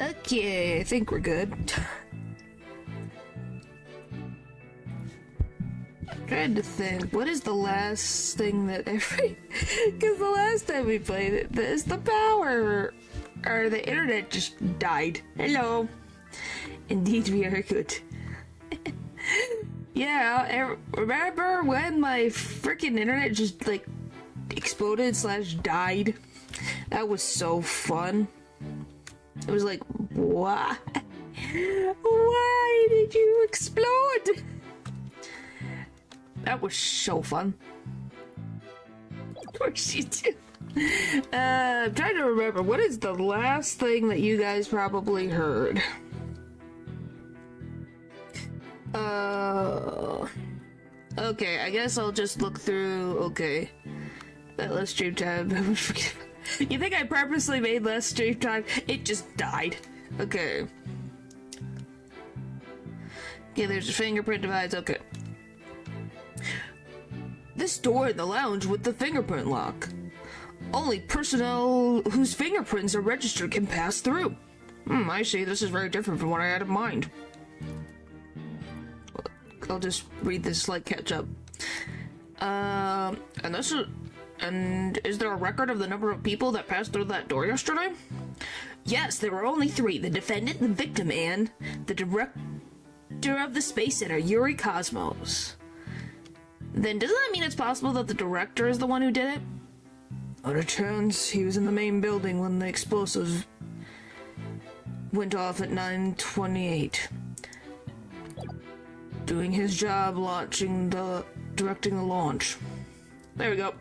Okay, I think we're good. I'm trying to think, what is the last thing that because the last time we played it, the power or the internet just died. Hello. Indeed, we are good. Yeah, remember when my freaking internet just like exploded / died? That was so fun. It was like, why? Why did you explode? That was so fun. Of course you do. I'm trying to remember, what is the last thing that you guys probably heard? Okay, I guess I'll just look through, okay. That last stream tab. You think I purposely made less stream time? It just died. Okay. Yeah, there's a fingerprint device. Okay. This door in the lounge with the fingerprint lock. Only personnel whose fingerprints are registered can pass through. I see. This is very different from what I had in mind. I'll just read this like catch up. And is there a record of the number of people that passed through that door yesterday? Yes, there were only 3. The defendant, the victim, and the director of the Space Center, Yuri Cosmos. Then doesn't that mean it's possible that the director is the one who did it? Not a chance. He was in the main building when the explosives went off at 9:28. Doing his job directing the launch. There we go.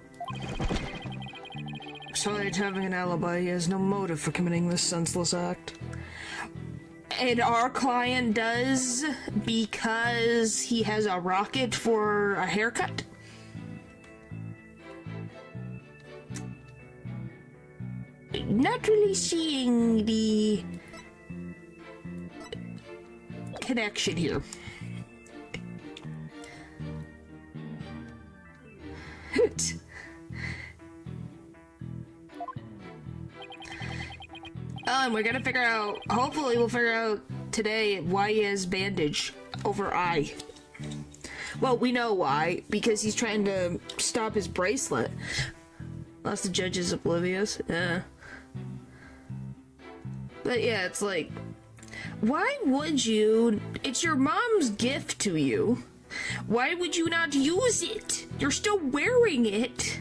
Besides having an alibi, he has no motive for committing this senseless act. And our client does because he has a rocket for a haircut? Not really seeing the connection here. And we're gonna figure out, hopefully we'll figure out today why he has bandage over eye. Well, we know why, because he's trying to stop his bracelet. Unless the judge is oblivious, yeah. But yeah, it's like, why would you, it's your mom's gift to you. Why would you not use it? You're still wearing it.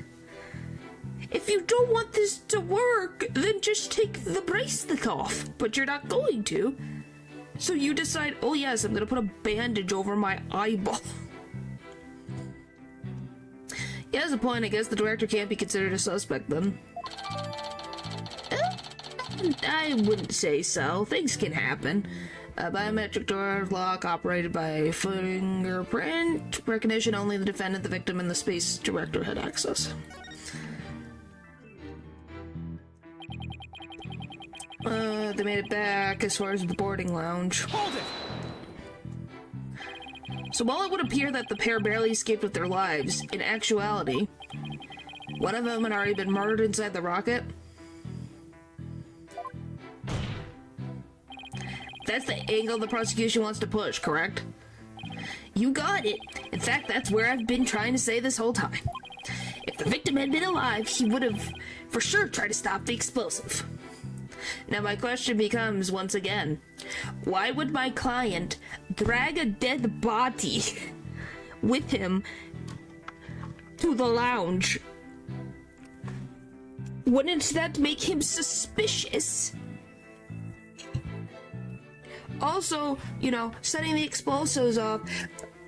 If you don't want this to work, then just take the bracelet off. But you're not going to. So you decide, oh yes, I'm gonna put a bandage over my eyeball. Yeah, that's a point. I guess the director can't be considered a suspect then. I wouldn't say so. Things can happen. A biometric door lock operated by fingerprint recognition. Only the defendant, the victim, and the space director had access. They made it back as far as the boarding lounge. Hold it! So while it would appear that the pair barely escaped with their lives, in actuality, one of them had already been murdered inside the rocket. That's the angle the prosecution wants to push, correct? You got it. In fact, that's where I've been trying to say this whole time. If the victim had been alive, he would have for sure tried to stop the explosive. Now my question becomes, once again, why would my client drag a dead body with him to the lounge? Wouldn't that make him suspicious? Also, you know, setting the explosives off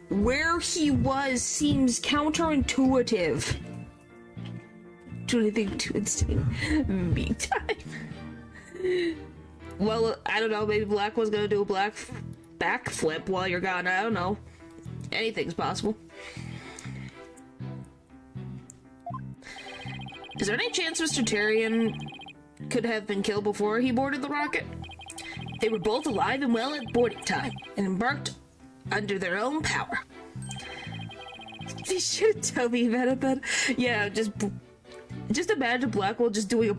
where he was seems counterintuitive to anything to insane me time. Well, I don't know, maybe Black was gonna do a black backflip while you're gone, I don't know. Anything's possible. Is there any chance Mr. Tarian could have been killed before he boarded the rocket? They were both alive and well at boarding time, and embarked under their own power. You should tell me about it then. Yeah, just imagine Blackwell just doing a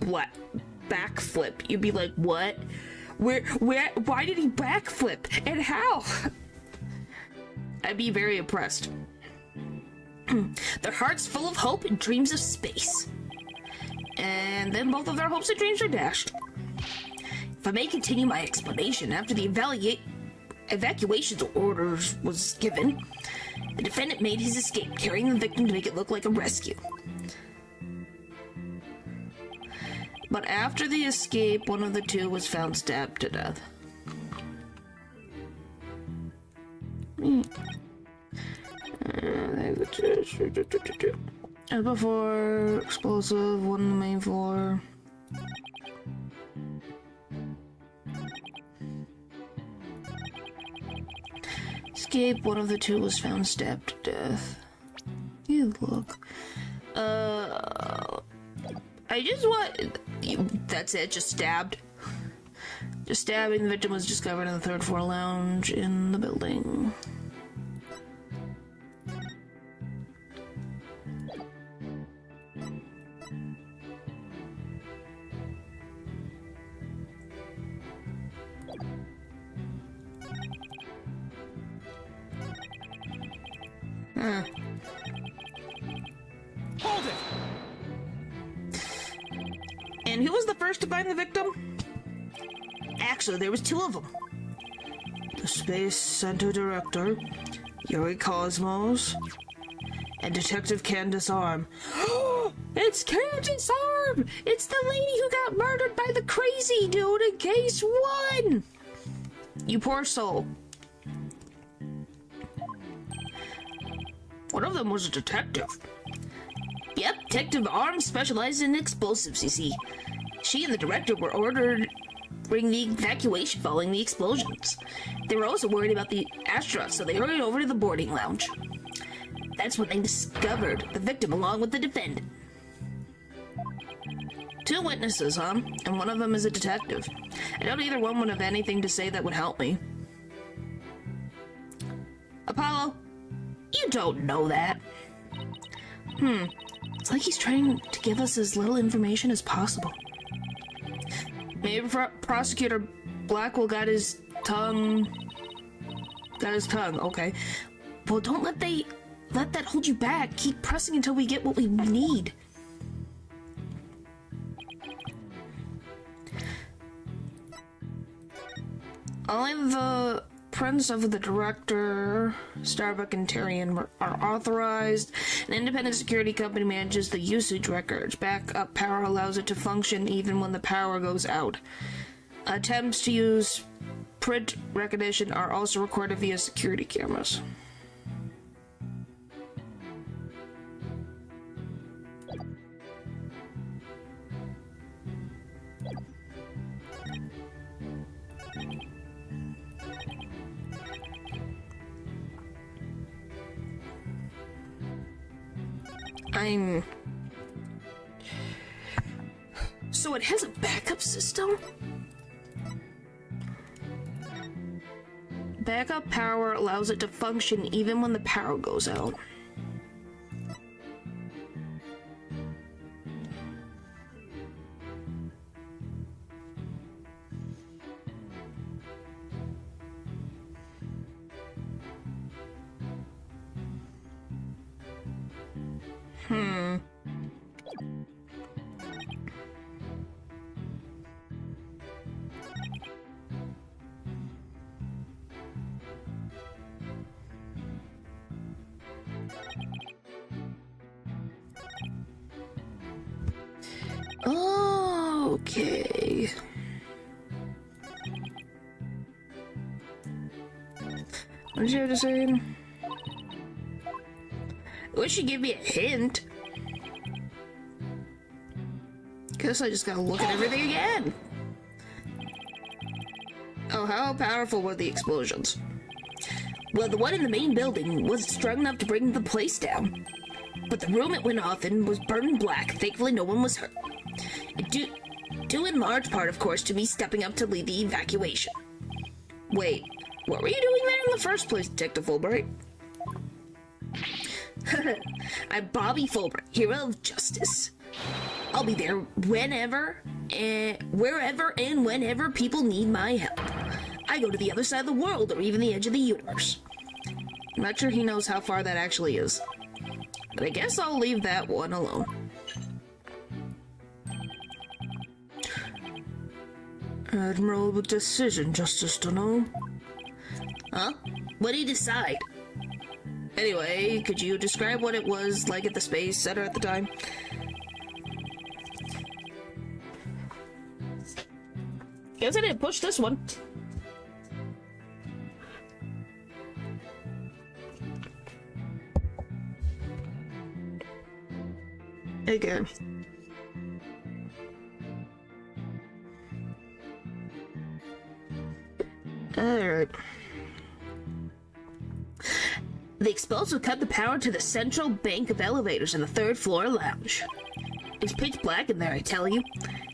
backflip. You'd be like, what? Where, why did he backflip? And how? I'd be very impressed. Their hearts full of hope and dreams of space. And then both of their hopes and dreams are dashed. If I may continue my explanation, after the evacuation orders was given, the defendant made his escape, carrying the victim to make it look like a rescue. But after the escape, one of the two was found stabbed to death. As before, explosive, one on the main floor. Escape, one of the two was found stabbed to death. You look. I just want... That's it, just stabbed. Just stabbing. The victim was discovered in the third floor lounge in the building. Hold it! And who was the first to find the victim? Actually, there was two of them. The Space Center Director, Yuri Cosmos, and Detective Candace Arm. It's Candace Arm! It's the lady who got murdered by the crazy dude in case 1! You poor soul. One of them was a detective. Yep, Detective Arm specializes in explosives, you see. She and the director were ordered during the evacuation following the explosions. They were also worried about the astronauts, so they hurried over to the boarding lounge. That's when they discovered the victim along with the defendant. 2 witnesses, huh? And one of them is a detective. I doubt either one would have anything to say that would help me. Apollo, you don't know that. It's like he's trying to give us as little information as possible. Maybe Prosecutor Blackwell got his tongue, okay. Well, don't let that hold you back. Keep pressing until we get what we need. Only the prints of the director, Starbuck and Tyrion are authorized. An independent security company manages the usage records. Backup power allows it to function even when the power goes out. Attempts to use print recognition are also recorded via security cameras. So it has a backup system? Backup power allows it to function even when the power goes out. Okay. What did you have to say? I wish you'd give me a hint. Guess I just gotta look at everything again. Oh, how powerful were the explosions? Well, the one in the main building wasn't strong enough to bring the place down. But the room it went off in was burned black. Thankfully, no one was hurt. Due in large part, of course, to me stepping up to lead the evacuation. Wait, what were you doing there in the first place, Detective Fulbright? I'm Bobby Fulbright, hero of justice. I'll be there whenever, wherever and whenever people need my help. I go to the other side of the world or even the edge of the universe. I'm not sure he knows how far that actually is, but I guess I'll leave that one alone. Admirable decision, Justice Dunno. Huh? What did he decide? Anyway, could you describe what it was like at the Space Center at the time? Guess I didn't push this one. Again. Alright. The explosive cut the power to the central bank of elevators in the third floor lounge. It's pitch black in there, I tell you.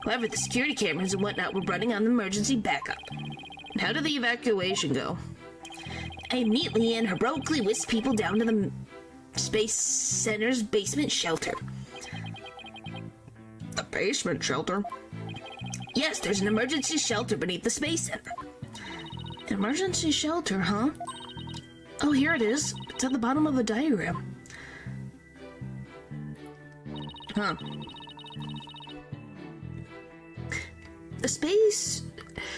However, the security cameras and whatnot were running on emergency backup. How did the evacuation go? I immediately and heroically whisked people down to the Space Center's basement shelter. The basement shelter? Yes, there's an emergency shelter beneath the Space Center. An emergency shelter, huh? Oh, here it is. It's at the bottom of the diagram. Huh. The Space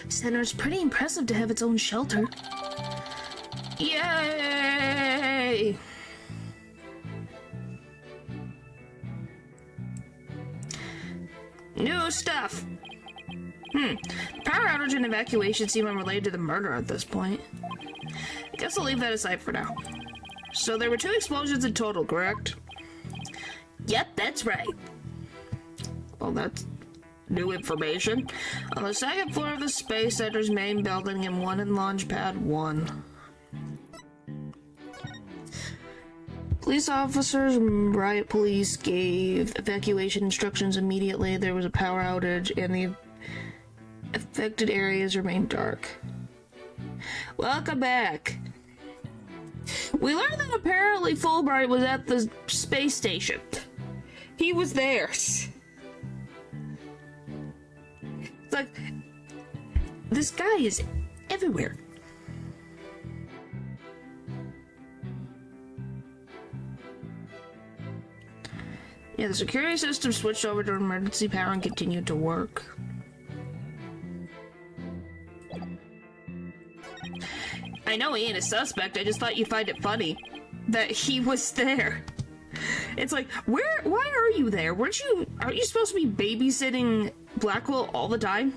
Center's pretty impressive to have its own shelter. Yay! New stuff! Power outage and evacuation seem unrelated to the murder at this point. I guess I'll leave that aside for now. So there were 2 explosions in total, correct? Yep, that's right. Well, that's new information. On the 2nd floor of the Space Center's main building and one in Launch Pad 1. Police officers and riot police gave evacuation instructions immediately. There was a power outage and the affected areas remain dark. Welcome back. We learned that apparently Fulbright was at the space station. He was there. It's like, this guy is everywhere. Yeah, the security system switched over to emergency power and continued to work. I know he ain't a suspect, I just thought you'd find it funny that he was there. It's like, why are you there? Aren't you supposed to be babysitting Blackwell all the time?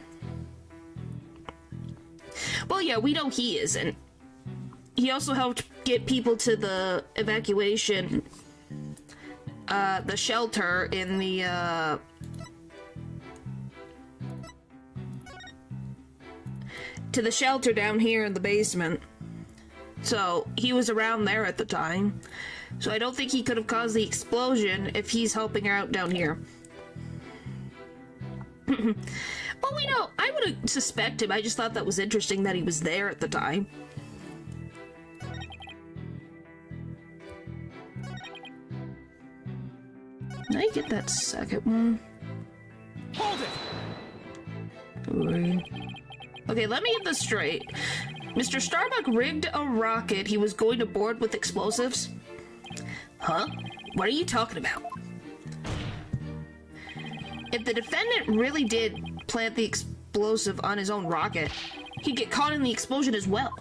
Well, yeah, we know he isn't. He also helped get people to the evacuation, the shelter in the, to the shelter down here in the basement. So, he was around there at the time. So I don't think he could have caused the explosion if he's helping her out down here. Well, we know, I wouldn't suspect him. I just thought that was interesting that he was there at the time. Did I get that second one? Hold it! Okay, let me get this straight. Mr. Starbuck rigged a rocket he was going to board with explosives? Huh? What are you talking about? If the defendant really did plant the explosive on his own rocket, he'd get caught in the explosion as well.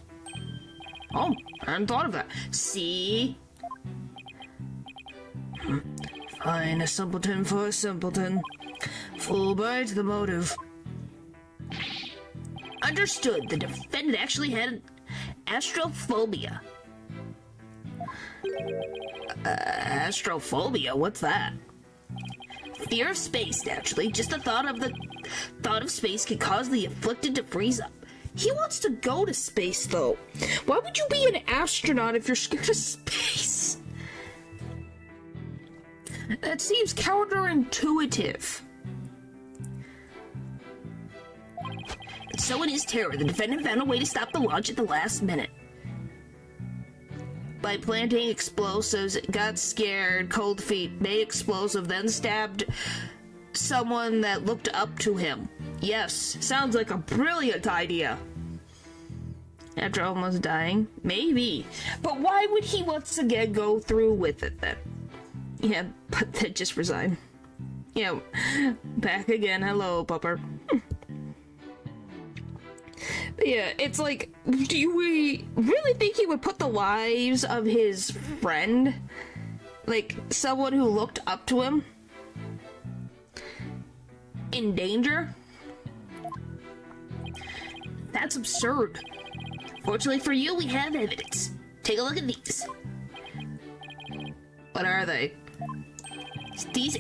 Oh, I hadn't thought of that. See? Fine, a simpleton for a simpleton. Fulbright the motive. Understood. The defendant actually had astrophobia. Astrophobia? What's that? Fear of space, naturally. Just the thought of space can cause the afflicted to freeze up. He wants to go to space, though. Why would you be an astronaut if you're scared of space? That seems counterintuitive. So in his terror, the defendant found a way to stop the launch at the last minute. by planting explosives, got scared, cold feet, made explosive, then stabbed someone that looked up to him. Yes, sounds like a brilliant idea. After almost dying? Maybe. But why would he once again go through with it then? Yeah, but then just resign. Yeah, back again. Hello, pupper. But yeah, it's like, do we really think he would put the lives of his friend, like someone who looked up to him, in danger? That's absurd. Fortunately for you, we have evidence. Take a look at these. What are they? These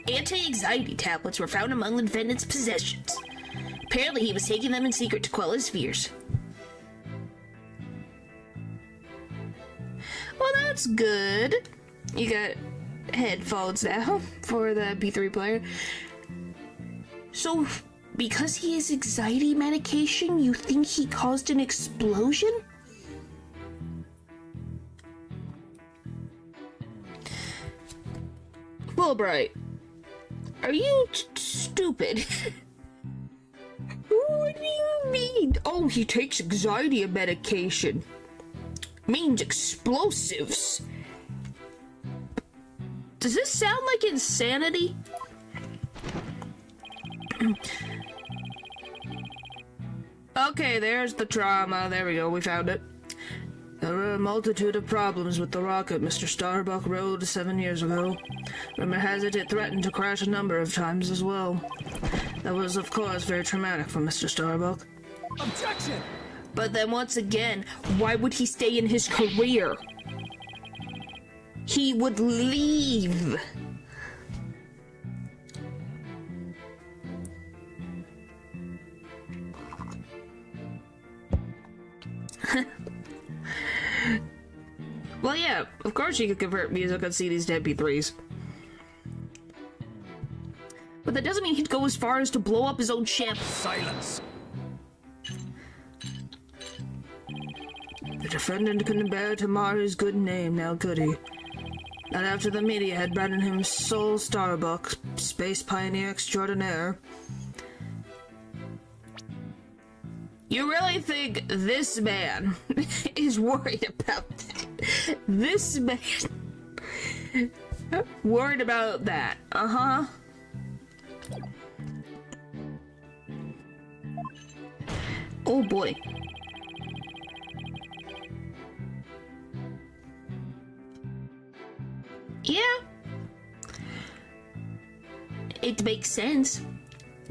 anti-anxiety tablets were found among the defendant's possessions. Apparently, he was taking them in secret to quell his fears. Well, that's good. You got headphones now for the MP3 player. So, because he has anxiety medication, you think he caused an explosion? Fulbright, are you stupid? What do you mean? Oh, he takes anxiety medication. Means explosives. Does this sound like insanity? Okay, there's the trauma. There we go, we found it. There were a multitude of problems with the rocket Mr. Starbuck rode 7 years ago. Rumor has it threatened to crash a number of times as well. That was, of course, very traumatic for Mr. Starbuck. Objection! But then once again, why would he stay in his career? He would leave. Well, yeah, of course you could convert music on CDs to MP3s. But that doesn't mean he'd go as far as to blow up his own ship. Silence! The defendant couldn't bear to mar his good name, now could he? Not after the media had branded him Soul Starbuck, space pioneer extraordinaire. You really think this man is worried about that? This man worried about that? Uh-huh. Oh boy. Yeah. It makes sense.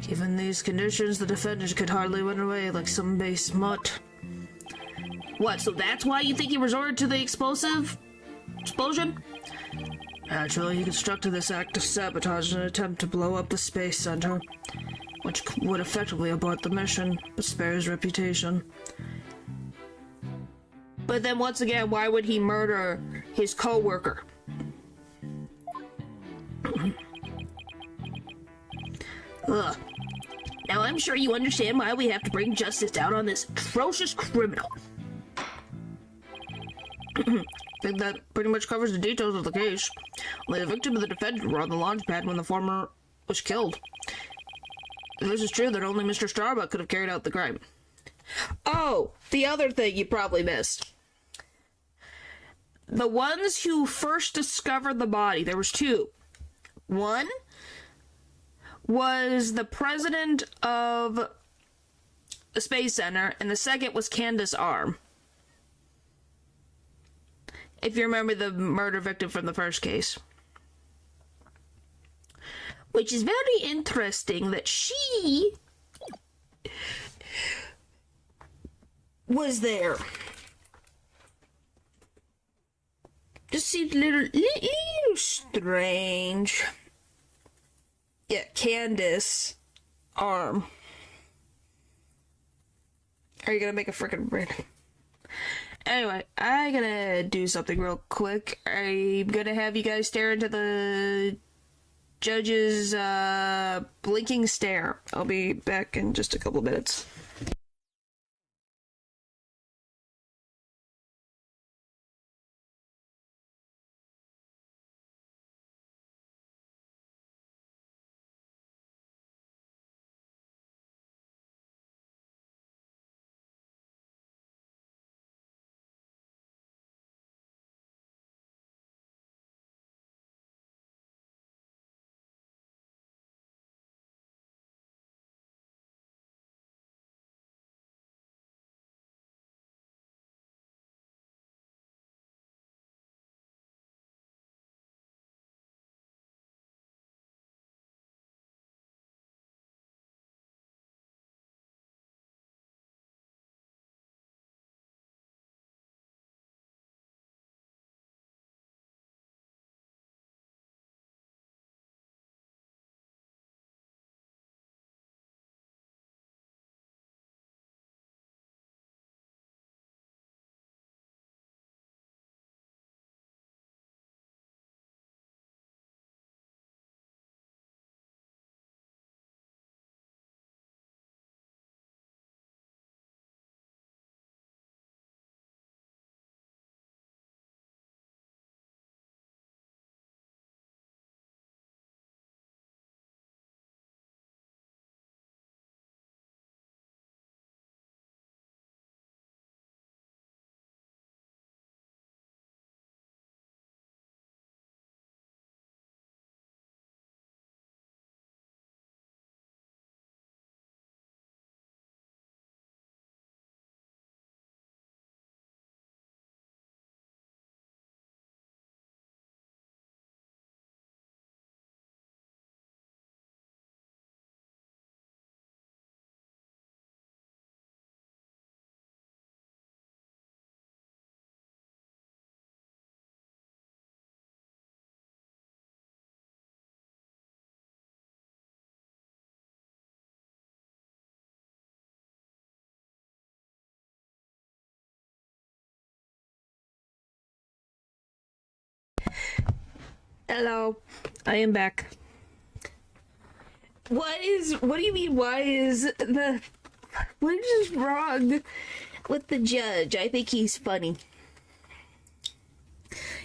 Given these conditions, the defendant could hardly run away like some base mutt. What, so that's why you think he resorted to the explosion? Naturally, he constructed this act of sabotage in an attempt to blow up the space center, which would effectively abort the mission, but spare his reputation. But then once again, why would he murder his co-worker? Ugh. Now I'm sure you understand why we have to bring justice down on this atrocious criminal. I think that pretty much covers the details of the case. Only the victim and the defendant were on the launch pad when the former was killed. If this is true, then only Mr. Starbuck could have carried out the crime. Oh, the other thing you probably missed. The ones who first discovered the body, there was two. One was the president of the Space Center, and the second was Candace Arm. If you remember the murder victim from the first case. Which is very interesting that she was there. Just seems a little strange. Yeah, Candace Arm. Are you gonna make a freaking bread? Anyway, I'm gonna do something real quick. I'm gonna have you guys stare into the judge's blinking stare. I'll be back in just a couple minutes. Hello, I am back. What do you mean, what is wrong with the judge? I think he's funny.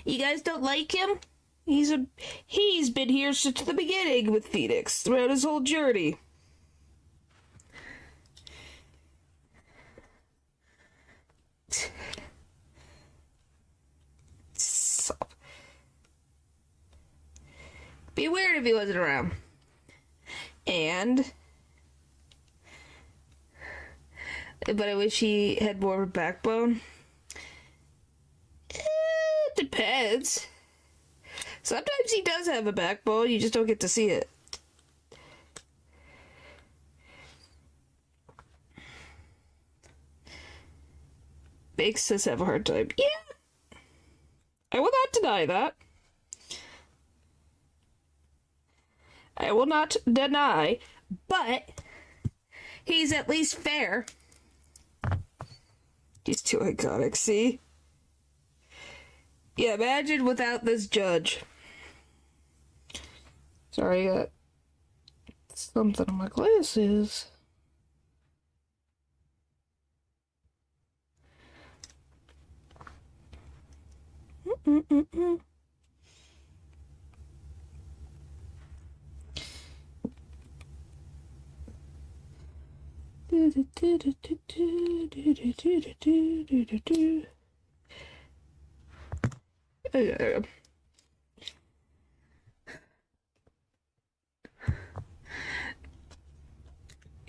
You guys don't like him? He's been here since the beginning with Phoenix, throughout his whole journey. Be weird if he wasn't around. But I wish he had more of a backbone. It depends. Sometimes he does have a backbone, you just don't get to see it. Makes us have a hard time. Yeah. I will not deny that. I will not deny, but he's at least fair. He's too iconic, see? Yeah, imagine without this judge. Sorry, I got something on my glasses.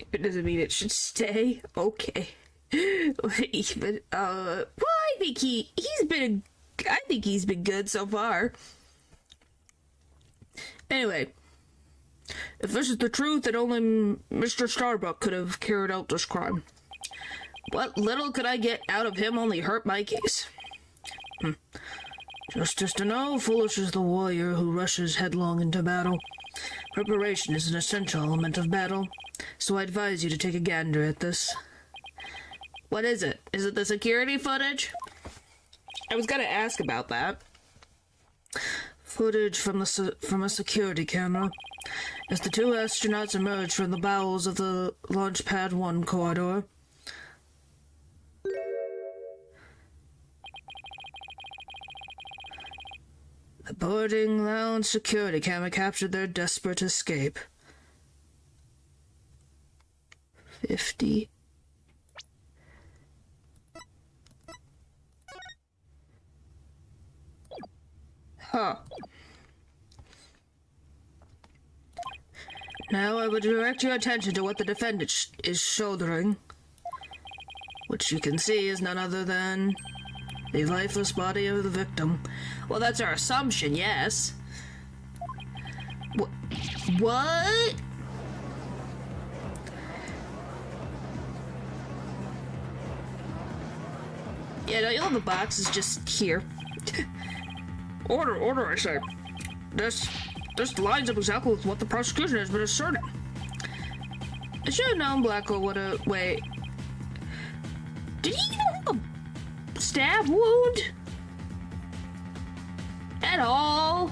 It doesn't mean it should stay. Okay. But well, I think he's been good so far. Anyway, if this is the truth, then only Mr. Starbuck could have carried out this crime. What little could I get out of him only hurt my case. Justice to know, foolish is the warrior who rushes headlong into battle. Preparation is an essential element of battle, so I advise you to take a gander at this. What is it? Is it the security footage? I was gonna ask about that. Footage from a security camera. As the two astronauts emerge from the bowels of the Launch Pad 1 corridor. The boarding lounge security camera captured their desperate escape. 50. Huh. Now I would direct your attention to what the defendant is shouldering, which you can see is none other than the lifeless body of the victim. Well, that's our assumption, yes. What? Yeah, no, you'll have the box is just here. Order, I say. This lines up exactly with what the prosecution has been asserting. I should have known Blackwell would have... Wait. Did he even have a stab wound? At all?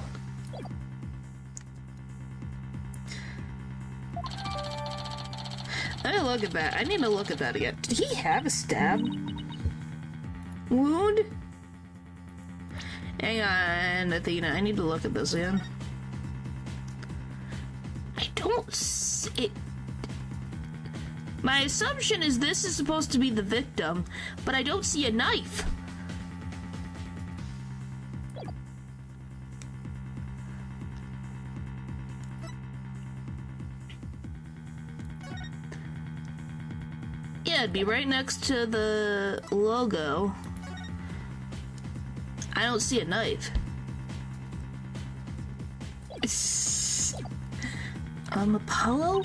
Let me look at that. I need to look at that again. Did he have a stab wound? Hang on, Athena. I need to look at this again. I don't see it. My assumption is this is supposed to be the victim, but I don't see a knife. Yeah, it'd be right next to the logo. I don't see a knife. Apollo?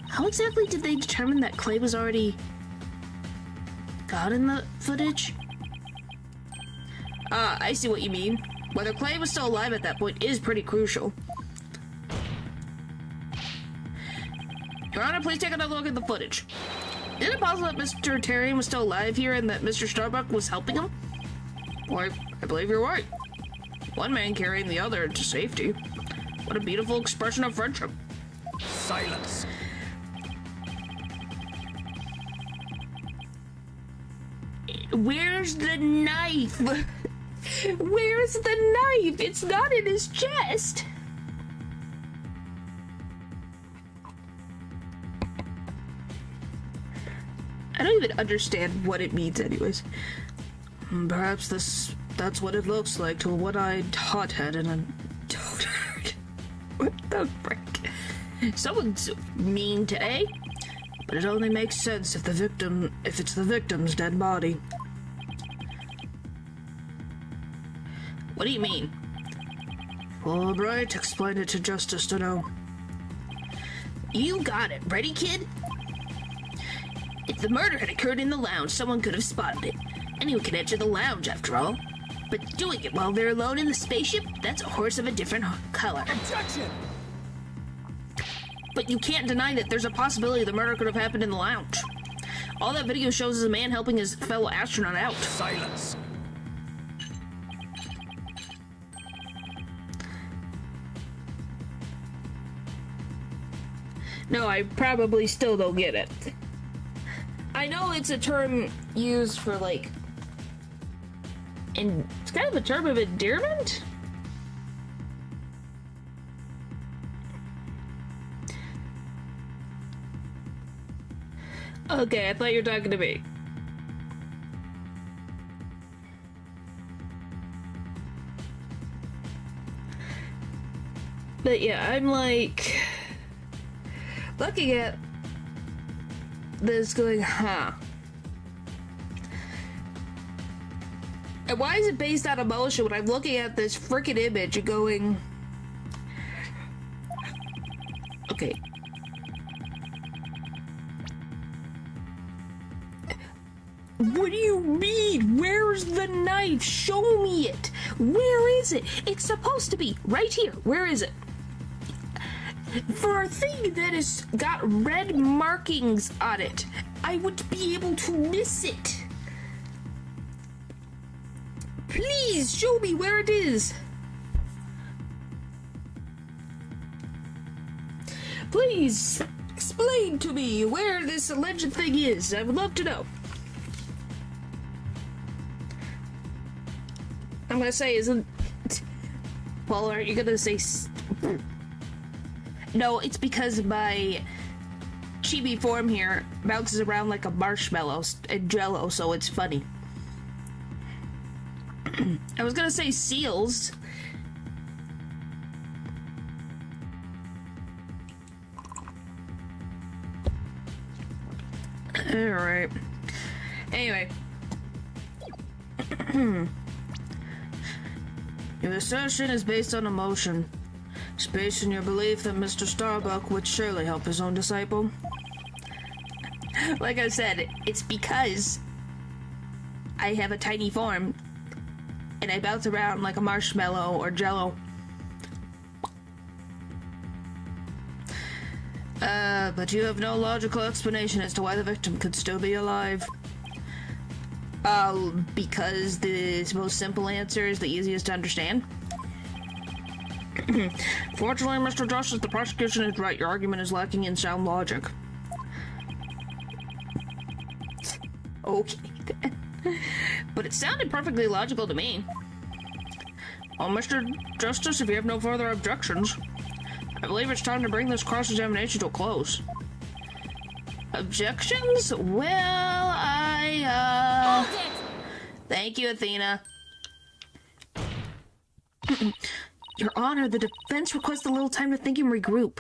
How exactly did they determine that Clay was already got in the footage? Ah, I see what you mean. Whether Clay was still alive at that point is pretty crucial. Your Honor, please take another look at the footage. Is it possible that Mr. Terrian was still alive here and that Mr. Starbuck was helping him? Well, I believe you're right. one man carrying the other to safety. What a beautiful expression of friendship. Silence. Where's the knife? Where's the knife? It's not in his chest. I don't even understand what it means anyways. Perhaps that's what it looks like to a one-eyed hothead and a dotard. What the frick? Someone's mean today, but it only makes sense if it's the victim's dead body. What do you mean? Fulbright explained it to Justice to know. You got it. Ready, kid? If the murder had occurred in the lounge, someone could have spotted it. Anyone can enter the lounge, after all. But doing it while they're alone in the spaceship, that's a horse of a different color. Objection! But you can't deny that there's a possibility the murder could have happened in the lounge. All that video shows is a man helping his fellow astronaut out. Silence. No, I probably still don't get it. I know it's a term used for, like, and it's kind of a term of endearment? Okay, I thought you were talking to me. But yeah, I'm like looking at this going, huh. And why is it based on emotion when I'm looking at this freaking image and going, okay. What do you mean? Where's the knife? Show me it. Where is it? It's supposed to be right here. Where is it? For a thing that has got red markings on it, I would be able to miss it. Please show me where it is. Please explain to me where this alleged thing is. I would love to know. I'm gonna say, isn't... Paul, aren't you gonna say... No, it's because my chibi form here bounces around like a marshmallow and jello, so it's funny. I was gonna say seals. Alright. Anyway. Your assertion is based on emotion. It's based on your belief that Mr. Starbuck would surely help his own disciple. Like I said, it's because I have a tiny form and I bounce around like a marshmallow or jello. But you have no logical explanation as to why the victim could still be alive. Because the most simple answer is the easiest to understand. Fortunately, Mr. Justice, the prosecution is right. Your argument is lacking in sound logic. Okay, then. But it sounded perfectly logical to me. Well, Mr. Justice, if you have no further objections, I believe it's time to bring this cross-examination to a close. Objections? Well, Hold it! Thank you, Athena. Your Honor, the defense requests a little time to think and regroup.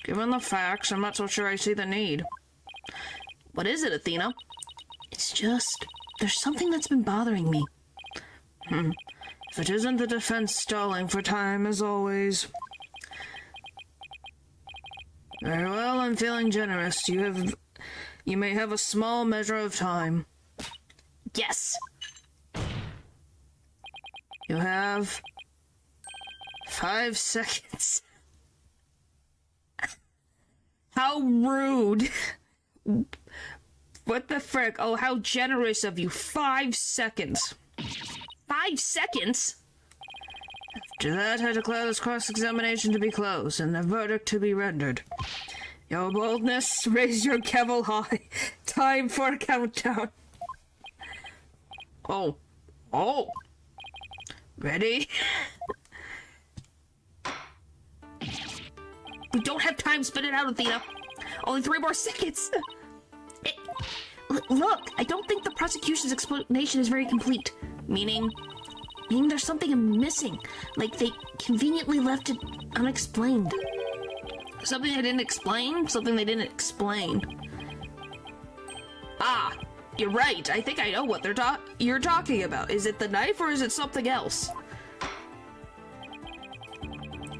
Given the facts, I'm not so sure I see the need. What is it, Athena? It's just... there's something that's been bothering me. If it isn't the defense stalling for time, as always. Very well, I'm feeling generous. You may have a small measure of time. Yes! You have 5 seconds. How rude. What the frick? Oh, how generous of you. 5 seconds. 5 seconds? After that, I declare this cross-examination to be closed and the verdict to be rendered. Your boldness, raise your gavel high. Time for a countdown. Oh. Ready? We don't have time. Spit it out, Athena. Only 3 more seconds. Look, I don't think the prosecution's explanation is very complete. Meaning there's something missing. Like they conveniently left it unexplained. Something they didn't explain? Something they didn't explain. Ah, you're right. I think I know what you're talking about. Is it the knife or is it something else?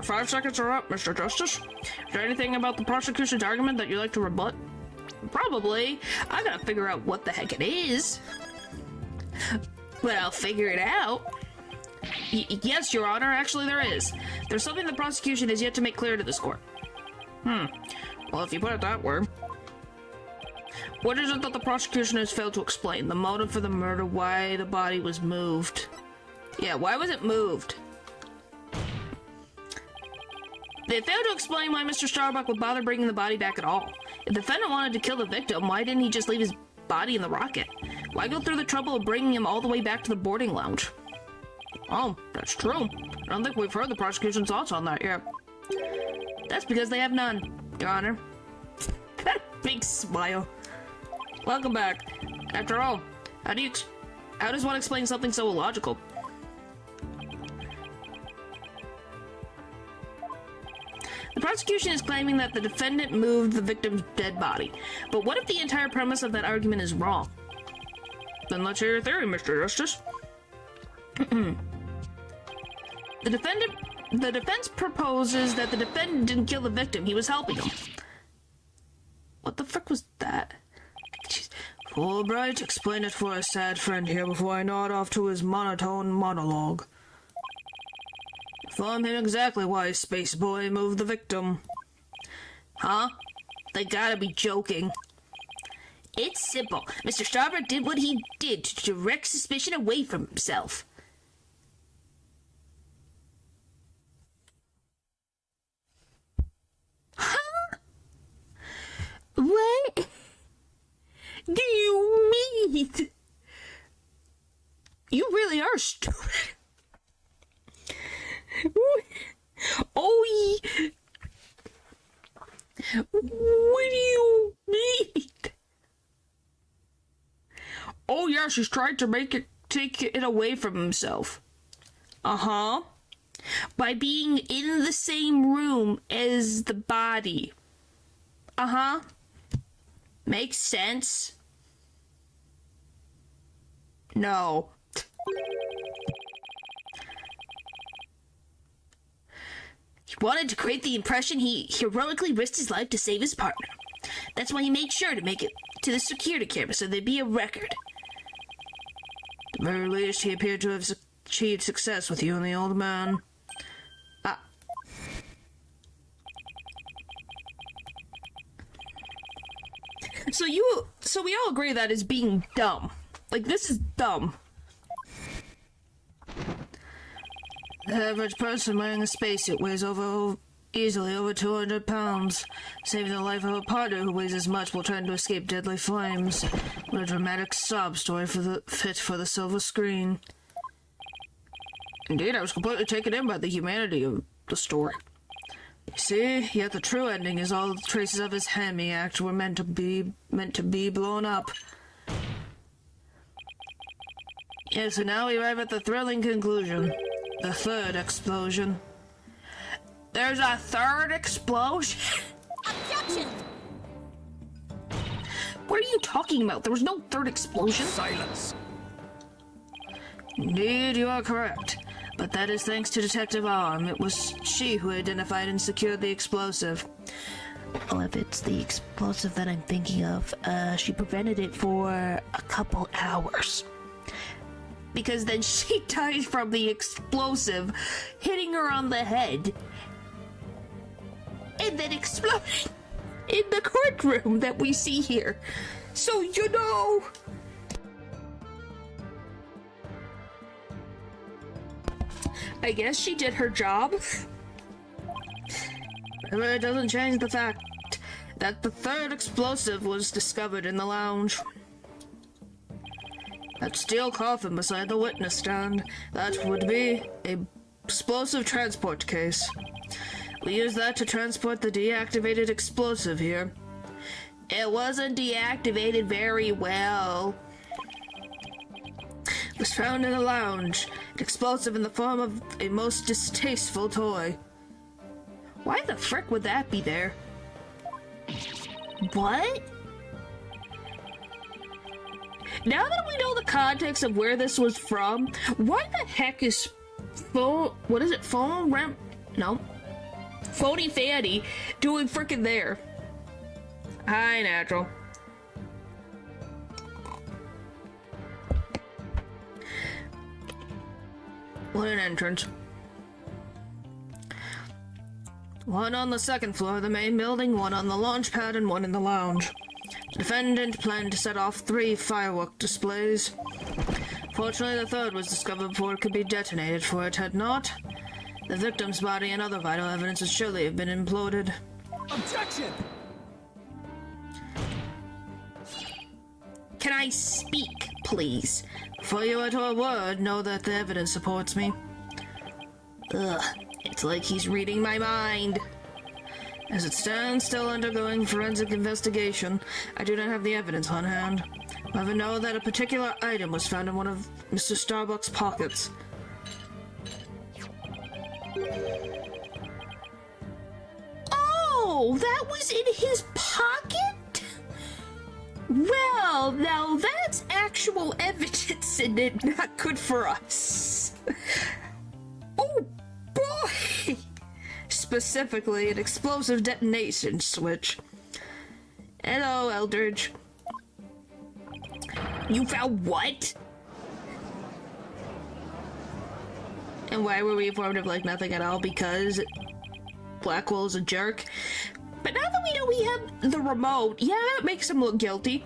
5 seconds are up, Mr. Justice. Is there anything about the prosecution's argument that you'd like to rebut? Probably. I gotta figure out what the heck it is. But I'll figure it out. Yes, Your Honor, actually there is. There's something the prosecution has yet to make clear to this court. Well, if you put it that way. What is it that the prosecution has failed to explain? The motive for the murder, why the body was moved. Yeah, why was it moved? They failed to explain why Mr. Starbuck would bother bringing the body back at all. If the defendant wanted to kill the victim, why didn't he just leave his body in the rocket? Why go through the trouble of bringing him all the way back to the boarding lounge? Oh, that's true. I don't think we've heard the prosecution's thoughts on that yet. That's because they have none, Your Honor. Big smile. Welcome back. After all, how does one explain something so illogical? The prosecution is claiming that the defendant moved the victim's dead body. But what if the entire premise of that argument is wrong? Then let's hear your theory, Mr. Justice. The defense proposes that the defendant didn't kill the victim, he was helping him. What the frick was that? Jeez. Fulbright, explain it for a sad friend here before I nod off to his monotone monologue. Inform him exactly why Space Boy moved the victim. Huh? They gotta be joking. It's simple. Mr. Starbuck did what he did to direct suspicion away from himself. Huh? What do you mean? You really are stupid. Oh, what do you mean? Oh yes, he's tried to take it away from himself. Uh-huh. By being in the same room as the body. Uh-huh. Makes sense. No. He wanted to create the impression he heroically risked his life to save his partner. That's why he made sure to make it to the security camera so there'd be a record. At the very least, he appeared to have achieved success with you and the old man. So we all agree that is being dumb. Like, this is dumb. The average person wearing a spacesuit weighs easily over 200 pounds. Saving the life of a partner who weighs as much while trying to escape deadly flames. What a dramatic sob story fit for the silver screen. Indeed, I was completely taken in by the humanity of the story. You see, yet the true ending is all the traces of his Hemi act were meant to be blown up. Yeah, so now we arrive at the thrilling conclusion. The third explosion. There's a third explosion? Objection! What are you talking about? There was no third explosion. Silence. Indeed, you are correct. But that is thanks to Detective Arm. It was she who identified and secured the explosive. Well, if it's the explosive that I'm thinking of, she prevented it for a couple hours. Because then she died from the explosive hitting her on the head. And then exploding in the courtroom that we see here. So, you know... I guess she did her job. But it doesn't change the fact that the third explosive was discovered in the lounge. That steel coffin beside the witness stand, that would be a explosive transport case. We use that to transport the deactivated explosive here. It wasn't deactivated very well. It was found in the lounge, an explosive in the form of a most distasteful toy. Why the frick would that be there? What? Now that we know the context of where this was from, why the heck is Phony Fanny doing frickin' there? Hi, Natural. What an entrance. One on the second floor of the main building, one on the launch pad, and one in the lounge. The defendant planned to set off 3 firework displays. Fortunately, the third was discovered before it could be detonated, for it had not. The victim's body and other vital evidence would surely have been imploded. Objection! Can I speak, please? Before you utter a word, know that the evidence supports me. Ugh, it's like he's reading my mind. As it stands, still undergoing forensic investigation, I do not have the evidence on hand. However, know that a particular item was found in one of Mr. Starbuck's pockets. Oh, that was in his pocket? Well, now that's actual evidence and it not good for us. Oh, boy! Specifically, an explosive detonation switch. Hello, Eldridge. You found what? And why were we informed of, like, nothing at all? Because Blackwell's a jerk? But now that we know we have the remote, yeah, it makes him look guilty.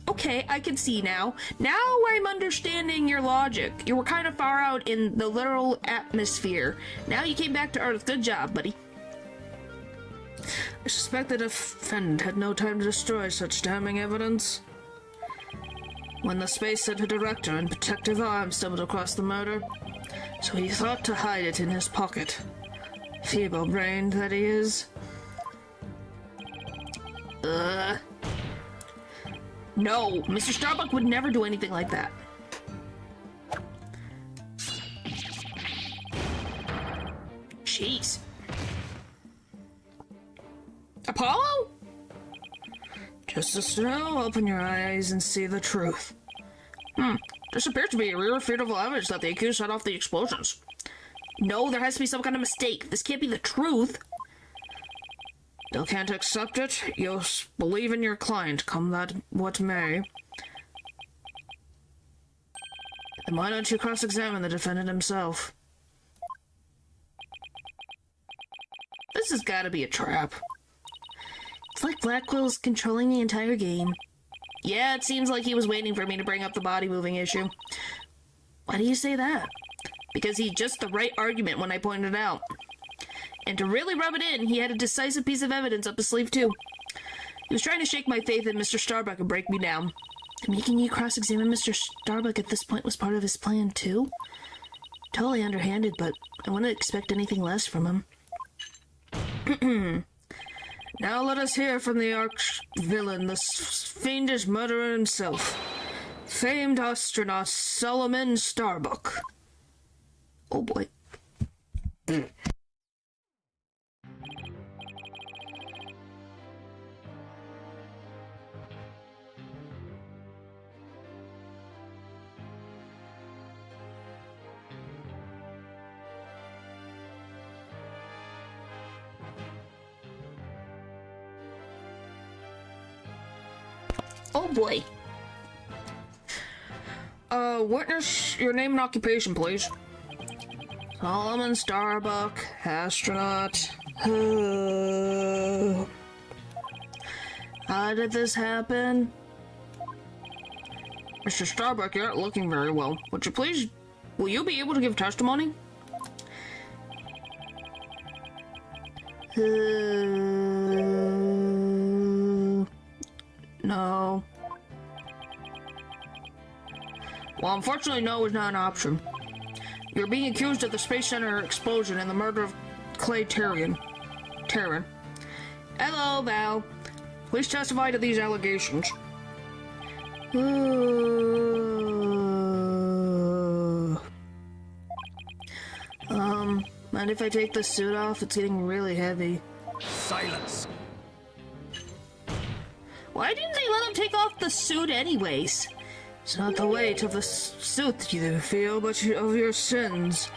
Okay, I can see now. Now I'm understanding your logic. You were kind of far out in the literal atmosphere. Now you came back to Earth. Good job, buddy. I suspect the defendant had no time to destroy such damning evidence. When the Space Center director and Protective Arm stumbled across the murder, so he thought to hide it in his pocket. Feeble-brained that he is. No, Mr. Starbuck would never do anything like that. Jeez. Apollo? Justice Snow, open your eyes and see the truth. This appears to be irrefutable evidence that the accused set off the explosions. No, there has to be some kind of mistake. This can't be the truth. Still can't accept it? You'll believe in your client, come that what may. Then why don't you cross-examine the defendant himself? This has got to be a trap. It's like Blackwell's controlling the entire game. Yeah, it seems like he was waiting for me to bring up the body-moving issue. Why do you say that? Because he just the right argument when I pointed it out. And to really rub it in, he had a decisive piece of evidence up his sleeve, too. He was trying to shake my faith in Mr. Starbuck and break me down. Making you cross-examine Mr. Starbuck at this point was part of his plan, too? Totally underhanded, but I wouldn't expect anything less from him. Now let us hear from the arch-villain, the fiendish murderer himself. Famed astronaut Solomon Starbuck. Oh boy. Oh boy. Witness your name and occupation, please. Solomon Starbuck, astronaut. How did this happen? Mr. Starbuck, you're not looking very well. Will you be able to give testimony? No. Well, unfortunately, no is not an option. You're being accused of the Space Center explosion and the murder of Clay Terran. Hello, Val. Please testify to these allegations. Mind if I take the suit off? It's getting really heavy. Silence. Why didn't they let him take off the suit anyways? It's not the weight of the suit you feel, but of your sins.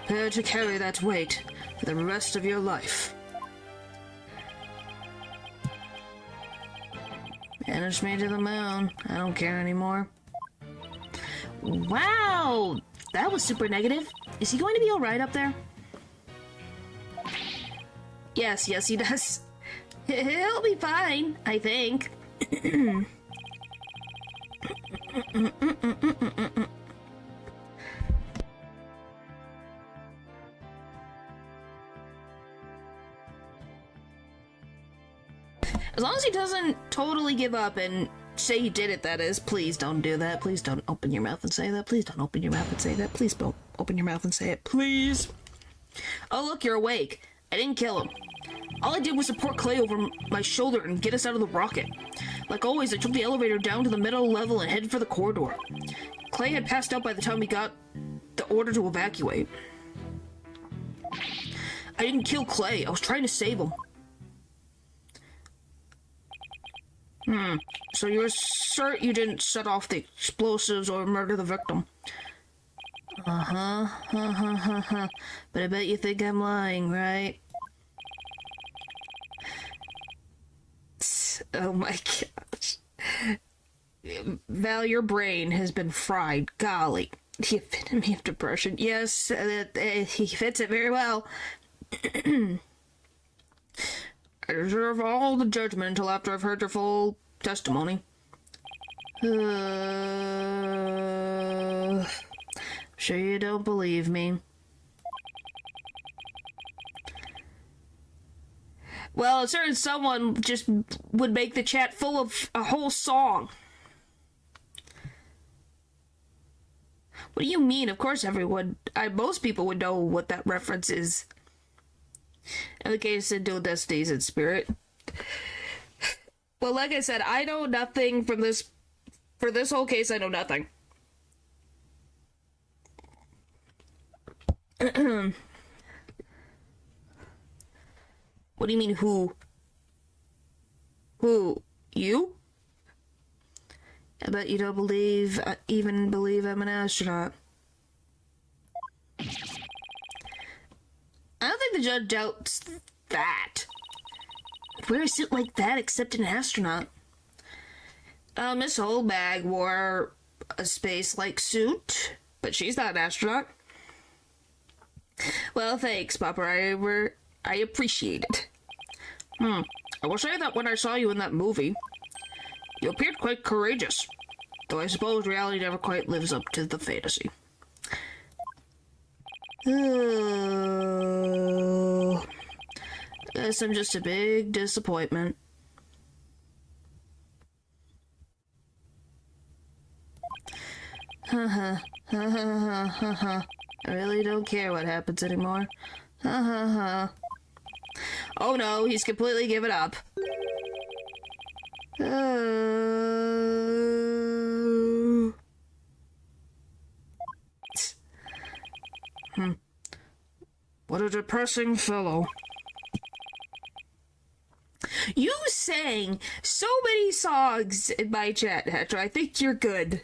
Prepare to carry that weight for the rest of your life. Banish me to the moon. I don't care anymore. Wow! That was super negative. Is he going to be alright up there? Yes, he does. He'll be fine, I think. As long as he doesn't totally give up and say he did it, that is. Please don't do that. Please don't open your mouth and say that. Please don't open your mouth and say that. Please don't open your mouth and say it. Please. Oh, look, you're awake. I didn't kill him. All I did was support Clay over my shoulder and get us out of the rocket. Like always, I took the elevator down to the middle level and headed for the corridor. Clay had passed out by the time we got the order to evacuate. I didn't kill Clay. I was trying to save him. So you're certain you didn't set off the explosives or murder the victim? But I bet you think I'm lying, right? Oh my gosh. Val, your brain has been fried. Golly. The epitome of depression. Yes, he fits it very well. I deserve all the judgment until after I've heard your full testimony. Sure you don't believe me. Well, a certain someone just would make the chat full of a whole song. What do you mean? Of course most people would know what that reference is. In the case of Dual Destinies in Spirit. Well, like I said, I know nothing from this. For this whole case, I know nothing. What do you mean, who? Who? You? I bet you don't even believe I'm an astronaut. I don't think the judge doubts that. Where is it like that except an astronaut? Miss Holbag wore a space-like suit, but she's not an astronaut. Well, thanks, Papa. I appreciate it. I will say that when I saw you in that movie, you appeared quite courageous. Though I suppose reality never quite lives up to the fantasy. Oh, guess I'm just a big disappointment. I really don't care what happens anymore. Oh no, he's completely given up. What a depressing fellow. You sang so many songs in my chat, Hatcher. I think you're good.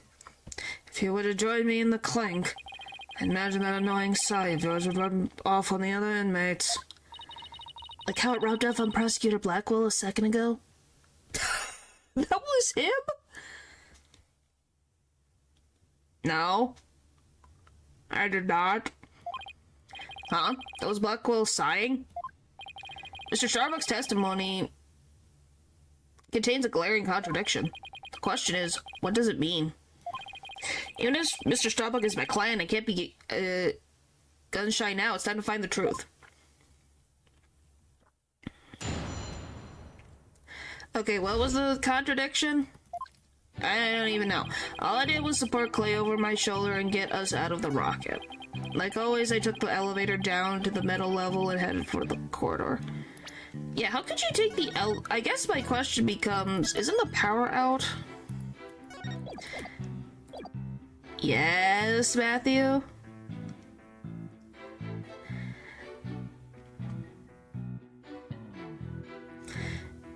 If you would have joined me in the clink, I imagine that annoying sigh of yours would rub off on the other inmates. Like how it rubbed off on Prosecutor Blackwell a second ago? That was him? No. I did not. Huh? That was Blackwell sighing? Mr. Starbuck's testimony contains a glaring contradiction. The question is, what does it mean? Even if Mr. Starbuck is my client, I can't be gun shy now. It's time to find the truth. Okay, what was the contradiction? I don't even know. All I did was support Clay over my shoulder and get us out of the rocket. Like always, I took the elevator down to the middle level and headed for the corridor. Yeah, how could you take the I guess my question becomes, isn't the power out? Yes, Matthew?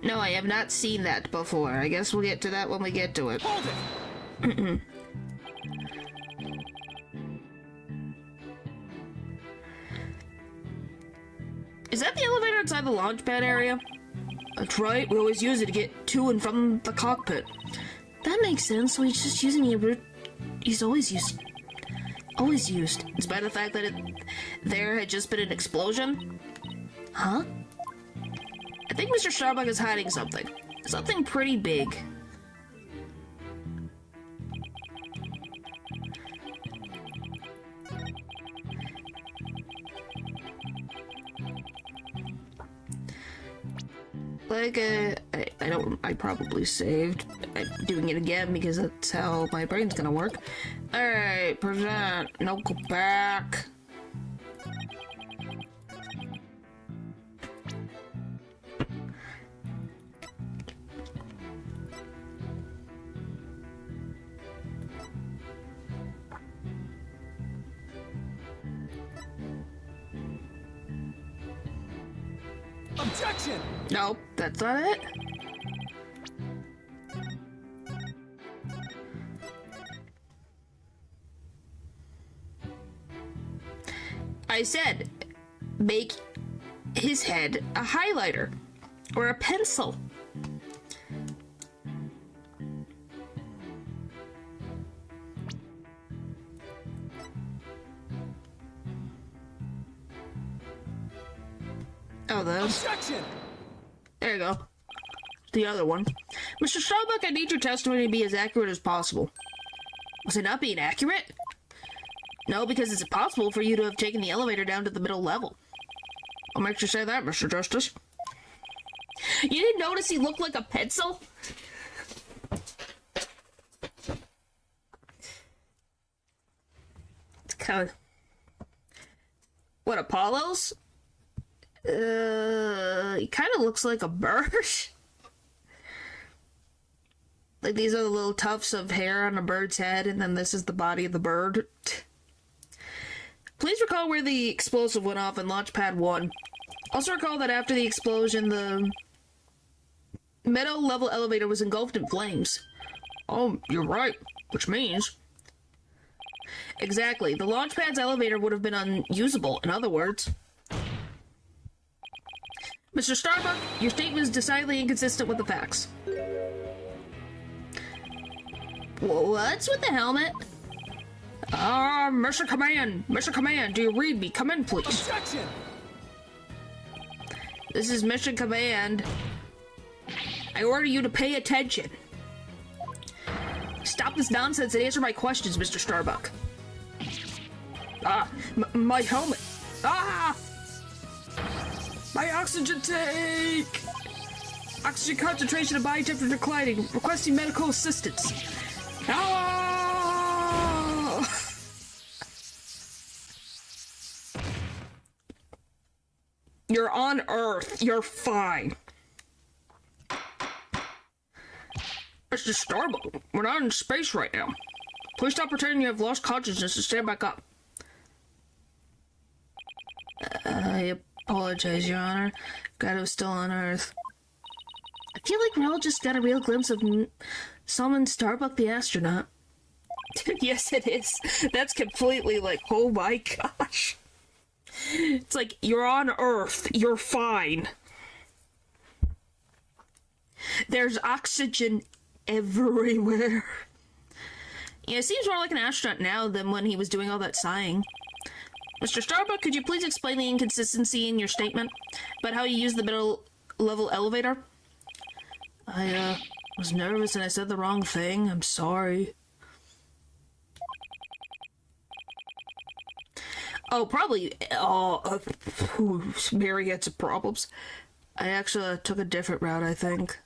No, I have not seen that before. I guess we'll get to that when we get to it. Hold it! Is that the elevator inside the launch pad area? That's right, we always use it to get to and from the cockpit. That makes sense, so he's just using a route he's always used. Always used. Despite the fact that there had just been an explosion? Huh? I think Mr. Starbuck is hiding something. Something pretty big. Like, I probably saved. I'm doing it again because that's how my brain's gonna work. Alright, present. No, go back. Objection! Nope, that's not it. I said, make his head a highlighter or a pencil. Oh, those. Objection! There you go. The other one. Mr. Starbuck, I need your testimony to be as accurate as possible. Was it not being accurate? No, because it's impossible for you to have taken the elevator down to the middle level. What makes you say that, Mr. Justice? You didn't notice he looked like a pencil? It's kind of... What, Apollo's? He kind of looks like a bird. Like, these are the little tufts of hair on a bird's head, and then this is the body of the bird. Please recall where the explosive went off in Launch Pad 1. Also recall that after the explosion, the middle level elevator was engulfed in flames. Oh, you're right. Which means... Exactly. The launch pad's elevator would have been unusable, in other words. Mr. Starbuck, your statement is decidedly inconsistent with the facts. What's with the helmet? Mr. Command! Mr. Command, do you read me? Come in, please. Objection! This is Mission Command. I order you to pay attention. Stop this nonsense and answer my questions, Mr. Starbuck. My helmet. My oxygen tank! Oxygen concentration and body temperature declining. Requesting medical assistance. You're on Earth. You're fine. Mr. Starbuck, we're not in space right now. Please stop pretending you have lost consciousness and stand back up. I apologize, Your Honor. God, I was still on Earth. I feel like we all just got a real glimpse of Solomon Starbuck the astronaut. Yes, it is. That's completely like, oh my gosh. It's like, you're on Earth. You're fine. There's oxygen everywhere. Yeah, it seems more like an astronaut now than when he was doing all that sighing. Mr. Starbuck, could you please explain the inconsistency in your statement about how you used the middle level elevator? I was nervous and I said the wrong thing. I'm sorry. Oh, probably. Mary had some problems. I actually took a different route, I think.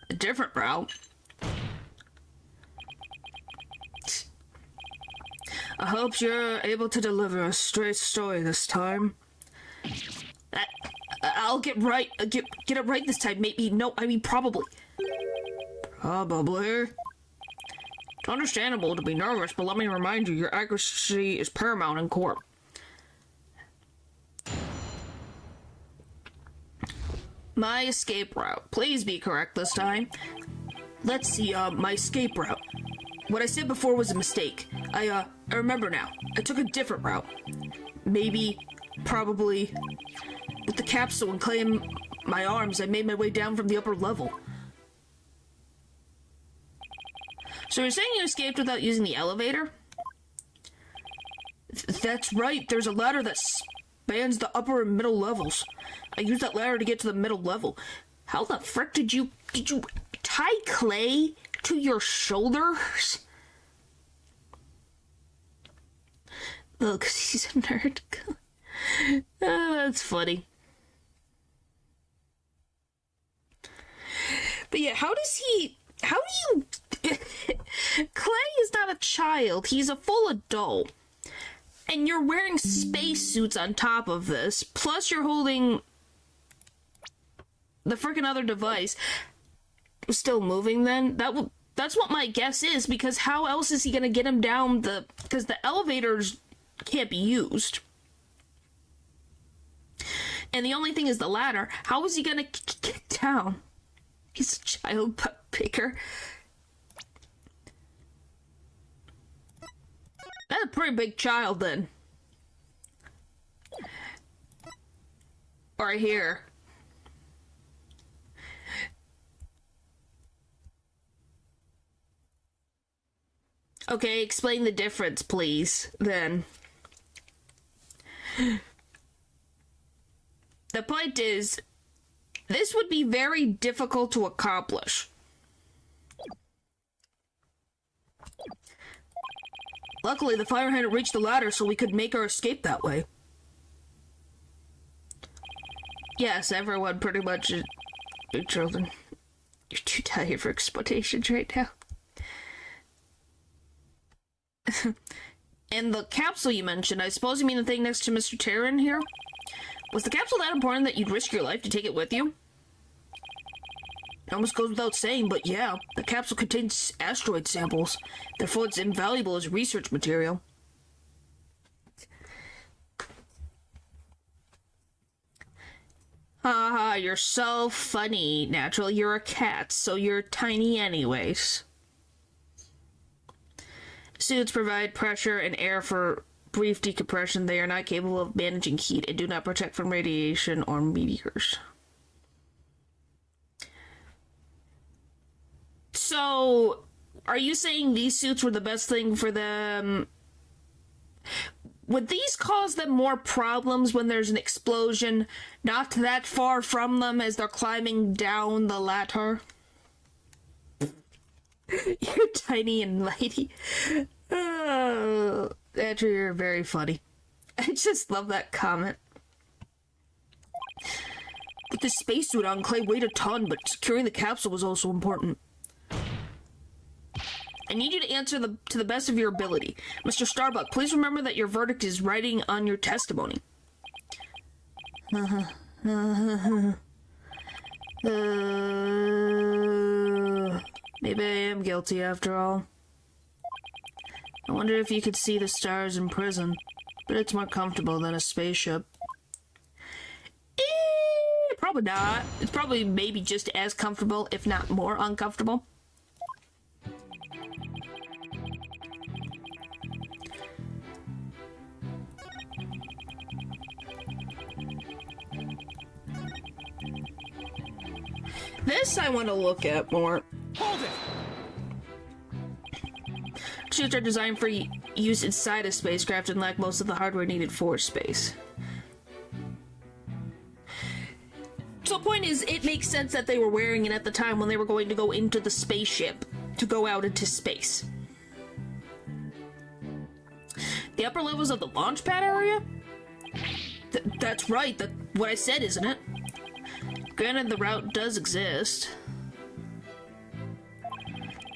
A different route? I hope you're able to deliver a straight story this time. I'll get it right this time. Maybe, no, I mean probably. Probably. It's understandable to be nervous, but let me remind you, your accuracy is paramount in court. My escape route. Please be correct this time. Let's see, my escape route. What I said before was a mistake. I remember now. I took a different route. Maybe, probably, with the capsule and claim my arms, I made my way down from the upper level. So you're saying you escaped without using the elevator? That's right, there's a ladder that spans the upper and middle levels. I used that ladder to get to the middle level. How the frick did you tie clay to your shoulders? Look, he's a nerd. Oh, that's funny. But yeah, how do you... Clay is not a child, he's a full adult. And you're wearing spacesuits on top of this, plus you're holding the freaking other device. Still moving then? That's what my guess is, because how else is he gonna get him down because the elevators can't be used. And the only thing is the ladder. How is he gonna get down? He's a child picker. That's a pretty big child then. Right here. Okay, explain the difference, please, then. The point is, this would be very difficult to accomplish. Luckily, the fire hadn't reached the ladder, so we could make our escape that way. Yes, everyone pretty much is big children. You're too tired for explanations right now. And the capsule you mentioned, I suppose you mean the thing next to Mr. Terran here? Was the capsule that important that you'd risk your life to take it with you? It almost goes without saying, but yeah, the capsule contains asteroid samples. Therefore, it's invaluable as research material. Haha, you're so funny. Naturally, you're a cat, so you're tiny anyways. Suits provide pressure and air for brief decompression. They are not capable of managing heat and do not protect from radiation or meteors. So, are you saying these suits were the best thing for them? Would these cause them more problems when there's an explosion not that far from them as they're climbing down the ladder? You're tiny and mighty. Oh, Andrew, you're very funny. I just love that comment. With the spacesuit on, Clay weighed a ton, but securing the capsule was also important. I need you to answer to the best of your ability. Mr. Starbuck, please remember that your verdict is writing on your testimony. Maybe I am guilty after all. I wonder if you could see the stars in prison, but it's more comfortable than a spaceship. Probably not. It's probably maybe just as comfortable, if not more uncomfortable. This I want to look at more. Hold it! Suits are designed for use inside a spacecraft and lack most of the hardware needed for space. So the point is, it makes sense that they were wearing it at the time when they were going to go into the spaceship to go out into space. The upper levels of the launch pad area? That's right, that's what I said, isn't it? Granted, the route does exist.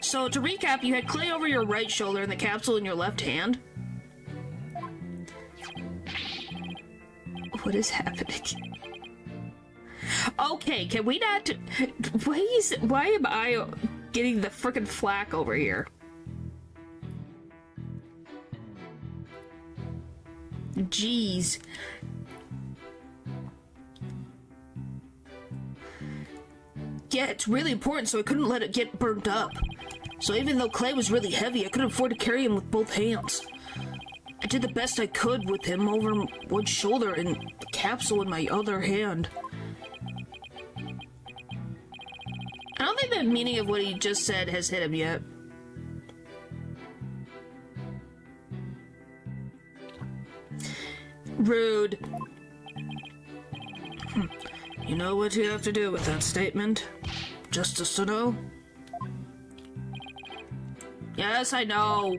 So to recap, you had clay over your right shoulder and the capsule in your left hand. What is happening? Okay, can we not... Why am I getting the frickin' flack over here? Jeez. Yeah, it's really important, so I couldn't let it get burnt up. So even though clay was really heavy, I couldn't afford to carry him with both hands. I did the best I could with him over one shoulder and the capsule in my other hand. I don't think the meaning of what he just said has hit him yet. Rude. You know what you have to do with that statement? Justice to know? Yes, I know.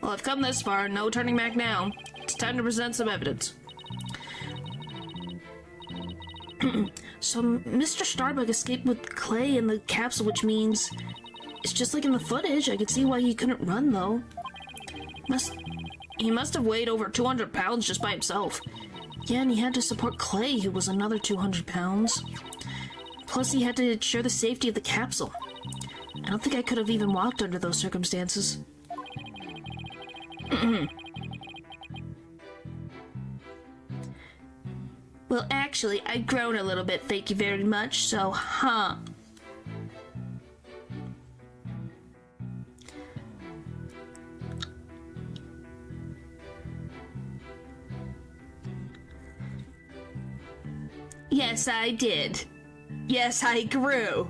Well, I've come this far, no turning back now. It's time to present some evidence. So, Mr. Starbug escaped with clay in the capsule, which means... It's just like in the footage. I could see why he couldn't run, though. He must have weighed over 200 pounds just by himself. Yeah, and he had to support Clay, who was another 200 pounds. Plus, he had to ensure the safety of the capsule. I don't think I could have even walked under those circumstances. Well, actually, I've grown a little bit, thank you very much, so, huh. Yes, I did. Yes, I grew.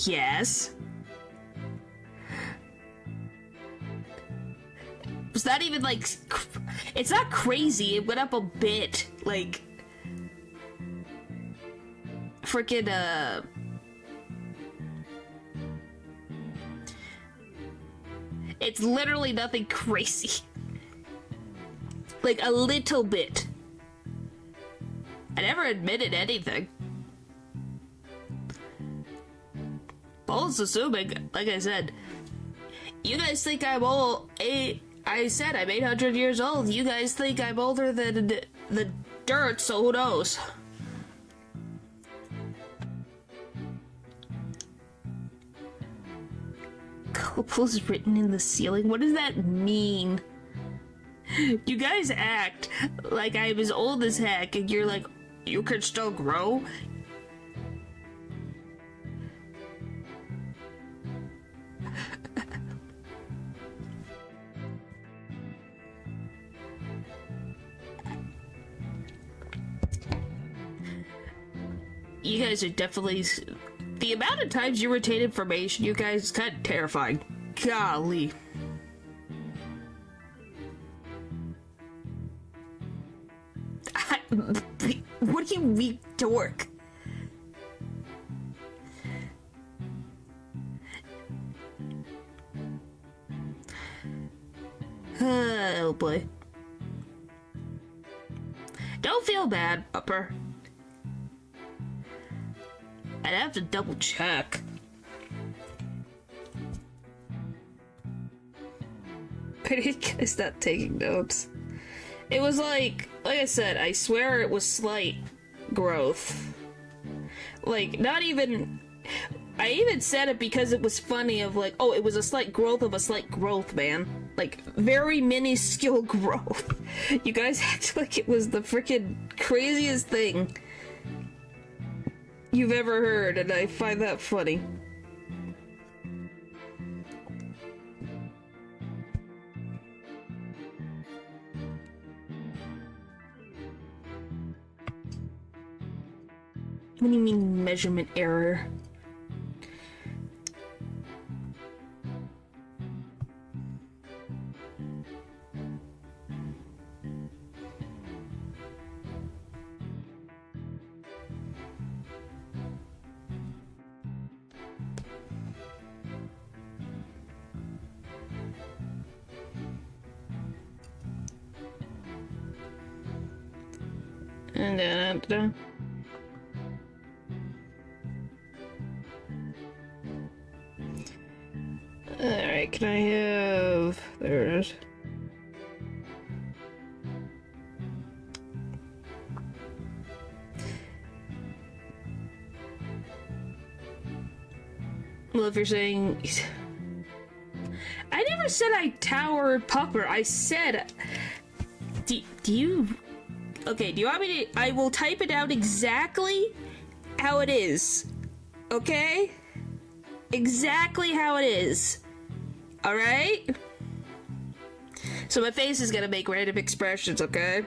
Yes. Was that even like... It's not crazy, it went up a bit. Like... Frickin', It's literally nothing crazy. Like, a little bit. I never admitted anything. Bold's assuming, like I said. You guys think I'm old. I said I'm 800 years old. You guys think I'm older than the dirt, so who knows? Couples written in the ceiling? What does that mean? You guys act like I'm as old as heck, and you're like, you could still grow? You guys are definitely... The amount of times you retain information, you guys, is kind of terrifying. Golly. What do you mean, dork? Oh boy. Don't feel bad, Upper. I'd have to double check. It's not taking notes. It was like I said, I swear it was slight growth. Like, not even... I even said it because it was funny of like, oh, it was a slight growth of a slight growth, man. Like, very minuscule growth. You guys act like it was the freaking craziest thing you've ever heard, and I find that funny. What do you mean measurement error? And Okay, can I have... There it is. Well, if you're saying... I never said I towered pupper. I said... Do you... Okay, do you want me to... I will type it out exactly how it is. Okay? Exactly how it is. Alright? So my face is gonna make random expressions, okay?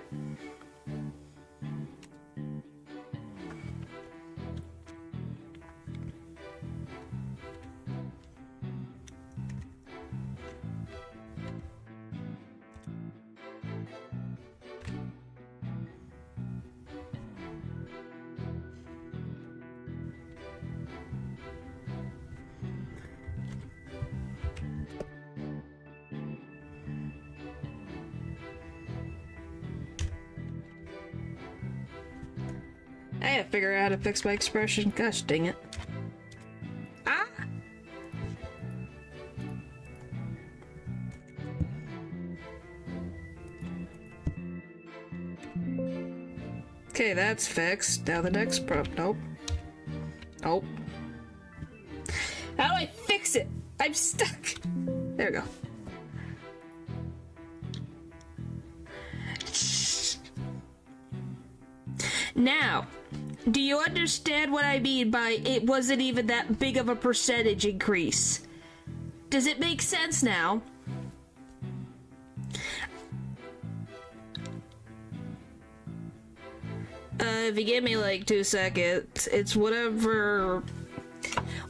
I gotta figure out how to fix my expression. Gosh dang it. Ah! Okay, that's fixed. Now the next Nope. Nope. How do I fix it? I'm stuck. There we go. Now, do you understand what I mean by it wasn't even that big of a percentage increase? Does it make sense now? If you give me like 2 seconds, it's whatever.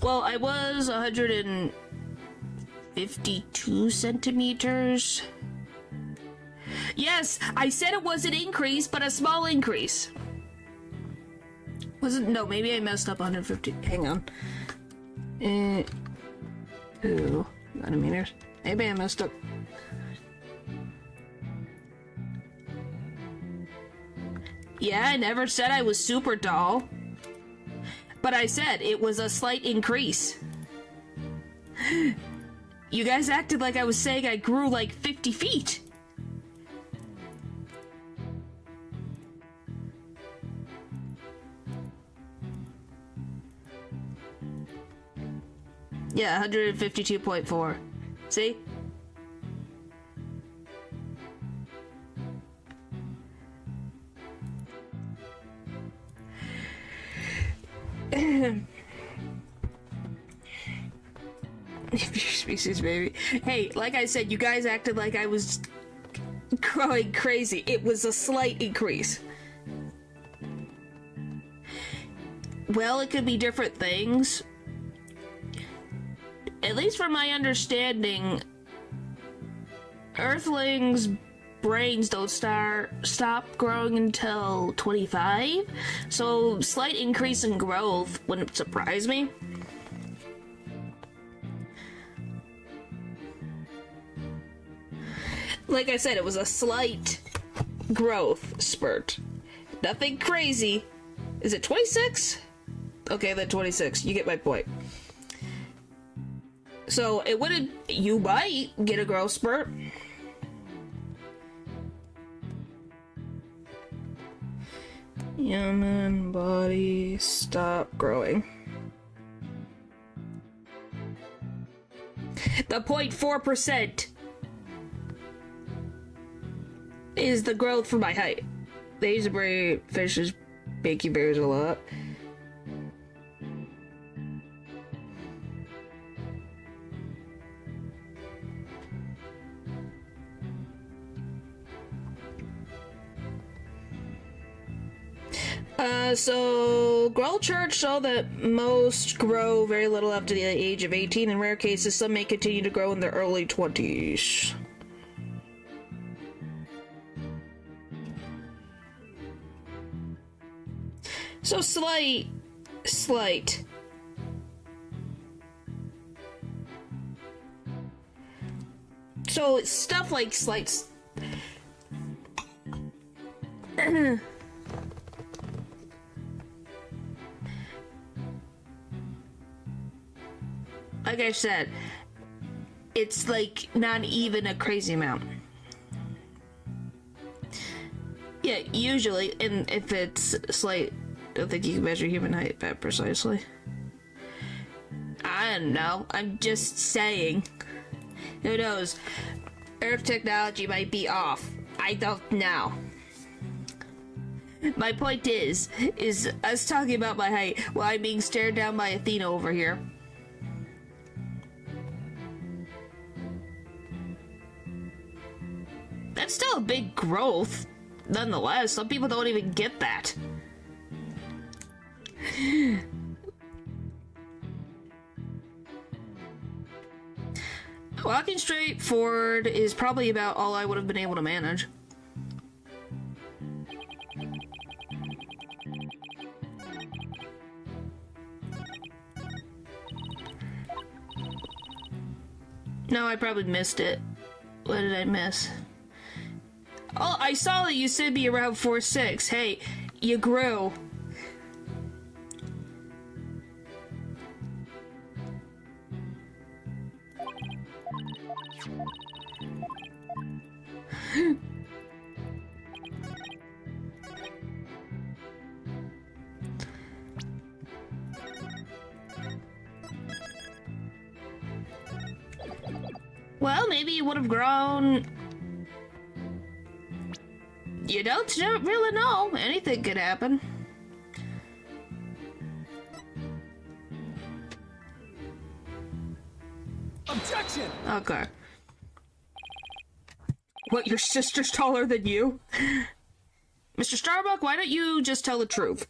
Well, I was 152 centimeters. Yes, I said it was an increase, but a small increase. Wasn't, no, maybe I messed up 150. Hang on. 2 centimeters. Maybe I messed up. Yeah, I never said I was super tall. But I said it was a slight increase. You guys acted like I was saying I grew like 50 feet. Yeah, 152.4. See? Species, baby. Hey, like I said, you guys acted like I was growing crazy. It was a slight increase. Well, it could be different things. At least from my understanding, Earthlings' brains don't stop growing until 25, so slight increase in growth wouldn't surprise me. Like I said, it was a slight growth spurt. Nothing crazy. Is it 26? Okay, then 26. You get my point. So it wouldn't. You might get a growth spurt. Human body stop growing. The 0.4% is the growth for my height. They use to bring fishes, baking berries a lot. So growth charts show that most grow very little after the age of 18. In rare cases, some may continue to grow in their early 20s. So slight. So it's stuff like slight. Like I said, it's like not even a crazy amount. Yeah, usually, and if it's slight, I don't think you can measure human height that precisely. I don't know. I'm just saying. Who knows? Earth technology might be off. I don't know. My point is us talking about my height while I'm being stared down by Athena over here. That's still a big growth. Nonetheless, some people don't even get that. Walking straight forward is probably about all I would have been able to manage. No, I probably missed it. What did I miss? Oh, I saw that you said be around 4'6". Hey, you grew. Well, maybe you would have grown. You don't really know. Anything could happen. Objection! Okay. What, your sister's taller than you? Mr. Starbuck, why don't you just tell the truth?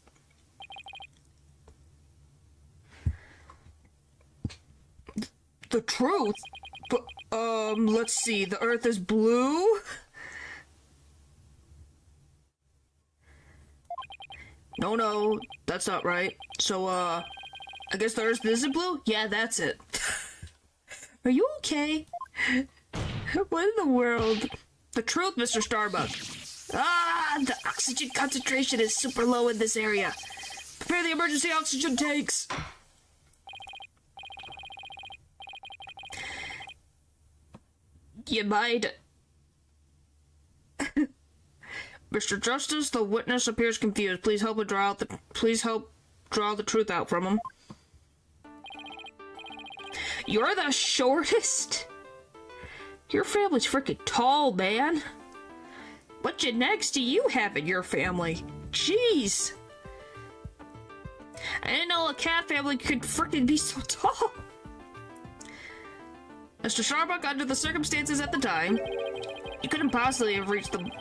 The truth? But, let's see. The Earth is blue? No, that's not right. So, I guess the Earth isn't blue? Yeah, that's it. Are you okay? What in the world? The truth, Mr. Starbuck. The oxygen concentration is super low in this area. Prepare the emergency oxygen tanks. You might. Mr. Justice, the witness appears confused. Please help draw the truth out from him. You're the shortest? Your family's freaking tall, man. What genetics do you have in your family? Jeez. I didn't know a cat family could freaking be so tall. Mr. Starbuck, under the circumstances at the time, you couldn't possibly have reached the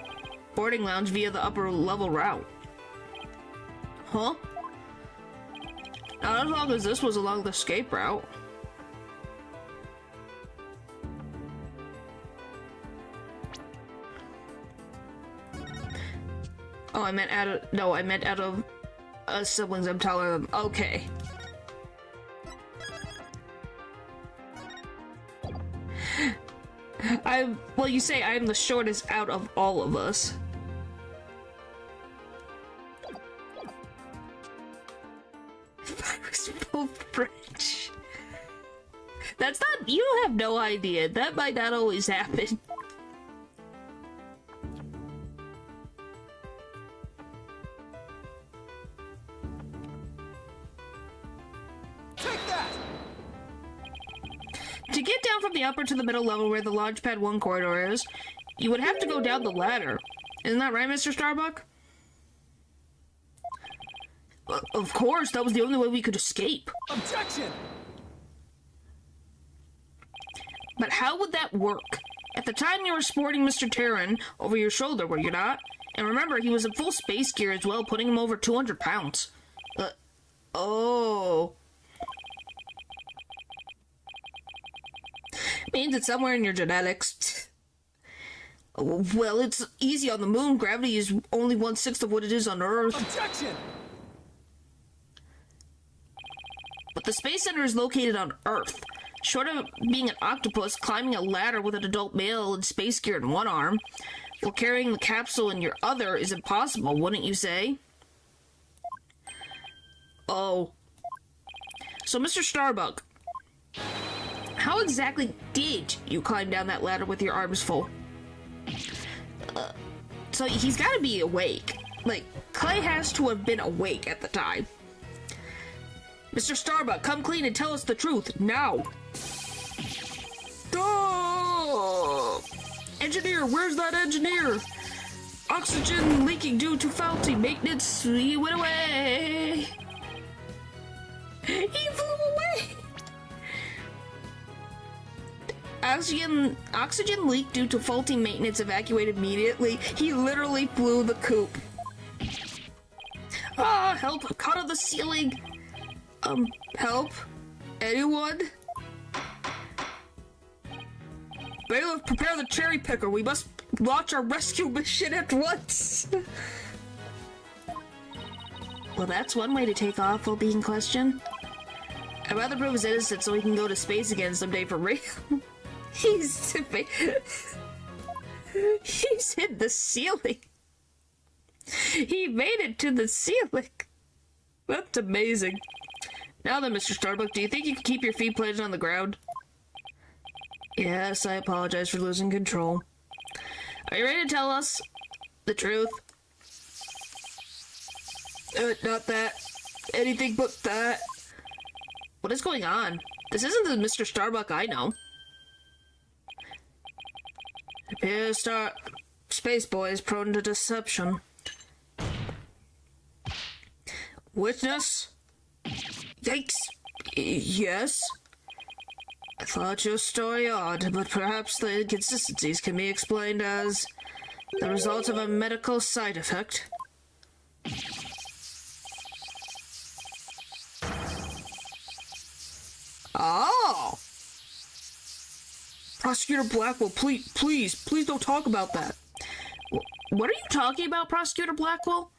boarding lounge via the upper level route. Huh? Not as long as this was along the escape route. Oh, I meant out of siblings I'm taller than. Okay. Well, you say I'm the shortest out of all of us. If I was both French. That's not, you have no idea. That might not always happen. To get down from the upper to the middle level where the Launchpad 1 corridor is, you would have to go down the ladder. Isn't that right, Mr. Starbuck? Of course, that was the only way we could escape. Objection! But how would that work? At the time you were sporting Mr. Terran over your shoulder, were you not? And remember, he was in full space gear as well, putting him over 200 pounds. Oh... Means it's somewhere in your genetics. Well, it's easy on the moon. Gravity is only 1/6 of what it is on Earth. Objection! But the Space Center is located on Earth. Short of being an octopus climbing a ladder with an adult male in space gear in one arm, while carrying the capsule in your other is impossible, wouldn't you say? Oh. So, Mr. Starbuck, how exactly did you climb down that ladder with your arms full? So he's gotta be awake. Like, Clay has to have been awake at the time. Mr. Starbuck, come clean and tell us the truth, now! Oh! Engineer, where's that engineer? Oxygen leaking due to faulty maintenance. He went away. He flew away. Oxygen leaked due to faulty maintenance. Evacuated immediately. He literally flew the coop. Ah, help! Caught on the ceiling. Help? Anyone? Bailiff, prepare the cherry picker. We must launch our rescue mission at once. Well, that's one way to take off while being questioned. I'd rather prove his innocence so he can go to space again someday for real. He's hit the ceiling. He made it to the ceiling. That's amazing. Now then, Mr. Starbuck, do you think you can keep your feet planted on the ground? Yes, I apologize for losing control. Are you ready to tell us the truth? Not that. Anything but that. What is going on? This isn't the Mr. Starbuck I know. It appears Space Boy is prone to deception. Witness? Yikes. Yes? I thought your story odd, but perhaps the inconsistencies can be explained as the result of a medical side effect. Oh! Prosecutor Blackwell, please don't talk about that. What are you talking about, Prosecutor Blackwell?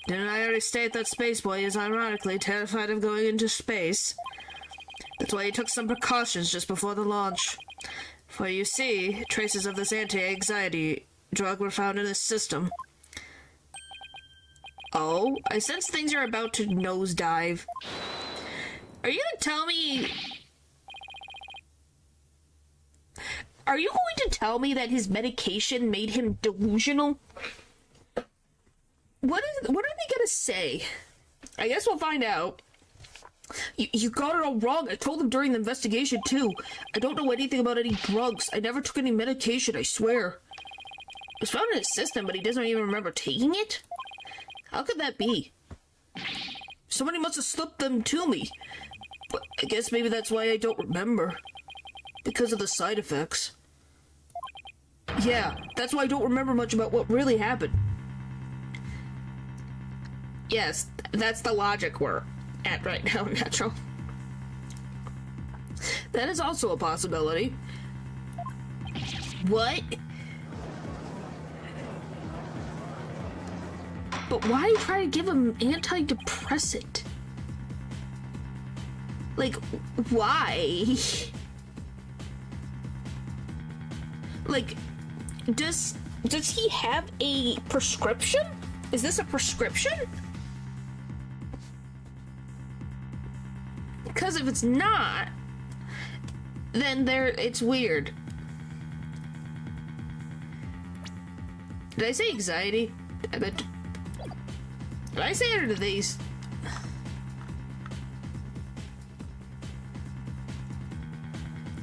Didn't I already state that Spaceboy is ironically terrified of going into space? That's why he took some precautions just before the launch. For you see, traces of this anti-anxiety drug were found in his system. Oh, I sense things are about to nosedive. Are you gonna tell me... Are you going to tell me that his medication made him delusional? What are they gonna say? I guess we'll find out. You got it all wrong. I told them during the investigation, too. I don't know anything about any drugs. I never took any medication, I swear. It was found in his system, but he doesn't even remember taking it? How could that be? Somebody must have slipped them to me. But I guess maybe that's why I don't remember. Because of the side effects. Yeah, that's why I don't remember much about what really happened. Yes, that's the logic we're at right now, Natural. That is also a possibility. What? But why try to give him antidepressant? Like, why? Like, does he have a prescription? Is this a prescription? Because if it's not, then it's weird. Did I say anxiety? I bet. Did I say it or did these?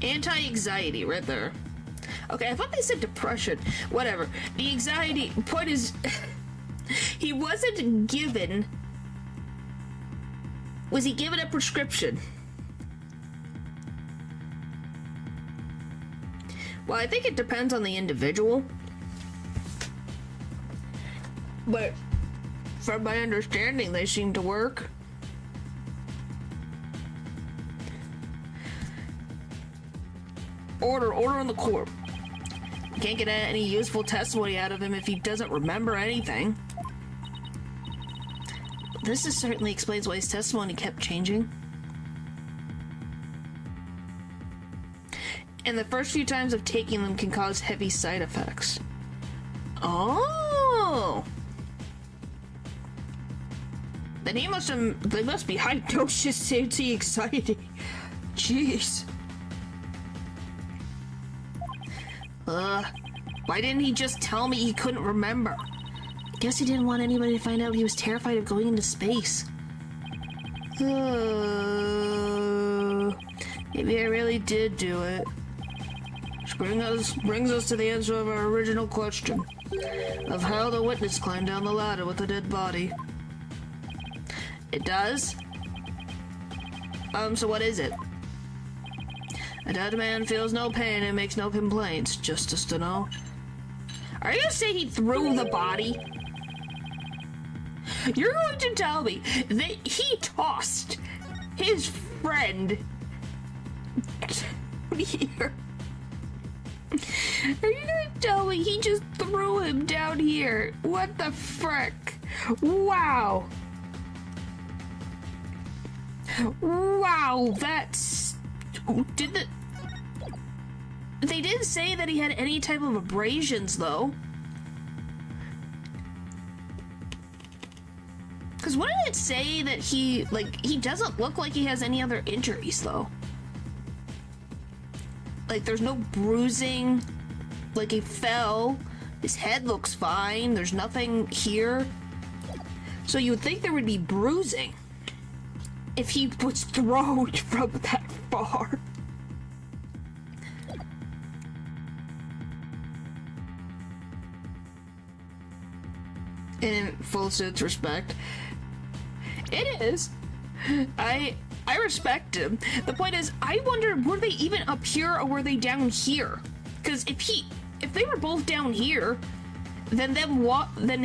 Anti-anxiety, right there. Okay, I thought they said depression. Whatever. The anxiety point is, he wasn't given. Was he given a prescription? Well, I think it depends on the individual. But from my understanding, they seem to work. Order in the court. Can't get any useful testimony out of him if he doesn't remember anything. This certainly explains why his testimony kept changing. And the first few times of taking them can cause heavy side effects. Oh! Then they must be high doses anti-anxiety. Jeez. Why didn't he just tell me he couldn't remember? Guess he didn't want anybody to find out he was terrified of going into space. Maybe I really did do it. Which brings us to the answer of our original question of how the witness climbed down the ladder with a dead body. It does? So what is it? A dead man feels no pain and makes no complaints. Justice to know. Are you gonna say he threw the body? You're going to tell me that he tossed his friend here? Are you gonna tell me he just threw him down here? What the frick? Wow. Wow, that's... They didn't say that he had any type of abrasions, though. Because wouldn't it say that he doesn't look like he has any other injuries, though? Like, there's no bruising. Like, he fell. His head looks fine. There's nothing here. So you would think there would be bruising if he was thrown from that far. In full sense respect, it is. I respect him. The point is, I wonder, were they even up here or were they down here? Because if they were both down here, then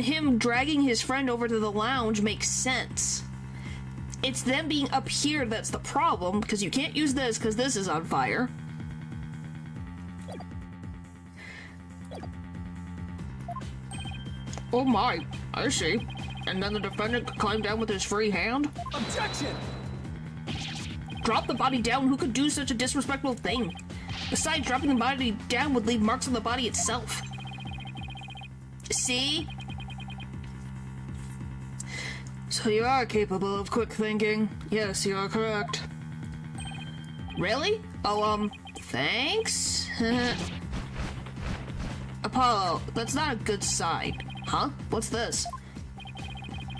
him dragging his friend over to the lounge makes sense. It's them being up here that's the problem, because you can't use this because this is on fire. Oh my, I see. And then the defendant could climb down with his free hand? Objection! Drop the body down? Who could do such a disrespectful thing? Besides, dropping the body down would leave marks on the body itself. See? So you are capable of quick thinking. Yes, you are correct. Really? Oh, thanks? Apollo, that's not a good sign. Huh? What's this?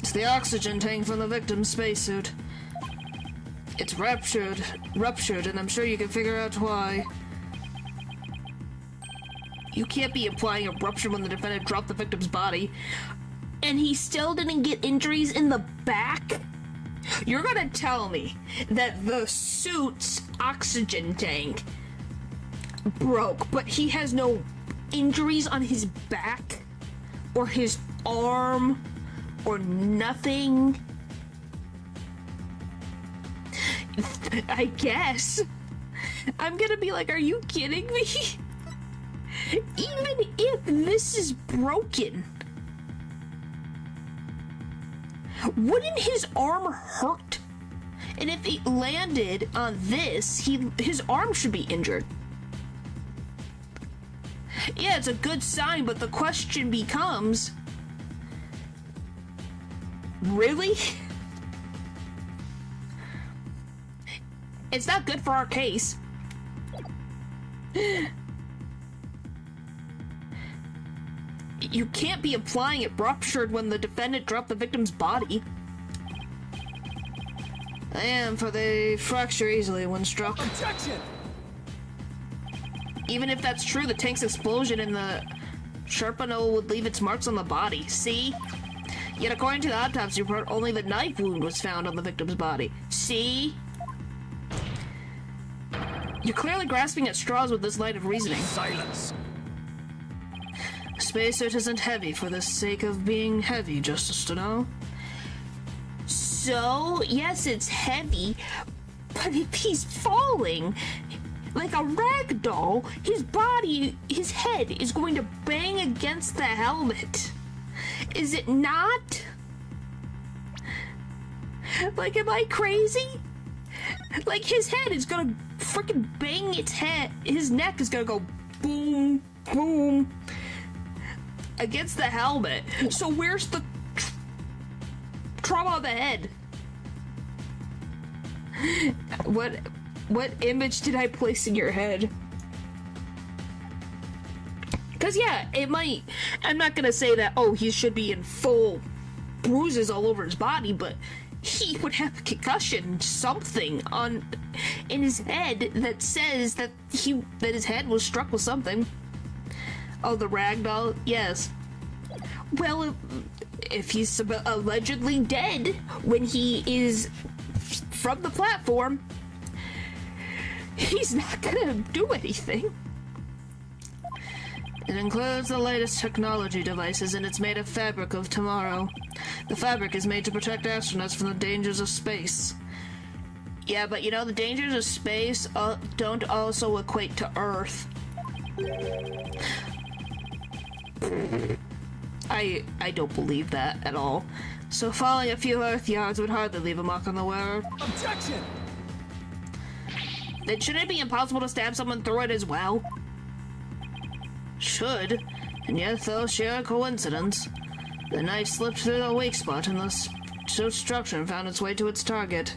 It's the oxygen tank from the victim's spacesuit. It's ruptured, and I'm sure you can figure out why. You can't be implying a rupture when the defendant dropped the victim's body. And he still didn't get injuries in the back? You're gonna tell me that the suit's oxygen tank broke, but he has no injuries on his back? Or his arm? Or nothing? I guess. I'm gonna be like, are you kidding me? Even if this is broken, wouldn't his arm hurt? And if it landed on this, his arm should be injured. Yeah, it's a good sign, but the question becomes, really? It's not good for our case. You can't be applying it ruptured when the defendant dropped the victim's body. For they fracture easily when struck. Objection! Even if that's true, the tank's explosion and the sharpener would leave its marks on the body. See? Yet according to the autopsy report, only the knife wound was found on the victim's body. See? You're clearly grasping at straws with this line of reasoning. Silence! A spacesuit isn't heavy for the sake of being heavy, Justice to know. So, yes, it's heavy, but if he's falling like a rag doll, his head is going to bang against the helmet. Is it not? Like, am I crazy? Like, his head is gonna freaking bang its head. His neck is gonna go boom, boom against the helmet. So where's the trauma on the head? What? What image did I place in your head? Because, yeah, it might... I'm not gonna say that, oh, he should be in full bruises all over his body, but he would have a concussion, something in his head that says that his head was struck with something. Oh, the ragdoll? Yes. Well, if he's allegedly dead when he is from the platform, he's not gonna do anything. It includes the latest technology devices, and it's made of fabric of tomorrow. The fabric is made to protect astronauts from the dangers of space. Yeah, but you know, the dangers of space don't also equate to Earth. I don't believe that at all. So falling a few Earth yards would hardly leave a mark on the wearer. Objection! Then shouldn't it be impossible to stab someone through it as well? Should, and yet though sheer coincidence, the knife slipped through the weak spot and the obstruction found its way to its target.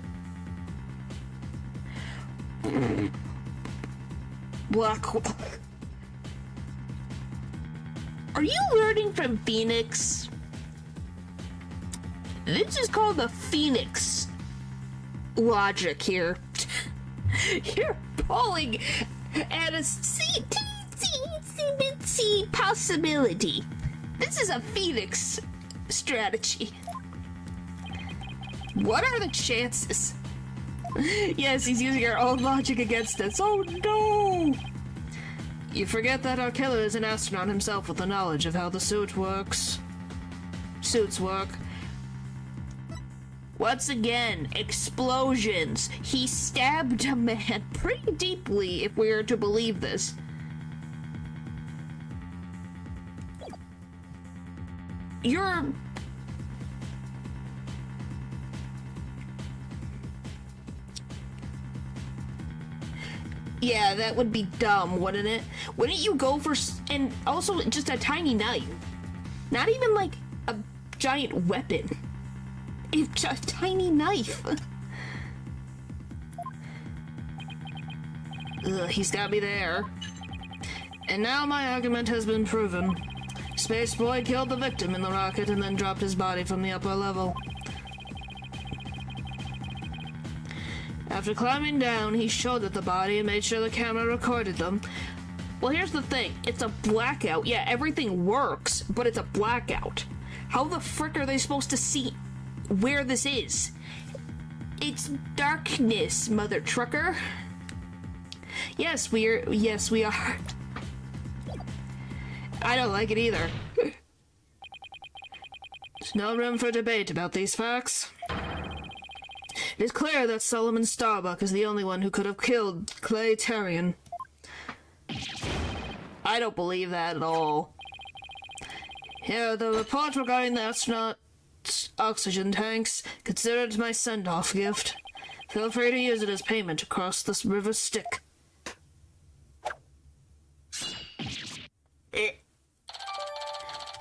Blackwell. Are you learning from Phoenix? This is called the Phoenix logic here. You're pulling at a teensy possibility. This is a Phoenix strategy. What are the chances? Yes, he's using our own logic against us. Oh no! You forget that our killer is an astronaut himself with the knowledge of how the suits work. Once again, explosions. He stabbed a man pretty deeply, if we are to believe this. You're... Yeah, that would be dumb, wouldn't it? Wouldn't you go for... And also, just a tiny knife. Not even, like, a giant weapon. It's a tiny knife. Ugh, he's got me there. And now my argument has been proven. Space Boy killed the victim in the rocket and then dropped his body from the upper level. After climbing down, he showed at the body and made sure the camera recorded them. Well, here's the thing. It's a blackout. Yeah, everything works, but it's a blackout. How the frick are they supposed to see where this is? It's darkness, mother trucker. Yes, we are. I don't like it either. There's no room for debate about these facts. It is clear that Solomon Starbuck is the only one who could have killed Clay Terrian. I don't believe that at all. Here are the reports regarding the astronaut's oxygen tanks. Consider it my send-off gift. Feel free to use it as payment across this river Styx.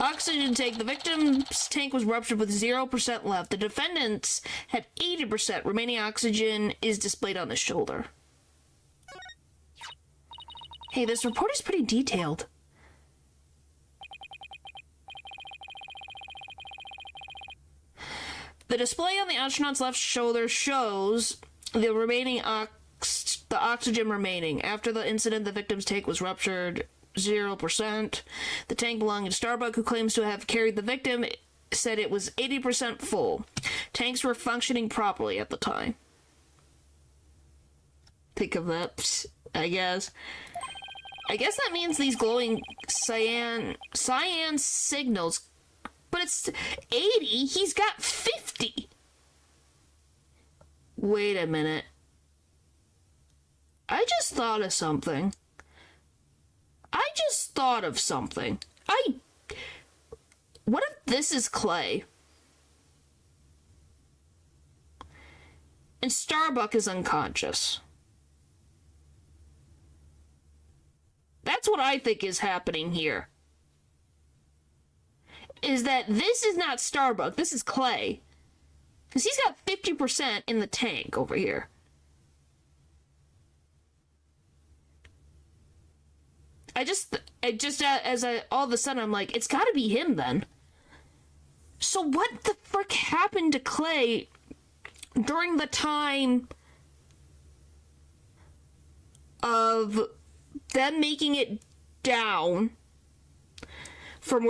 Oxygen tank. The victim's tank was ruptured with 0% left. The defendant's had 80%. Remaining oxygen is displayed on the shoulder. Hey, this report is pretty detailed. The display on the astronaut's left shoulder shows the remaining the oxygen remaining. After the incident, the victim's tank was ruptured 0%. The tank belonging to Starbuck, who claims to have carried the victim, said it was 80% full. Tanks were functioning properly at the time. Think of that, I guess. I guess that means these glowing cyan signals, but it's 80. He's got 50. Wait a minute. I just thought of something. What if this is Clay? And Starbuck is unconscious. That's what I think is happening here. Is that this is not Starbuck, this is Clay. Because he's got 50% in the tank over here. all of a sudden, I'm like, it's gotta be him then. So what the frick happened to Clay during the time of them making it down from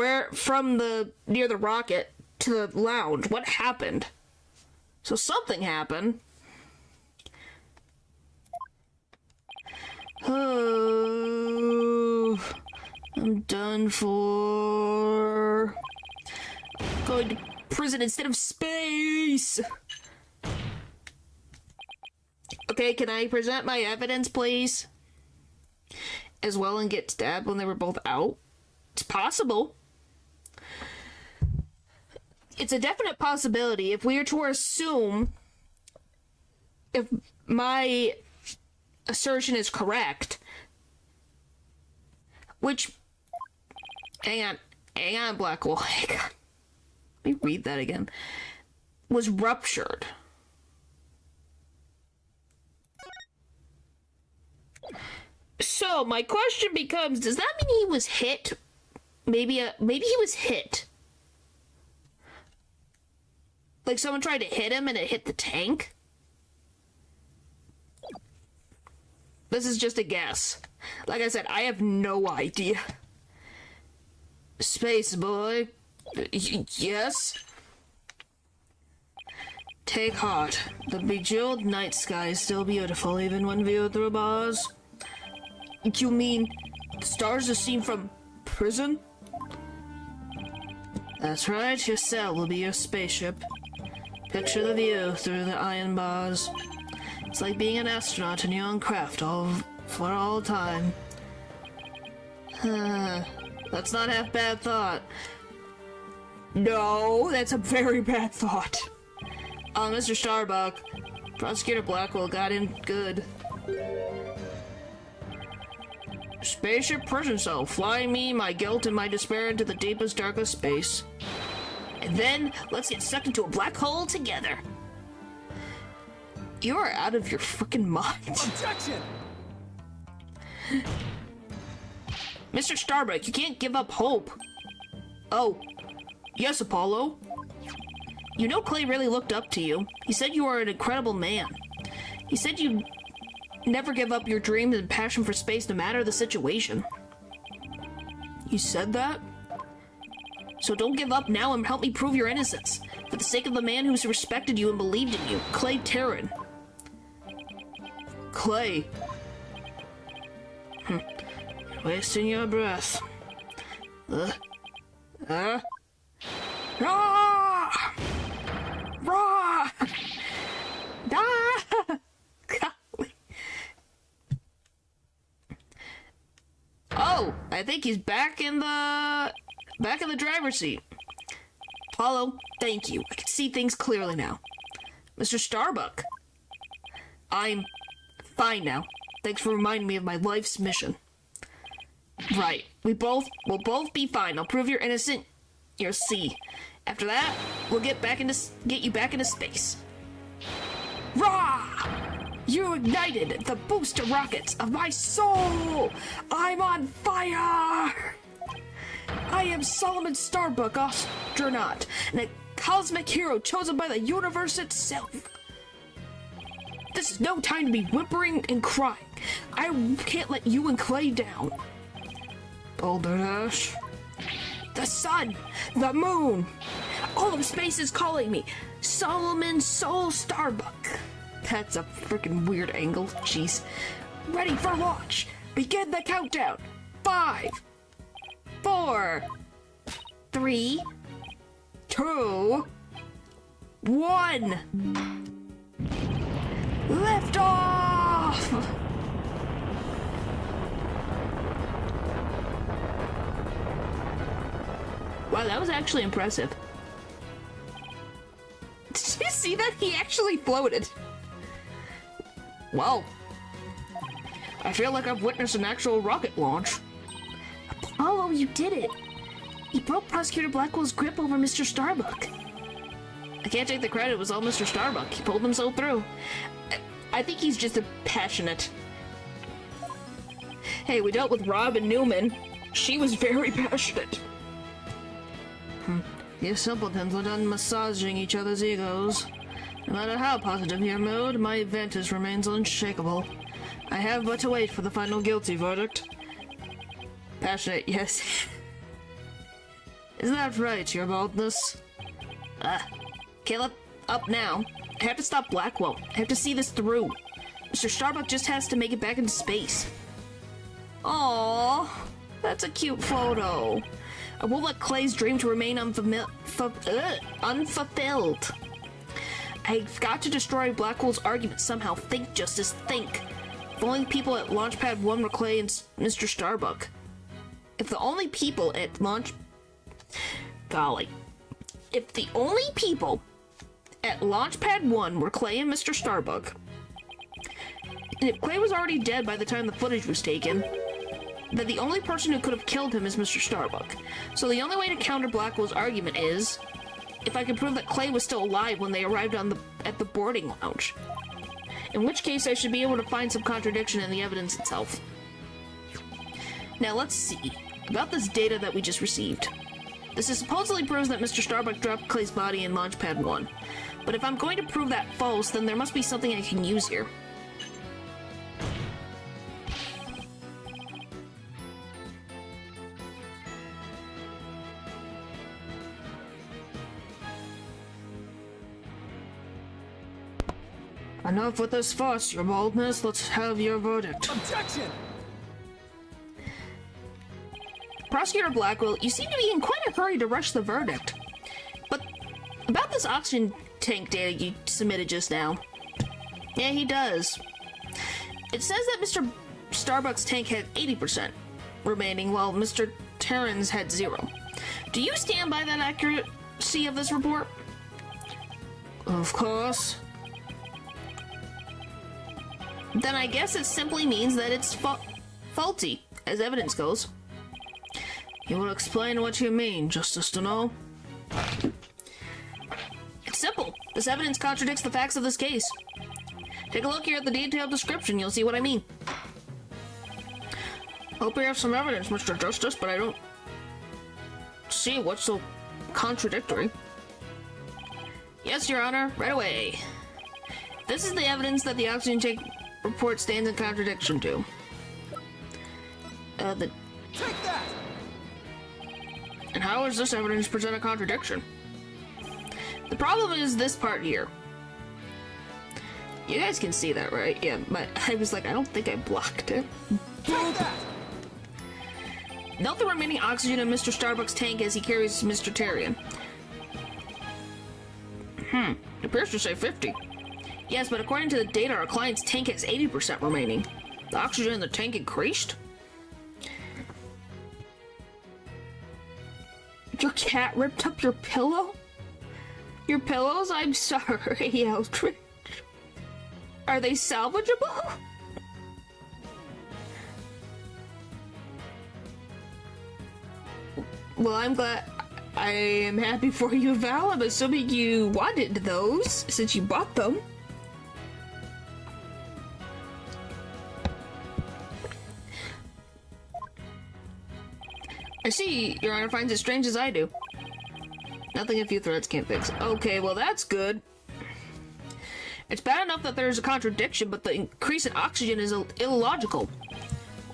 near the rocket to the lounge? What happened? So something happened. Oh, I'm done for. Going to prison instead of space. Okay, can I present my evidence, please? As well and get stabbed when they were both out? It's possible. It's a definite possibility if we are to assume if my assertion is correct. Which... Hang on, Blackwell. Hang on. Let me read that again. Was ruptured. So, my question becomes, does that mean he was hit? Maybe he was hit. Like someone tried to hit him and it hit the tank? This is just a guess. Like I said, I have no idea. Space boy. Yes? Take heart. The bejeweled night sky is still beautiful even when viewed through bars. You mean the stars are seen from prison? That's right, your cell will be your spaceship. Picture the view through the iron bars. It's like being an astronaut in your own craft for all time. That's not half bad thought. No, that's a very bad thought. Mr. Starbuck, Prosecutor Blackwell got in good. Spaceship prison cell, flying me, my guilt, and my despair into the deepest, darkest space. And then, let's get sucked into a black hole together. You are out of your freaking mind. Objection! Mr. Starbuck, you can't give up hope. Oh, yes, Apollo. You know Clay really looked up to you. He said you are an incredible man. He said you'd never give up your dreams and passion for space no matter the situation. You said that? So don't give up now and help me prove your innocence. For the sake of the man who's respected you and believed in you, Clay Terran. Clay. You're wasting your breath. Rah! Rah! Ah! Golly. Oh, I think he's back in the driver's seat. Apollo, thank you. I can see things clearly now. Mr. Starbuck. I'm fine now. Thanks for reminding me of my life's mission. Right. We'll both be fine. I'll prove you're innocent. You'll see. After that, we'll get you back into space. Rah! You ignited the booster rockets of my soul! I'm on fire! I am Solomon Starbuck, astronaut, and a cosmic hero chosen by the universe itself. This is no time to be whimpering and crying. I can't let you and Clay down. Boulder Dash. The sun, the moon, all of space is calling me. Solomon Soul Starbuck. That's a freaking weird angle. Jeez. Ready for launch. Begin the countdown. 5, 4, 3, 2, 1. Lift off! Wow, that was actually impressive. Did you see that? He actually floated. Wow. I feel like I've witnessed an actual rocket launch. Apollo, you did it. You broke Prosecutor Blackwell's grip over Mr. Starbuck. I can't take the credit. It was all Mr. Starbuck. He pulled himself through. I think he's just a passionate. Hey, we dealt with Robin Newman. She was very passionate. You simpletons are done massaging each other's egos. No matter how positive your mood, my Ventus remains unshakable. I have but to wait for the final guilty verdict. Passionate, yes. Is that right, your boldness? Caleb, up now. I have to stop Blackwell. I have to see this through. Mr. Starbuck just has to make it back into space. Aww, that's a cute photo. I won't let Clay's dream to remain unfulfilled. I've got to destroy Blackwell's argument somehow. Think, Justice, think. If only people at Launchpad 1 were Clay and Mr. Starbuck. If the only people at If the only people at Launchpad 1 were Clay and Mr. Starbuck, and if Clay was already dead by the time the footage was taken, then the only person who could have killed him is Mr. Starbuck. So the only way to counter Blackwell's argument is if I can prove that Clay was still alive when they arrived at the boarding lounge. In which case I should be able to find some contradiction in the evidence itself. Now let's see about this data that we just received. This is supposedly proves that Mr. Starbuck dropped Clay's body in Launchpad 1. But if I'm going to prove that false, then there must be something I can use here. Enough with this fuss, your boldness. Let's have your verdict. Objection! Prosecutor Blackwell, you seem to be in quite a hurry to rush the verdict. But about this oxygen tank data you submitted just now. Yeah, he does. It says that Mr. Starbuck's tank had 80% remaining, while Mr. Terran's had 0. Do you stand by that accuracy of this report? Of course. Then I guess it simply means that it's faulty, as evidence goes. You will explain what you mean, Justice Deneau? It's simple. This evidence contradicts the facts of this case. Take a look here at the detailed description, you'll see what I mean. Hope we have some evidence, Mr. Justice, but I don't see what's so contradictory. Yes, Your Honor, right away. This is the evidence that the oxygen tank report stands in contradiction to. Take that! And how does this evidence present a contradiction? The problem is this part here. You guys can see that, right? Yeah, I was like, I don't think I blocked it. Take that! Note the remaining oxygen in Mr. Starbuck's tank as he carries Mr. Terrian. It appears to say 50. Yes, but according to the data, our client's tank has 80% remaining. The oxygen in the tank increased? Your cat ripped up your pillow? Your pillows? I'm sorry, Eldridge. Are they salvageable? Well, I'm glad. I am happy for you, Val. I'm assuming you wanted those since you bought them. I see Your Honor finds it strange as I do. Nothing a few threads can't fix. Okay, well that's good. It's bad enough that there's a contradiction, but the increase in oxygen is illogical.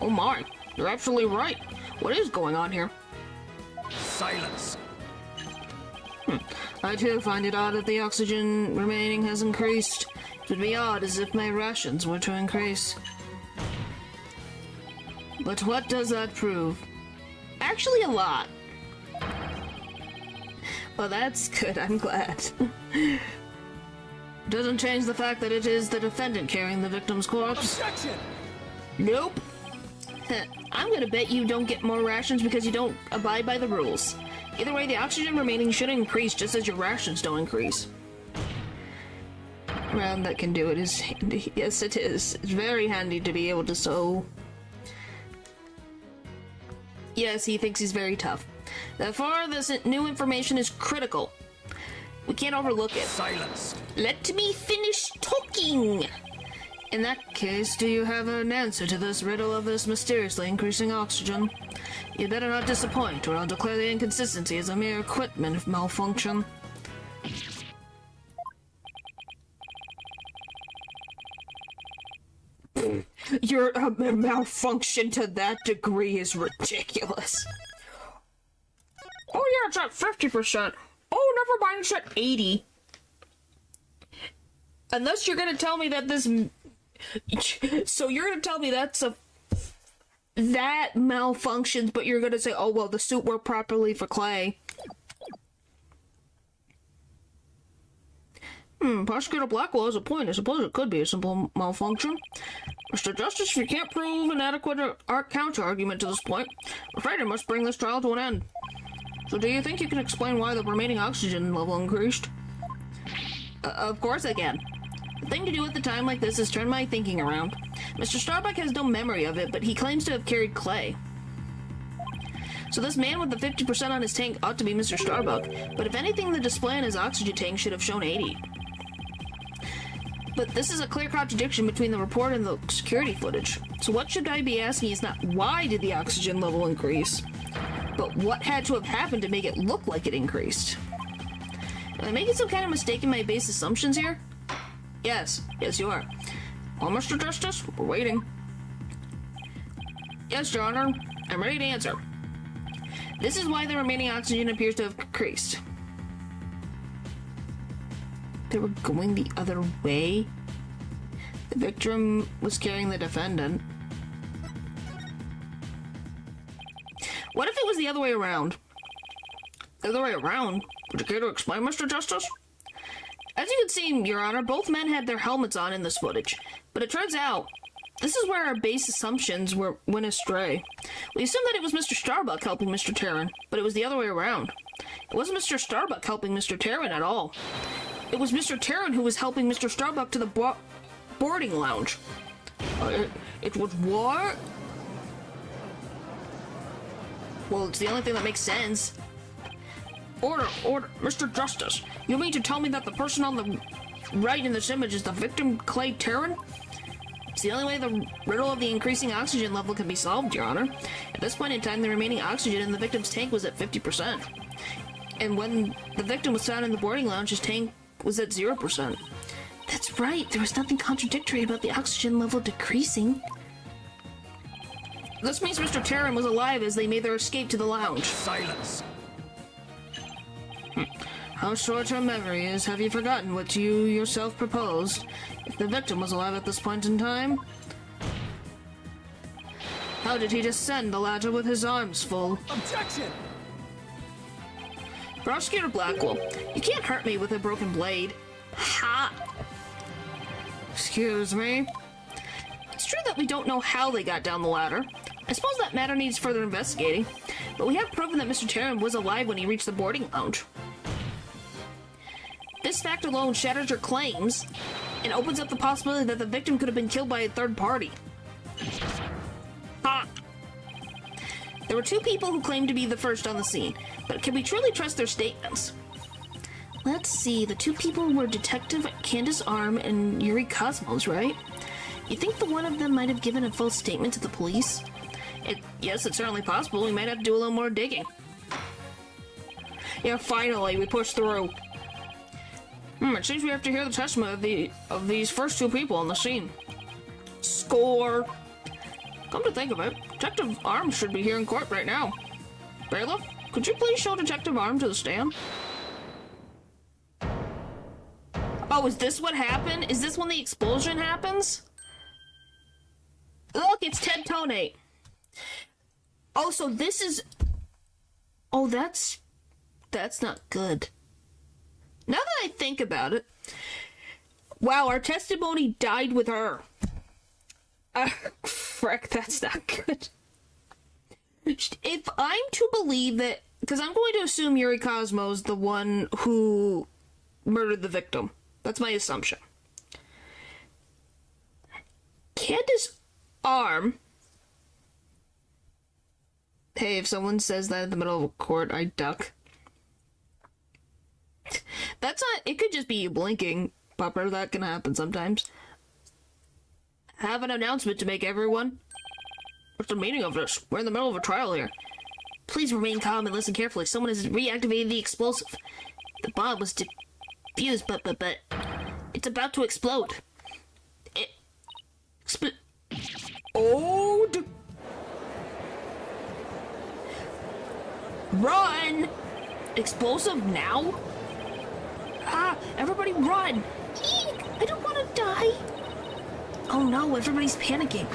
Oh my, you're absolutely right. What is going on here? Silence! I too find it odd that the oxygen remaining has increased. It would be odd as if my rations were to increase. But what does that prove? Actually, a lot. Well, that's good. I'm glad. Doesn't change the fact that it is the defendant carrying the victim's corpse. Objection! Nope. I'm gonna bet you don't get more rations because you don't abide by the rules. Either way, the oxygen remaining should increase just as your rations don't increase. Well, that can do it is handy. Yes, it is. It's very handy to be able to sew. Yes, he thinks he's very tough. Therefore, this new information is critical. We can't overlook it. Silence! Let me finish talking! In that case, do you have an answer to this riddle of this mysteriously increasing oxygen? You better not disappoint, or I'll declare the inconsistency as a mere equipment malfunction. Your malfunction to that degree is ridiculous. Oh yeah, it's at 50%. Oh, never mind, it's at 80. Unless you're gonna tell me that this... So you're gonna tell me that malfunctions, but you're gonna say, oh well, the suit worked properly for Clay. Prosecutor Blackwell has a point. I suppose it could be a simple malfunction. Mr. Justice, if you can't prove an adequate counter-argument to this point, I'm afraid I must bring this trial to an end. So do you think you can explain why the remaining oxygen level increased? Of course I can. The thing to do at the time like this is turn my thinking around. Mr. Starbuck has no memory of it, but he claims to have carried Clay. So this man with the 50% on his tank ought to be Mr. Starbuck, but if anything, the display on his oxygen tank should have shown 80. But this is a clear contradiction between the report and the security footage. So what should I be asking is not why did the oxygen level increase, but what had to have happened to make it look like it increased. Am I making some kind of mistake in my base assumptions here? Yes, you are. Well, Mr. Justice, we're waiting. Yes, Your Honor, I'm ready to answer. This is why the remaining oxygen appears to have increased. They were going the other way? The victim was carrying the defendant. What if it was the other way around? The other way around? Would you care to explain, Mr. Justice? As you can see, Your Honor, both men had their helmets on in this footage. But it turns out, this is where our base assumptions went astray. We assumed that it was Mr. Starbuck helping Mr. Tarrant, but it was the other way around. It wasn't Mr. Starbuck helping Mr. Tarrant at all. It was Mr. Tarrant who was helping Mr. Starbuck to the boarding lounge. It was what? Well, it's the only thing that makes sense. Order, Mr. Justice. You mean to tell me that the person on the right in this image is the victim, Clay Tarrant? It's the only way the riddle of the increasing oxygen level can be solved, Your Honor. At this point in time, the remaining oxygen in the victim's tank was at 50%. And when the victim was found in the boarding lounge, his tank was at 0%. That's right, there was nothing contradictory about the oxygen level decreasing. This means Mr. Tarrant was alive as they made their escape to the lounge. Silence. How short your memory is. Have you forgotten what you yourself proposed? If the victim was alive at this point in time, how did he descend the ladder with his arms full? Objection! Prosecutor Blackwell, you can't hurt me with a broken blade. Ha! Excuse me? It's true that we don't know how they got down the ladder. I suppose that matter needs further investigating, but we have proven that Mr. Tarrant was alive when he reached the boarding lounge. This fact alone shatters your claims and opens up the possibility that the victim could have been killed by a third party. Ha! There were two people who claimed to be the first on the scene, but can we truly trust their statements? Let's see, the two people were Detective Candace Arm and Yuri Cosmos, right? You think the one of them might have given a false statement to the police? Yes, it's certainly possible. We might have to do a little more digging. Yeah, finally, we pushed through. It seems we have to hear the testimony of these first two people on the scene. Score! Come to think of it, Detective Arm should be here in court right now. Bailiff, could you please show Detective Arm to the stand? Oh, is this what happened? Is this when the explosion happens? Look, it's Ted Tonate. Oh, so this is... Oh, that's not good. Now that I think about it... Wow, our testimony died with her. Frick, that's not good. If I'm to believe that... Because I'm going to assume Yuri Cosmo's the one who murdered the victim. That's my assumption. Candace Arm... Hey, if someone says that in the middle of a court, I duck. That's not... It could just be you blinking, Pupper. That can happen sometimes. I have an announcement to make, everyone. What's the meaning of this? We're in the middle of a trial here. Please remain calm and listen carefully. Someone has reactivated the explosive. The bomb was defused, but it's about to explode. Run! Explosive now? Everybody run! Eek! I don't want to die. Oh no, everybody's panicking.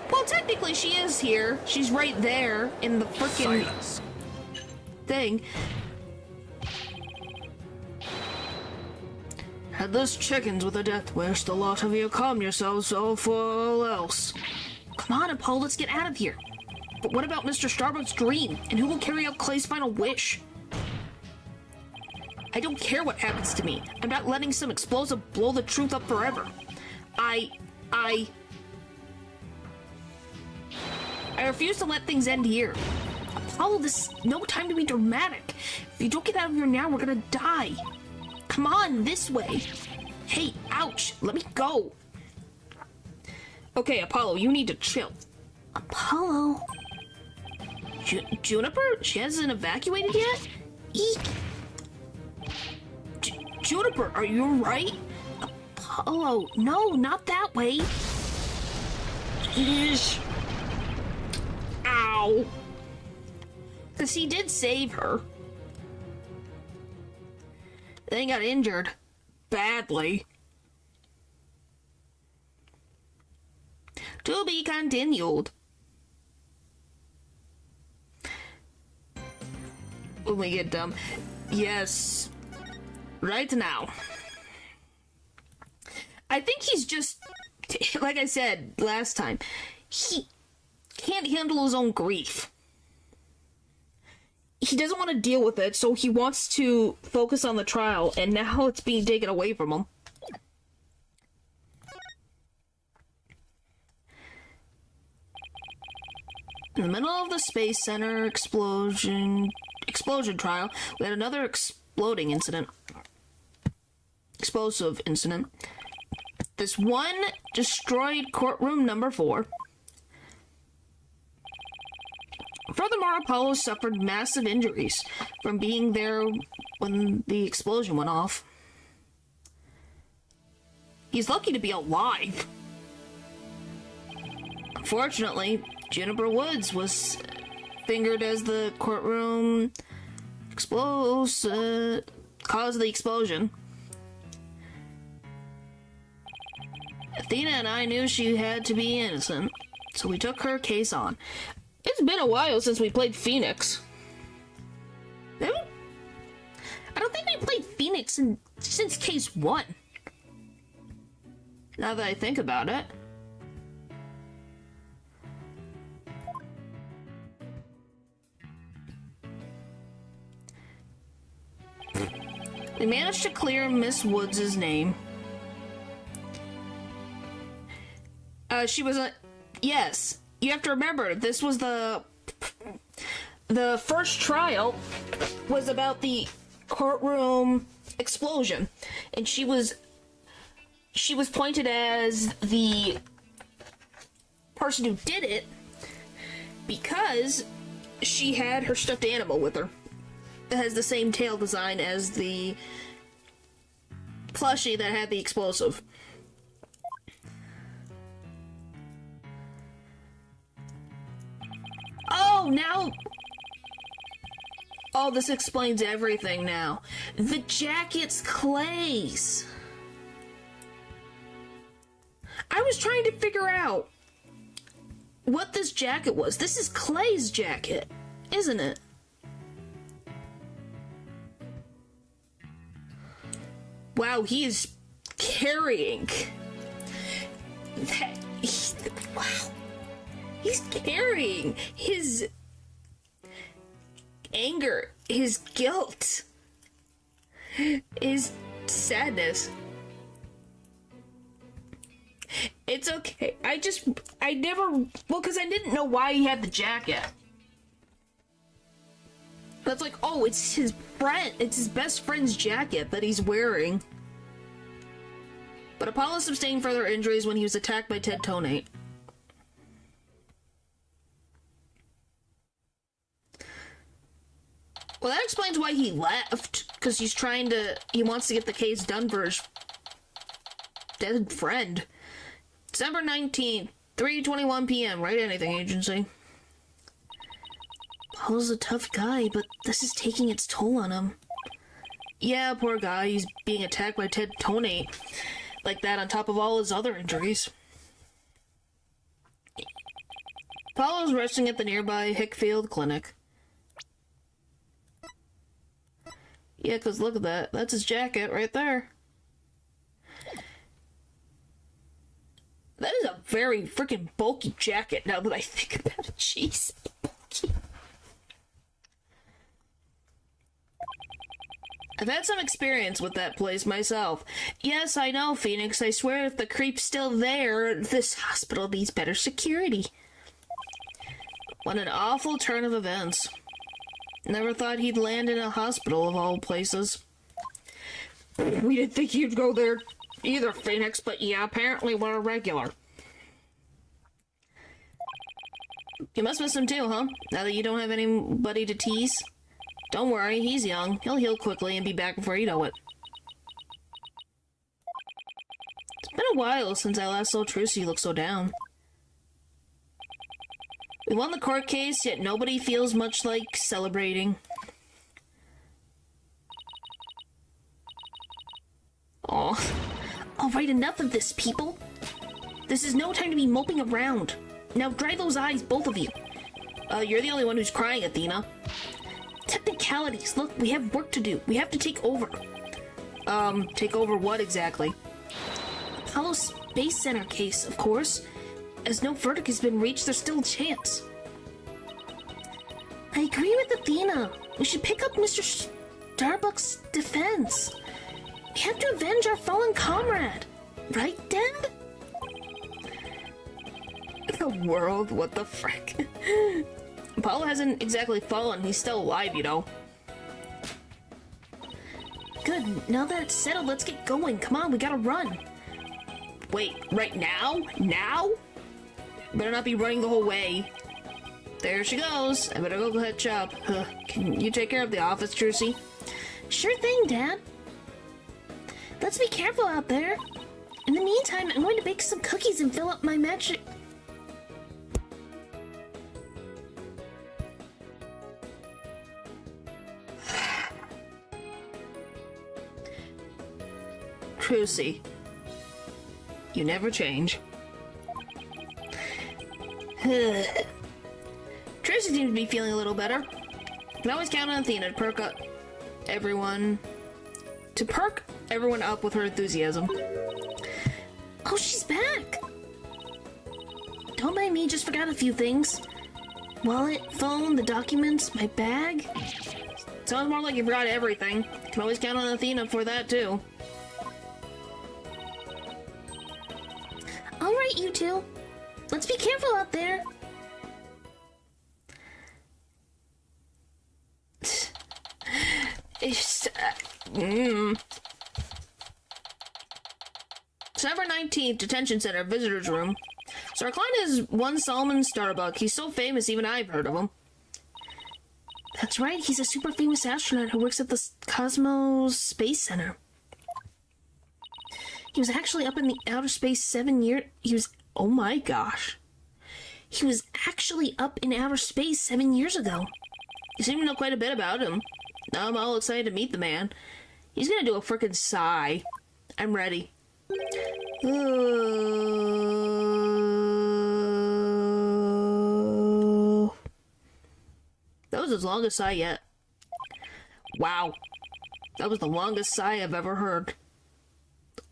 Well, technically she is here. She's right there in the frickin' Silence. thing. Headless chickens with a death wish, the lot of you calm yourselves, all for all else. Come on, Apollo, let's get out of here. But what about Mr. Starbuck's dream? And who will carry out Clay's final wish? I don't care what happens to me. I'm not letting some explosive blow the truth up forever. I refuse to let things end here. Apollo, this is no time to be dramatic. If you don't get out of here now, we're gonna die. Come on, this way. Hey, ouch, let me go. Okay, Apollo, you need to chill. Apollo? Juniper? She hasn't evacuated yet? Eek. Juniper, are you alright? Apollo, no, not that way. Eesh. Ow. Because he did save her. They got injured. Badly. To be continued. When we get dumb. Yes. Right now. I think he's just, like I said last time, he can't handle his own grief. He doesn't want to deal with it, so he wants to focus on the trial, and now it's being taken away from him. In the middle of the Space Center explosion trial, we had another explosive incident. This one destroyed courtroom number 4. Furthermore, Apollo suffered massive injuries from being there when the explosion went off. He's lucky to be alive. Unfortunately, Juniper Woods was fingered as the courtroom caused the explosion. Athena and I knew she had to be innocent, so we took her case on. It's been a while since we played Phoenix. I don't think we played Phoenix since case 1. Now that I think about it. We managed to clear Miss Woods' name. She was a... Yes. You have to remember, this was the first trial was about the courtroom explosion. And she was pointed as the person who did it because she had her stuffed animal with her. It has the same tail design as the plushie that had the explosive. Oh, now... Oh, this explains everything now. The jacket's Clay's. I was trying to figure out what this jacket was. This is Clay's jacket, isn't it? Wow, he is carrying that. Wow. He's carrying his anger, his guilt, his sadness. It's okay. I never, well, because I didn't know why he had the jacket. That's like, oh, it's his best friend's jacket that he's wearing. But Apollo sustained further injuries when he was attacked by Ted Tonate. Well, that explains why he left, because he wants to get the case done for his dead friend. December 19th, 3:21 p.m. Write anything, agency. Paul's a tough guy, but this is taking its toll on him. Yeah, poor guy. He's being attacked by Ted Tonate like that on top of all his other injuries. Apollo's resting at the nearby Hickfield Clinic. Yeah, because look at that. That's his jacket right there. That is a very freaking bulky jacket now that I think about it. Jeez. Bulky. I've had some experience with that place myself. Yes, I know, Phoenix. I swear if the creep's still there, this hospital needs better security. What an awful turn of events. Never thought he'd land in a hospital of all places. We didn't think he'd go there either, Phoenix, but yeah, apparently we're a regular. You must miss him too, huh? Now that you don't have anybody to tease? Don't worry, he's young. He'll heal quickly and be back before you know it. It's been a while since I last saw Trilogy look so down. We won the court case, yet nobody feels much like celebrating. Aw. Alright, enough of this, people. This is no time to be moping around. Now dry those eyes, both of you. You're the only one who's crying, Athena. Technicalities. Look, we have work to do. We have to take over. Take over what exactly? Apollo Space Center case, of course. As no verdict has been reached, there's still a chance. I agree with Athena. We should pick up Mr. Starbuck's defense. We have to avenge our fallen comrade. Right, Dad? The world? What the frick? Apollo hasn't exactly fallen. He's still alive, you know. Good. Now that it's settled, let's get going. Come on, we gotta run. Wait, right now? Now? Better not be running the whole way. There she goes. I better go catch up. Can you take care of the office, Trucy? Sure thing, Dad. Let's be careful out there. In the meantime, I'm going to bake some cookies and fill up my magic... Trucy, you never change. Tracy seems to be feeling a little better. Can always count on Athena to perk everyone up with her enthusiasm. Oh, she's back! Don't mind me, just forgot a few things. Wallet, phone, the documents, my bag. Sounds more like you forgot everything. Can always count on Athena for that too. Alright, you two. Let's be careful out there. December 19th, Detention Center, Visitor's Room. So our client is one Solomon Starbuck. He's so famous, even I've heard of him. That's right, he's a super famous astronaut who works at the Cosmos Space Center. He was actually up in the outer space 7 years... Oh my gosh. He was actually up in outer space 7 years ago. You seem to know quite a bit about him. Now I'm all excited to meet the man. He's gonna do a frickin' sigh. I'm ready. That was his longest sigh yet. Wow. That was the longest sigh I've ever heard.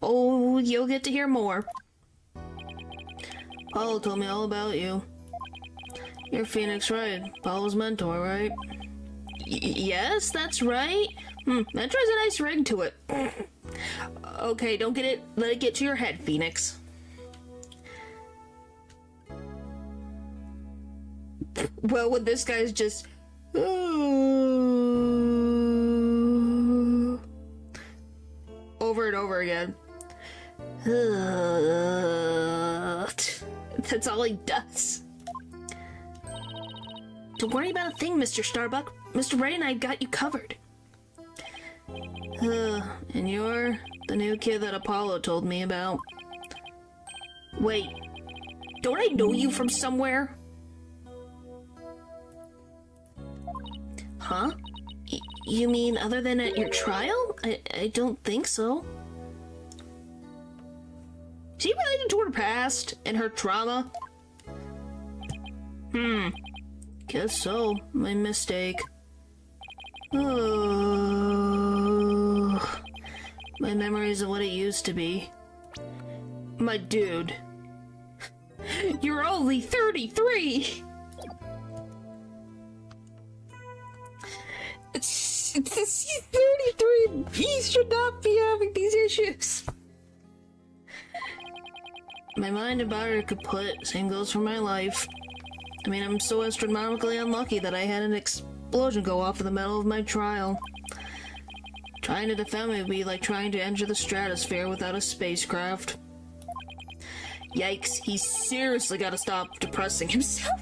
Oh, you'll get to hear more. Paulo told me all about you. You're Phoenix Wright, Paulo's mentor, right? Yes, that's right. That tries a nice ring to it. Okay, don't let it get to your head, Phoenix. Well, when this guy's just... over and over again. That's all he does. Don't worry about a thing, Mr. Starbuck. Mr. Ray and I got you covered. And you're the new kid that Apollo told me about. Wait, don't I know you from somewhere? Huh? You mean other than at your trial? I don't think so. Is he related to her past and her trauma? Guess so. My mistake. Oh, my memories of what it used to be. My dude. You're only 33! It's 33! He should not be having these issues! My mind and body are kaput. Same goes for my life. I mean, I'm so astronomically unlucky that I had an explosion go off in the middle of my trial. Trying to defend me would be like trying to enter the stratosphere without a spacecraft. Yikes, he's seriously gotta stop depressing himself.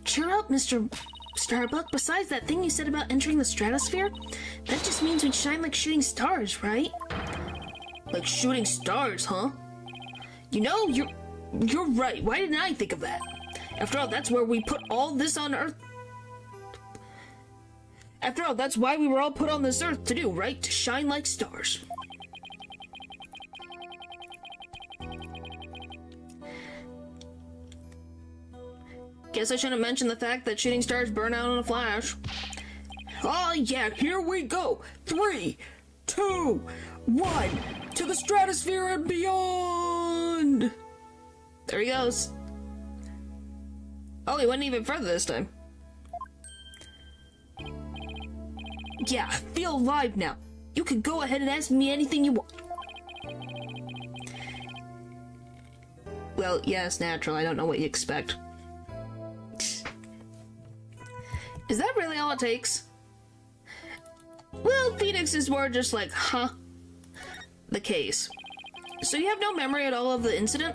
Cheer up, Mr. Starbuck. Besides that thing you said about entering the stratosphere, that just means we shine like shooting stars, right? Like shooting stars, huh? You know, you're right. Why didn't I think of that? After all, that's where we put all this on Earth. After all, that's why we were all put on this Earth to do, right? To shine like stars. Guess I shouldn't mention the fact that shooting stars burn out in a flash. Oh yeah, here we go. 3, 2, 1. To the stratosphere and beyond! There he goes. Oh, he went even further this time. Yeah, I feel alive now. You can go ahead and ask me anything you want. Well, yeah, it's natural. I don't know what you expect. Is that really all it takes? Well, Phoenix is more just like, huh? The case. So you have no memory at all of the incident?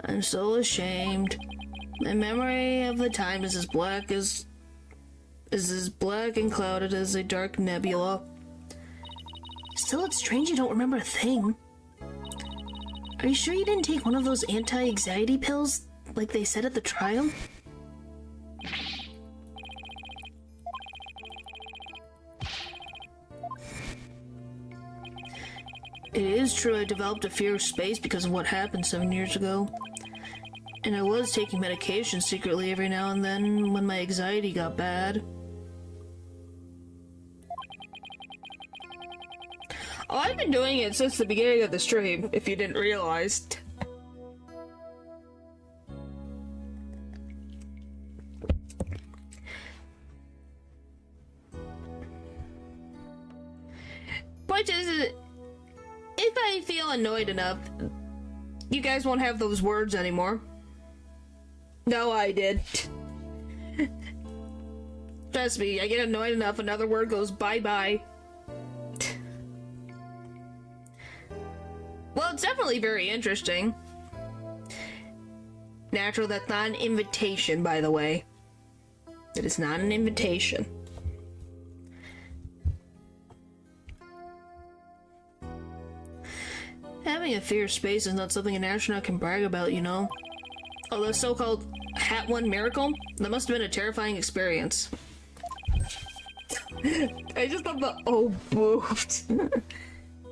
I'm so ashamed. My memory of the time is as black and clouded as a dark nebula. Still, it's strange you don't remember a thing. Are you sure you didn't take one of those anti-anxiety pills like they said at the trial? It is true I developed a fear of space because of what happened 7 years ago. And I was taking medication secretly every now and then when my anxiety got bad. Oh, I've been doing it since the beginning of the stream, if you didn't realize. Point is, if I feel annoyed enough, you guys won't have those words anymore. No, I did. Trust me, I get annoyed enough, another word goes bye-bye. Well, it's definitely very interesting. Natural, that's not an invitation, by the way. It is not an invitation. Having a fear of space is not something an astronaut can brag about, you know. Oh, the so-called Hat 1 miracle? That must have been a terrifying experience. I just thought the oh moved.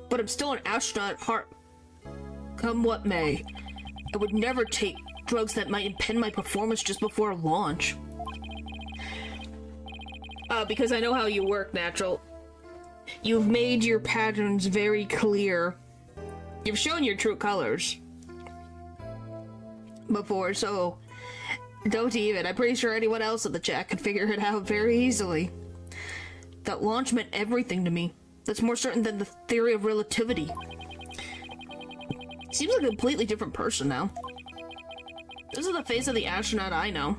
But I'm still an astronaut at heart. Come what may. I would never take drugs that might impede my performance just before launch. Because I know how you work, Natural. You've made your patterns very clear. You've shown your true colors before, so don't even. I'm pretty sure anyone else in the chat could figure it out very easily. That launch meant everything to me. That's more certain than the theory of relativity. Seems like a completely different person now. This is the face of the astronaut I know.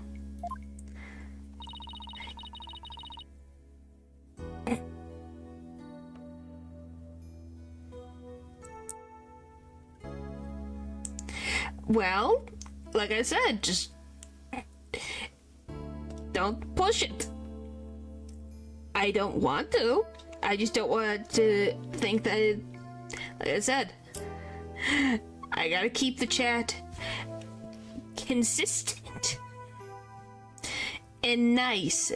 Well, like I said, just don't push it. I don't want to. I just don't want to think that, like I said, I gotta keep the chat consistent and nice.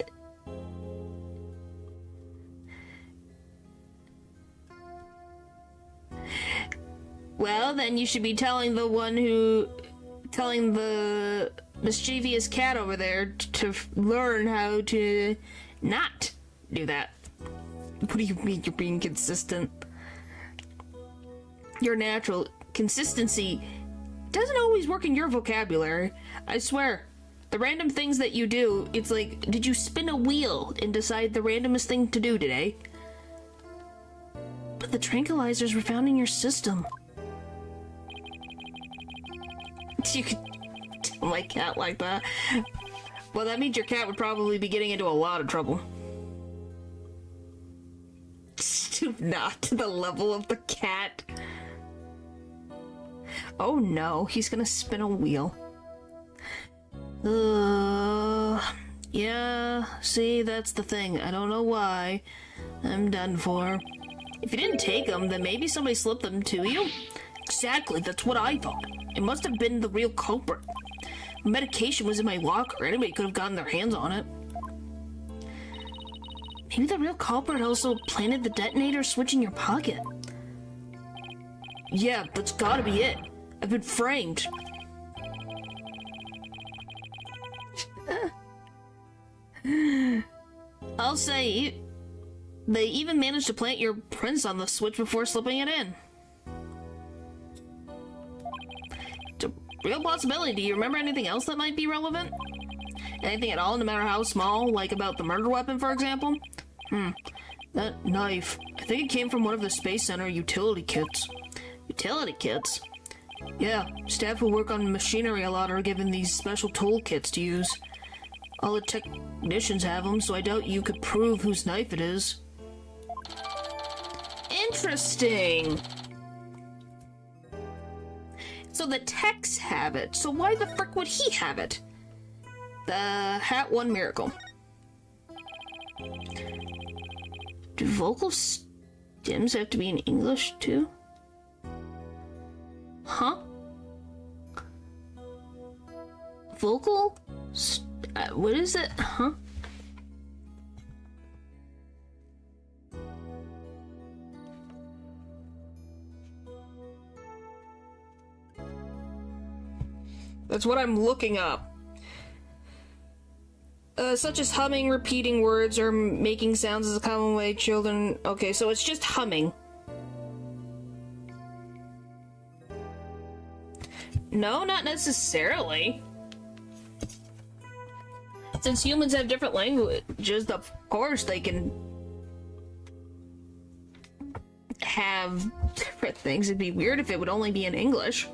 Well, then you should be telling the mischievous cat over there to learn how to not do that. What do you mean you're being consistent? Your natural consistency doesn't always work in your vocabulary. I swear. The random things that you do, it's like, did you spin a wheel and decide the randomest thing to do today? But the tranquilizers were found in your system. You could tell my cat like that. Well, that means your cat would probably be getting into a lot of trouble. Not to the level of the cat. Oh no, he's gonna spin a wheel. Yeah, see, that's the thing. I don't know why. I'm done for. If you didn't take them, then maybe somebody slipped them to you? Exactly, that's what I thought. It must have been the real culprit. Medication was in my locker. Anybody could have gotten their hands on it. Maybe the real culprit also planted the detonator switch in your pocket. Yeah, that's gotta be it. I've been framed. I'll say, they even managed to plant your prints on the switch before slipping it in. It's a real possibility. Do you remember anything else that might be relevant? Anything at all, no matter how small, like about the murder weapon, for example? That knife. I think it came from one of the Space Center utility kits. Utility kits? Yeah, staff who work on machinery a lot are given these special tool kits to use. All the technicians have them, so I doubt you could prove whose knife it is. Interesting! So the techs have it, so why the frick would he have it? The Hat One Miracle. Do vocal stems have to be in English too? Huh? Vocal? What is it? Huh? That's what I'm looking up. Such as humming, repeating words, or making sounds is a common way children... Okay, so it's just humming. No, not necessarily. Since humans have different languages, of course they can have different things. It'd be weird if it would only be in English.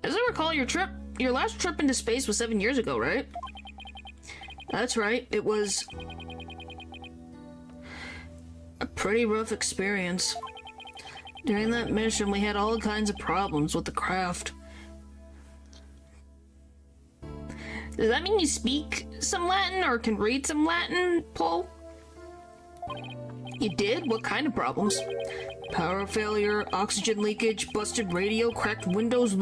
As I recall, your last trip into space was 7 years ago, right? That's right, it was a pretty rough experience. During that mission, we had all kinds of problems with the craft. Does that mean you speak some Latin or can read some Latin, Paul? You did? What kind of problems? Power failure, oxygen leakage, busted radio, cracked windows,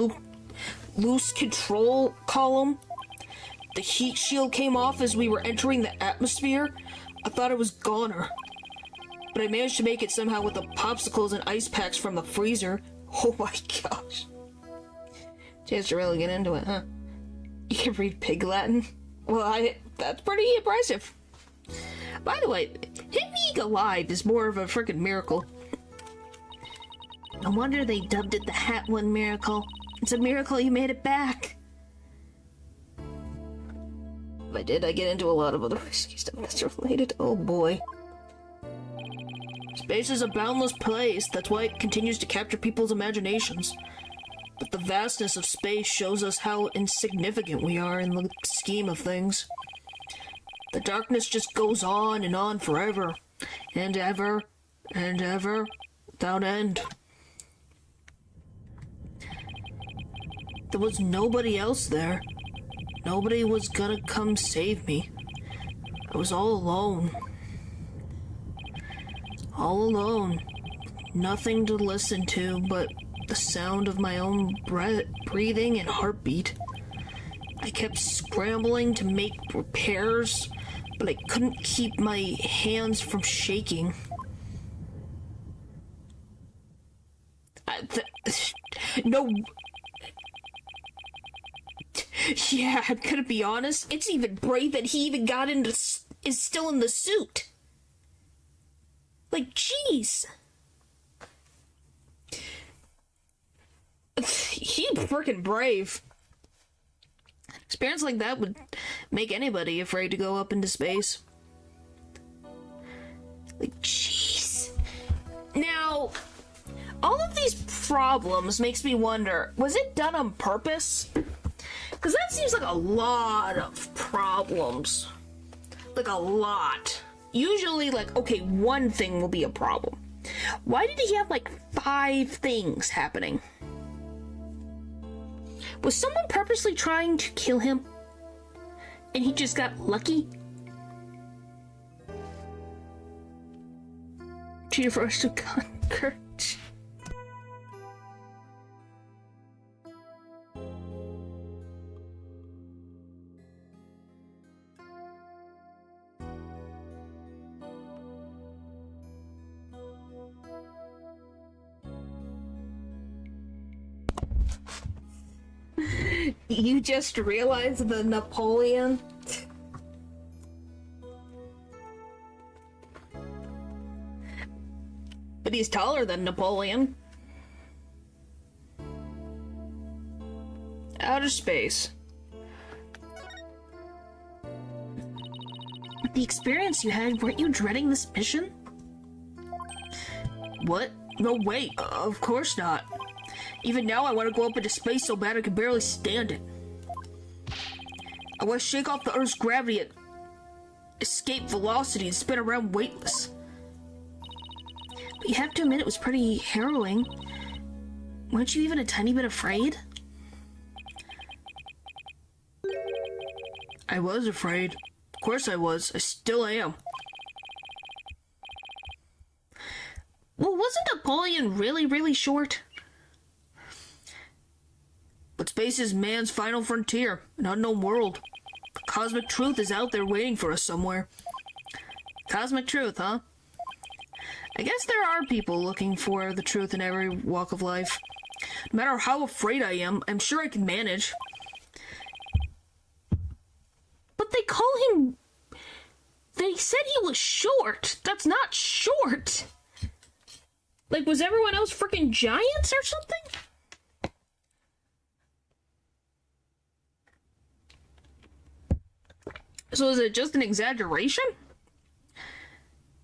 loose control column. The heat shield came off as we were entering the atmosphere. I thought it was goner. But I managed to make it somehow with the popsicles and ice packs from the freezer. Oh my gosh. Chance to really get into it, huh? You can read Pig Latin? Well, that's pretty impressive. By the way, him being alive is more of a freaking miracle. No wonder they dubbed it the Hat One Miracle. It's a miracle you made it back. If I did, I get into a lot of other risky stuff that's related. Oh boy. Space is a boundless place. That's why it continues to capture people's imaginations. But the vastness of space shows us how insignificant we are in the scheme of things. The darkness just goes on and on forever, and ever, without end. There was nobody else there. Nobody was gonna come save me. I was all alone. All alone. Nothing to listen to but the sound of my own breathing and heartbeat. I kept scrambling to make repairs, but I couldn't keep my hands from shaking. No. Yeah, I'm gonna be honest. It's even brave that he even is still in the suit. Like, jeez. He freaking brave. Experience like that would make anybody afraid to go up into space. Like, jeez. Now, all of these problems makes me wonder, was it done on purpose? Because that seems like a lot of problems. Like, a lot. Usually, like, okay, one thing will be a problem. Why did he have, like, 5 things happening? Was someone purposely trying to kill him? And he just got lucky? Cheer for us to conquer. You just realized the Napoleon? But he's taller than Napoleon. Outer space. The experience you had, weren't you dreading this mission? What? No, wait, of course not. Even now, I want to go up into space so bad I can barely stand it. I want to shake off the Earth's gravity at escape velocity and spin around weightless. But you have to admit it was pretty harrowing. Weren't you even a tiny bit afraid? I was afraid. Of course I was. I still am. Well, wasn't Napoleon really, really short? But space is man's final frontier, an unknown world. The cosmic truth is out there waiting for us somewhere. Cosmic truth, huh? I guess there are people looking for the truth in every walk of life. No matter how afraid I am, I'm sure I can manage. But they call him... They said he was short. That's not short. Like, was everyone else freaking giants or something? So is it just an exaggeration?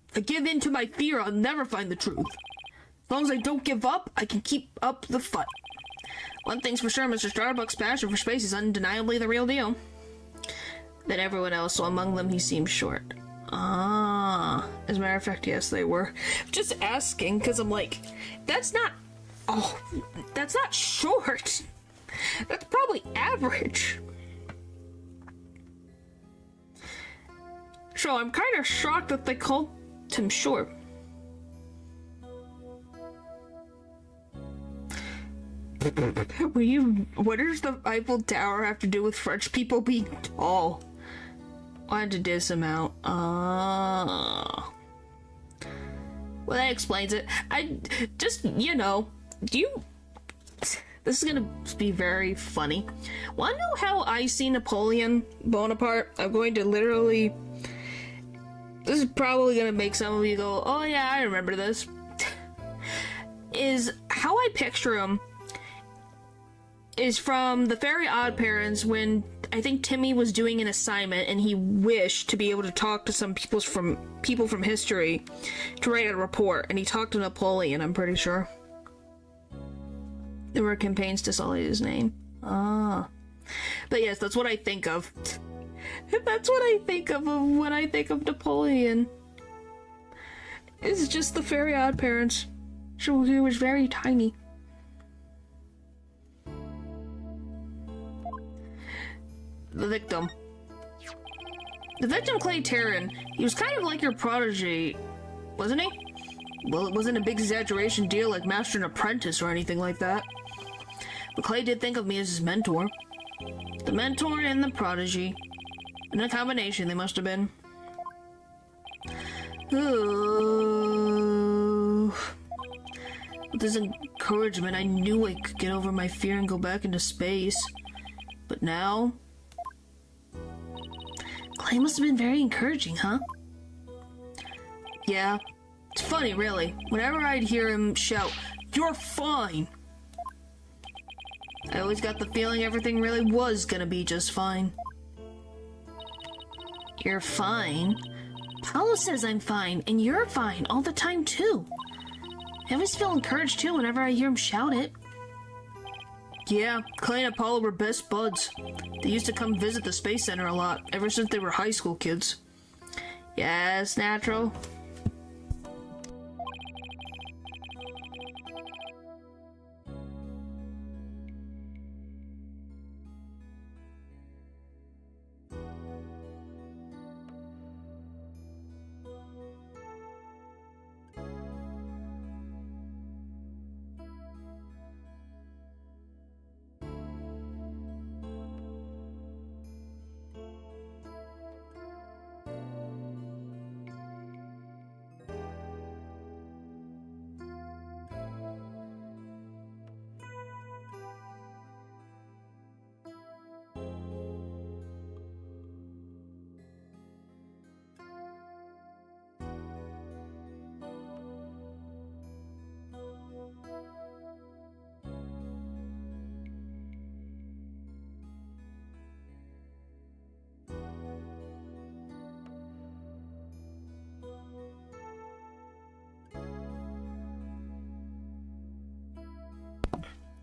If I give in to my fear, I'll never find the truth. As long as I don't give up, I can keep up the fight. One thing's for sure, Mr. Starbuck's passion for space is undeniably the real deal. Than everyone else, so among them he seems short. Ah. As a matter of fact, yes, they were. Just asking, because I'm like, that's not... Oh, that's not short. That's probably average. So I'm kind of shocked that they called him short. What does the Eiffel Tower have to do with French people being tall? Wanted to diss him out. Well, that explains it. I just, you know, this is gonna be very funny. Wanna know how I see Napoleon Bonaparte? I'm going to literally... This is probably gonna make some of you go, oh yeah, I remember this. Is how I picture him is from the Very Odd Parents when I think Timmy was doing an assignment and he wished to be able to talk to some people from history to write a report, and he talked to Napoleon, I'm pretty sure. There were campaigns to sully his name. Ah. But yes, that's what I think of. That's what I think of when I think of Napoleon. It's just the Very Odd Parents. So he was very tiny. the victim. The victim, Clay Terran, he was kind of like your protege, wasn't he? Well, it wasn't a big exaggeration deal like Master and Apprentice or anything like that. But Clay did think of me as his mentor. The mentor and the prodigy. In a combination, they must have been. Ooh. With this encouragement, I knew I could get over my fear and go back into space. But now... Clay must have been very encouraging, huh? Yeah. It's funny, really. Whenever I'd hear him shout, "You're fine!" I always got the feeling everything really was gonna be just fine. You're fine? Paulo says I'm fine, and you're fine all the time, too. I always feel encouraged, too, whenever I hear him shout it. Yeah, Clay and Apollo were best buds. They used to come visit the Space Center a lot, ever since they were high school kids. Yes, natural.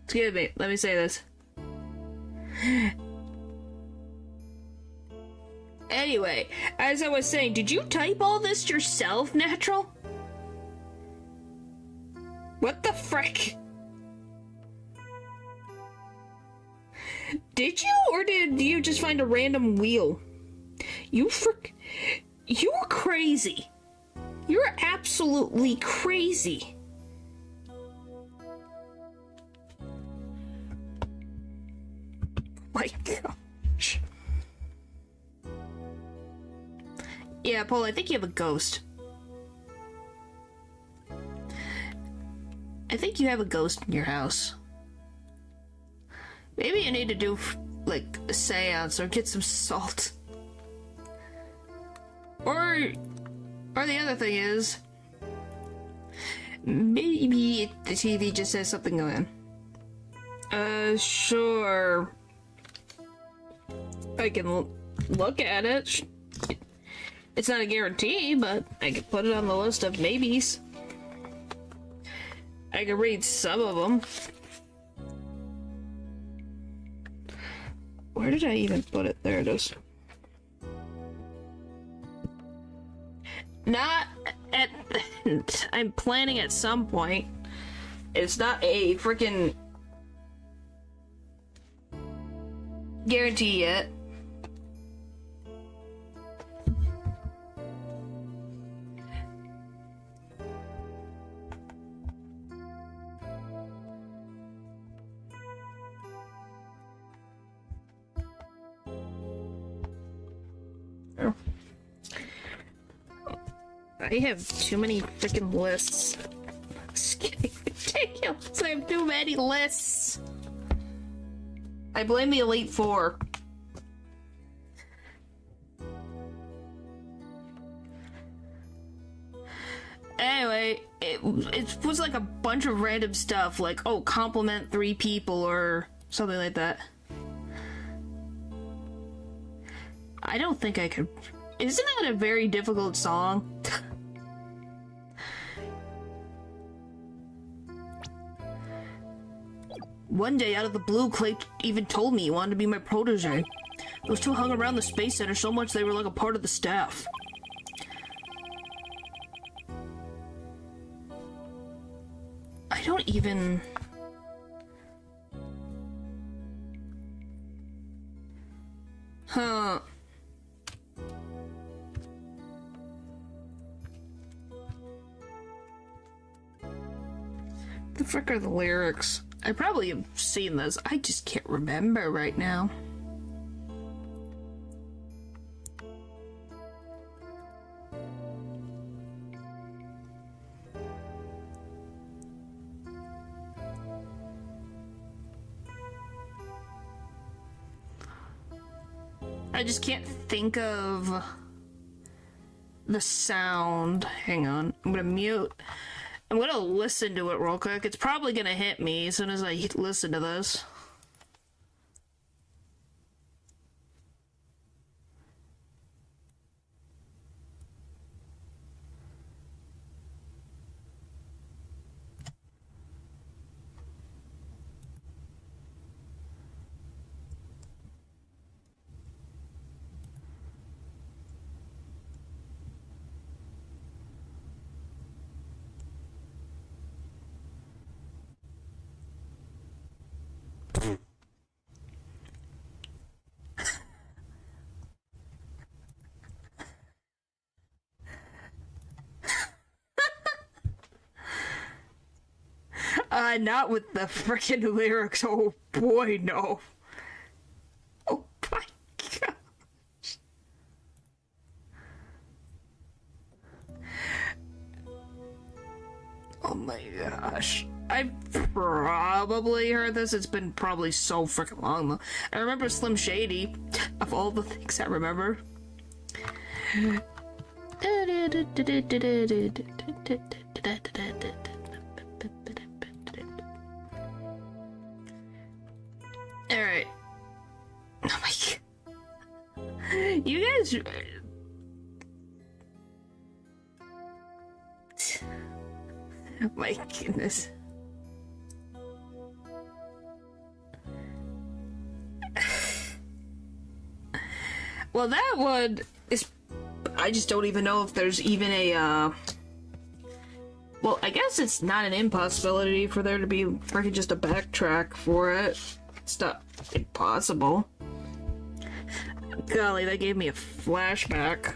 Excuse me, let me say this. Anyway, as I was saying, did you type all this yourself, Natural? What the frick? Did you, or did you just find a random wheel? You're crazy. You're absolutely crazy. My gosh. Yeah, Paul, I think you have a ghost. I think you have a ghost in your house. Maybe you need to do, like, a seance or get some salt. Or the other thing is, maybe the TV just has something going on. Sure. I can look at it. It's not a guarantee, but I can put it on the list of maybes. I can read some of them. Where did I even put it? There it is. Not at... I'm planning at some point. It's not a freaking guarantee yet. I have too many freaking lists. It's getting ridiculous. I have too many lists. I blame the Elite Four. Anyway, it was like a bunch of random stuff, like, oh, compliment 3 people or something like that. I don't think I could. Isn't that a very difficult song? One day, out of the blue, Clay even told me he wanted to be my protege. Those two hung around the Space Center so much they were like a part of the staff. I don't even... Huh. The frick are the lyrics? I probably have seen this. I just can't remember right now. I just can't think of the sound. Hang on. I'm gonna mute. I'm gonna listen to it real quick. It's probably gonna hit me as soon as I listen to this. Not with the frickin' lyrics. Oh boy, no. Oh my gosh. Oh my gosh. I've probably heard this. It's been probably so freaking long though. I remember Slim Shady, of all the things I remember. Alright. Oh my god. You guys... Oh my goodness. Well, that one is... I just don't even know if there's even a, well, I guess it's not an impossibility for there to be freaking just a backtrack for it. It's not impossible. Golly, that gave me a flashback.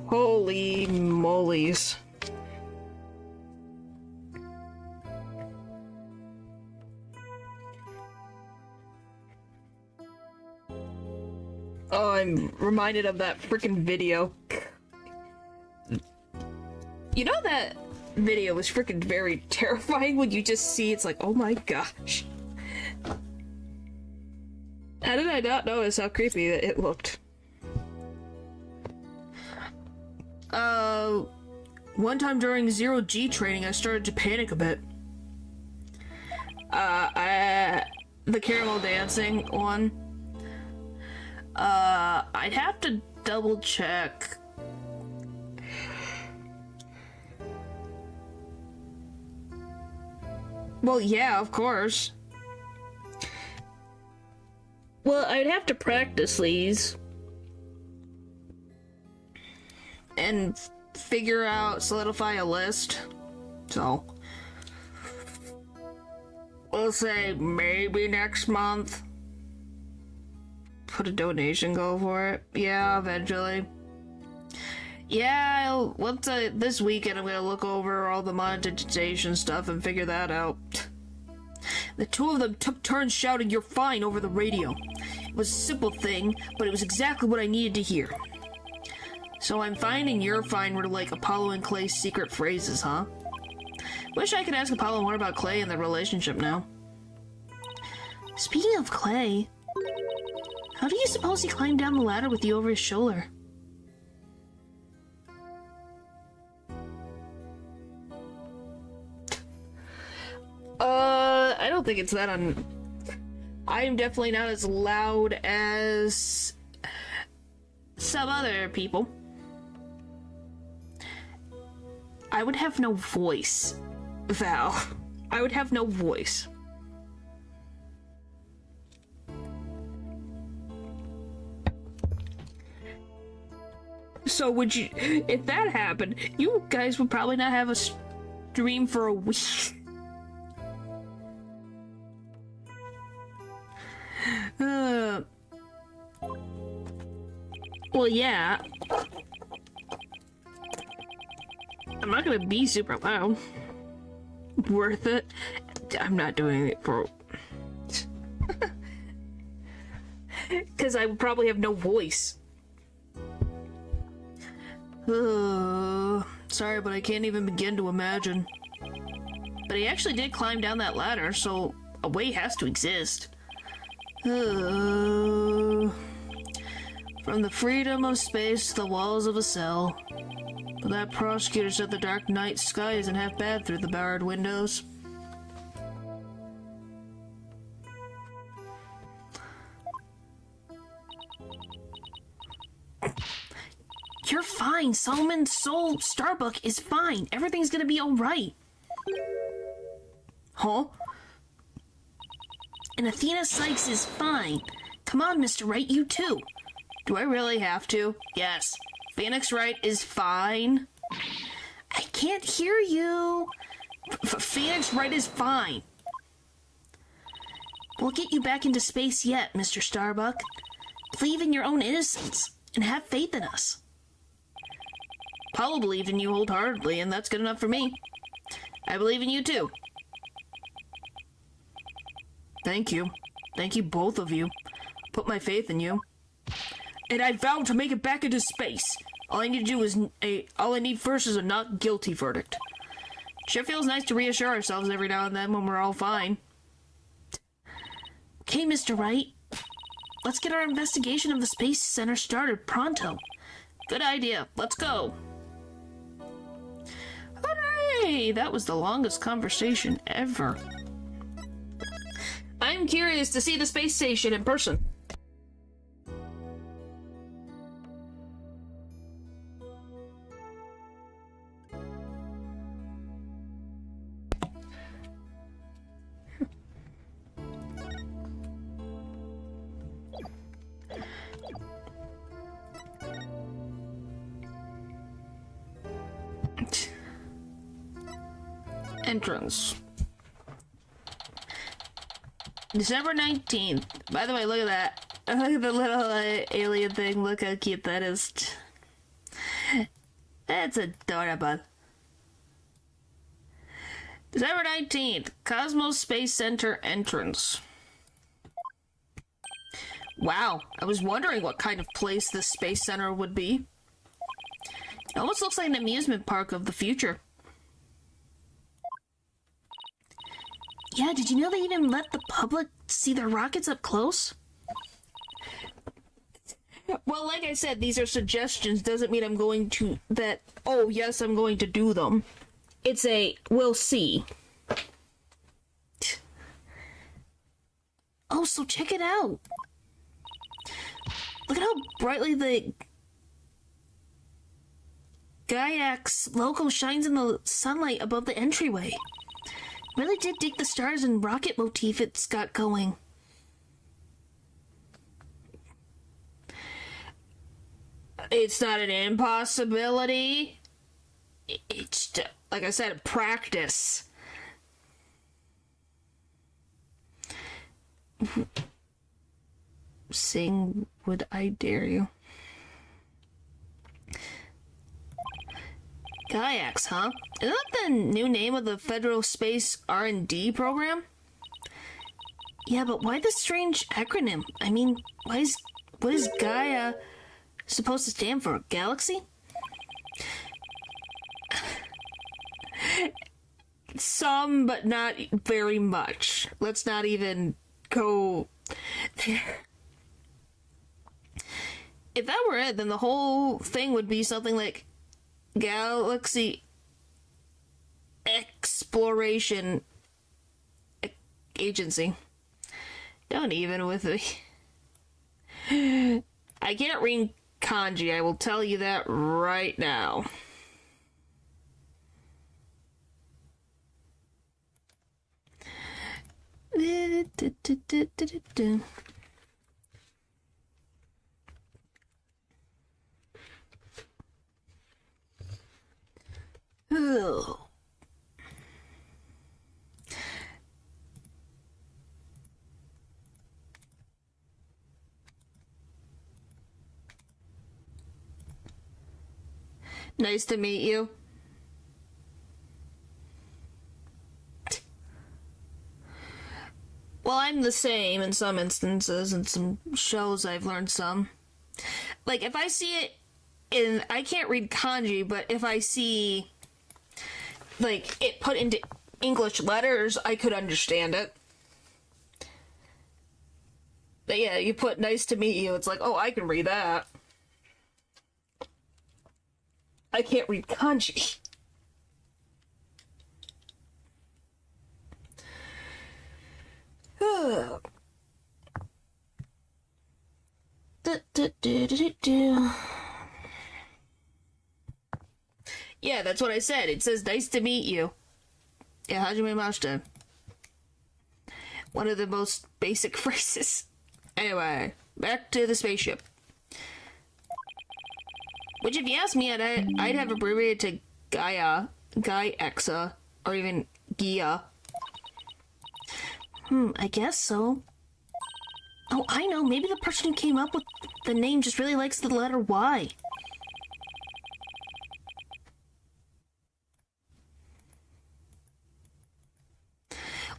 Holy molies. Oh, I'm reminded of that freaking video. You know that video was freaking very terrifying when you just see it's like, oh my gosh. How did I not notice how creepy it looked? One time during 0G training, I started to panic a bit. The caramel dancing one. I'd have to double check. Well, yeah, of course. Well, I'd have to practice these. And figure out, solidify a list. So, we'll say maybe next month. Put a donation goal for it. Yeah, eventually. Yeah, this weekend I'm gonna look over all the monetization stuff and figure that out. The two of them took turns shouting "You're fine" over the radio. It was a simple thing, but it was exactly what I needed to hear. So I'm fine and you're fine were like Apollo and Clay's secret phrases, huh? Wish I could ask Apollo more about Clay and their relationship now. Speaking of Clay, how do you suppose he climbed down the ladder with you over his shoulder? I don't think it's that I'm definitely not as loud as some other people. I would have no voice, Val. I would have no voice. So would you, if that happened, you guys would probably not have a stream for a week. yeah. I'm not gonna be super loud. Worth it. I'm not doing it for... because I would probably have no voice. Sorry, but I can't even begin to imagine. But he actually did climb down that ladder, so a way has to exist. From the freedom of space to the walls of a cell. But that prosecutor said the dark night sky isn't half bad through the barred windows. You're fine. Solomon Soul Starbuck is fine. Everything's gonna be alright. Huh? And Athena Sykes is fine. Come on, Mr. Wright, you too. Do I really have to? Yes. Phoenix Wright is fine. I can't hear you. Phoenix Wright is fine. We'll get you back into space yet, Mr. Starbuck. Believe in your own innocence and have faith in us. Paula believed in you wholeheartedly, and that's good enough for me. I believe in you too. Thank you. Thank you, both of you. Put my faith in you. And I vow to make it back into space. All I need to do is all I need first is a not guilty verdict. Sure feels nice to reassure ourselves every now and then when we're all fine. Okay, Mr. Wright. Let's get our investigation of the Space Center started pronto. Good idea. Let's go. Hooray! That was the longest conversation ever. I'm curious to see the space station in person. Entrance. December 19th. By the way, look at that. Look at the little alien thing. Look how cute that is. That's adorable. December 19th. Cosmos Space Center entrance. Wow. I was wondering what kind of place this Space Center would be. It almost looks like an amusement park of the future. Yeah, did you know they even let the public see their rockets up close? Well, like I said, these are suggestions. Doesn't mean I'm going to oh, yes, I'm going to do them. It's we'll see. Oh, so check it out. Look at how brightly the Gaiax logo shines in the sunlight above the entryway. Really did dig the stars and rocket motif it's got going. It's not an impossibility. It's, like I said, practice. Sing Would I Dare You. Gaiax, huh? Isn't that the new name of the Federal Space R&D program? Yeah, but why the strange acronym? I mean, what is Gaia supposed to stand for? Galaxy? Some, but not very much. Let's not even go there. If that were it, then the whole thing would be something like Galaxy Exploration Agency. Don't even with me. I can't read kanji, I will tell you that right now. Ugh. Nice to meet you. Well, I'm the same in some instances. In some shows, I've learned some. Like, if I see it in... I can't read kanji, but if I see, like, it put into English letters, I could understand it. But yeah, you put nice to meet you, it's like, oh, I can read that. I can't read kanji. Yeah, that's what I said. It says nice to meet you. Yeah, hajime mashita. One of the most basic phrases. Anyway, back to the spaceship. Which, if you ask me, I'd have abbreviated to Gaia, Exa, or even Gia. I guess so. Oh, I know. Maybe the person who came up with the name just really likes the letter Y.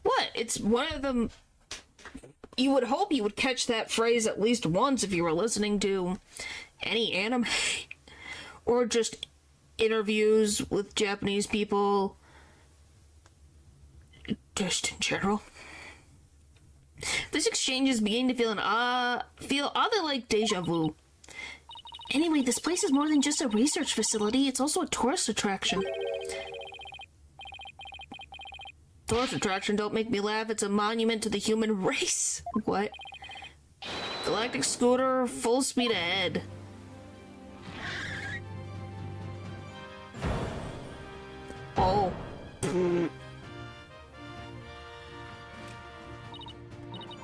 What? It's one of them. You would hope you would catch that phrase at least once if you were listening to any anime or just interviews with Japanese people, just in general. This exchange is beginning to feel oddly like deja vu. Anyway, this place is more than just a research facility, it's also a tourist attraction. Tourist attraction, don't make me laugh, it's a monument to the human race. What? Galactic scooter, full speed ahead. Oh.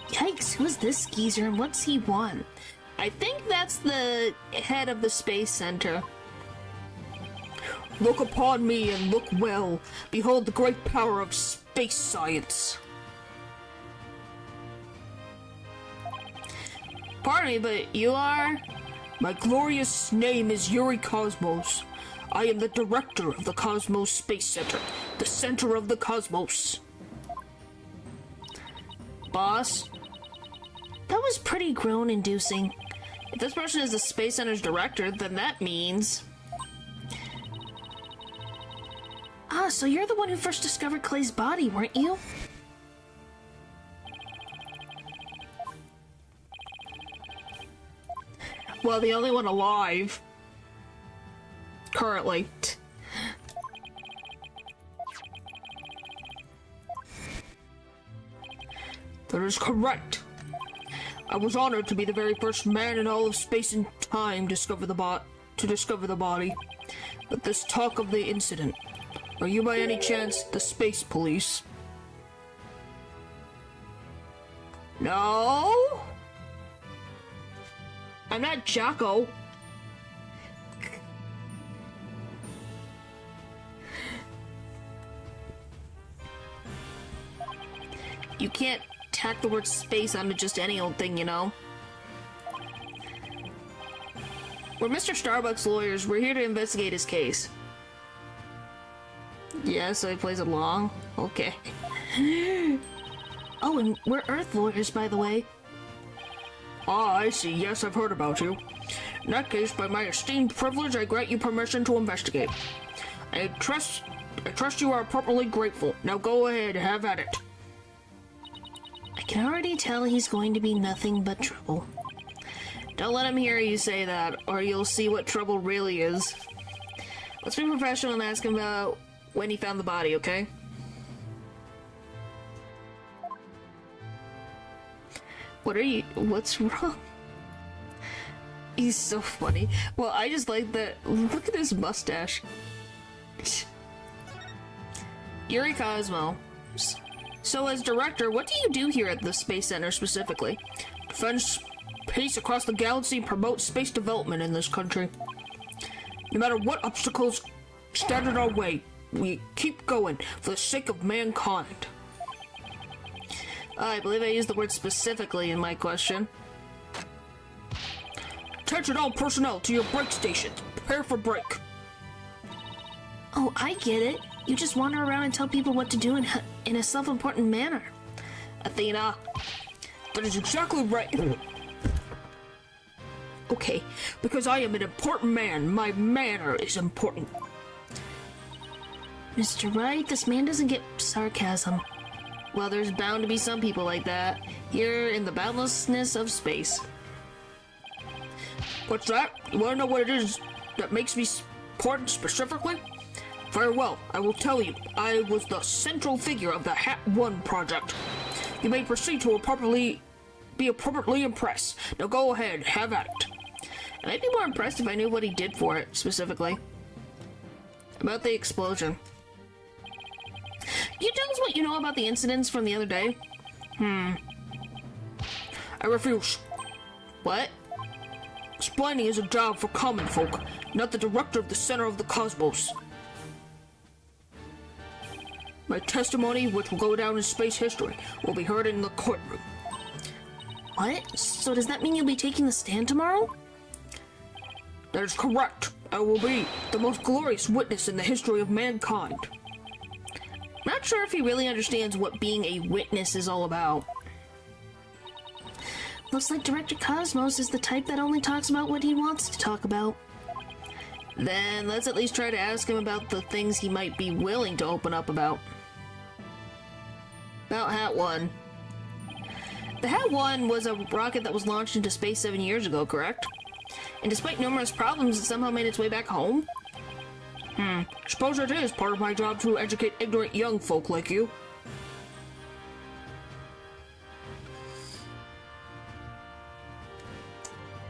Yikes, who's this geezer and what's he want? I think that's the head of the space center. Look upon me and look well. Behold the great power of space science. Pardon me, but you are? My glorious name is Yuri Cosmos. I am the director of the Cosmos Space Center, the center of the cosmos. Boss? That was pretty groan-inducing. If this person is the Space Center's director, then that means... Ah, so you're the one who first discovered Clay's body, weren't you? Well, the only one alive. Currently. That is correct. I was honored to be the very first man in all of space and time to discover the body. But this talk of the incident, are you by any chance the space police? No? I'm not Jocko. You can't tack the word space onto just any old thing, you know? We're Mr. Starbuck's lawyers. We're here to investigate his case. Yeah, so he plays along? Okay. Oh, and we're Earth lawyers, by the way. Ah, I see. Yes, I've heard about you. In that case, by my esteemed privilege, I grant you permission to investigate. I trust you are appropriately grateful. Now go ahead, have at it. I can already tell he's going to be nothing but trouble. Don't let him hear you say that, or you'll see what trouble really is. Let's be professional and ask him about when he found the body, okay? What's wrong? He's so funny. Well, I just like that. Look at his mustache. Yuri Cosmo. So as director, what do you do here at the Space Center specifically? Defend space across the galaxy and promote space development in this country. No matter what obstacles stand in our way, we keep going for the sake of mankind. I believe I used the word specifically in my question. Attention all personnel to your break station. Prepare for break. Oh, I get it. You just wander around and tell people what to do in a self-important manner. Athena, that is exactly right. Okay, because I am an important man, my manner is important. Mr. Wright, this man doesn't get sarcasm. Well, there's bound to be some people like that here in the boundlessness of space. What's that? You want to know what it is that makes me important specifically? Very well, I will tell you. I was the central figure of the Hat 1 project. You may proceed to be appropriately impressed. Now go ahead, have at it. I might be more impressed if I knew what he did for it, specifically. About the explosion. Can you tell us what you know about the incidents from the other day? I refuse. What? Explaining is a job for common folk, not the director of the center of the cosmos. My testimony, which will go down in space history, will be heard in the courtroom. What? So does that mean you'll be taking the stand tomorrow? That is correct. I will be the most glorious witness in the history of mankind. Not sure if he really understands what being a witness is all about. Looks like Director Cosmos is the type that only talks about what he wants to talk about. Then let's at least try to ask him about the things he might be willing to open up about. About Hat 1. The Hat 1 was a rocket that was launched into space 7 years ago, correct? And despite numerous problems, it somehow made its way back home? Suppose it is part of my job to educate ignorant young folk like you.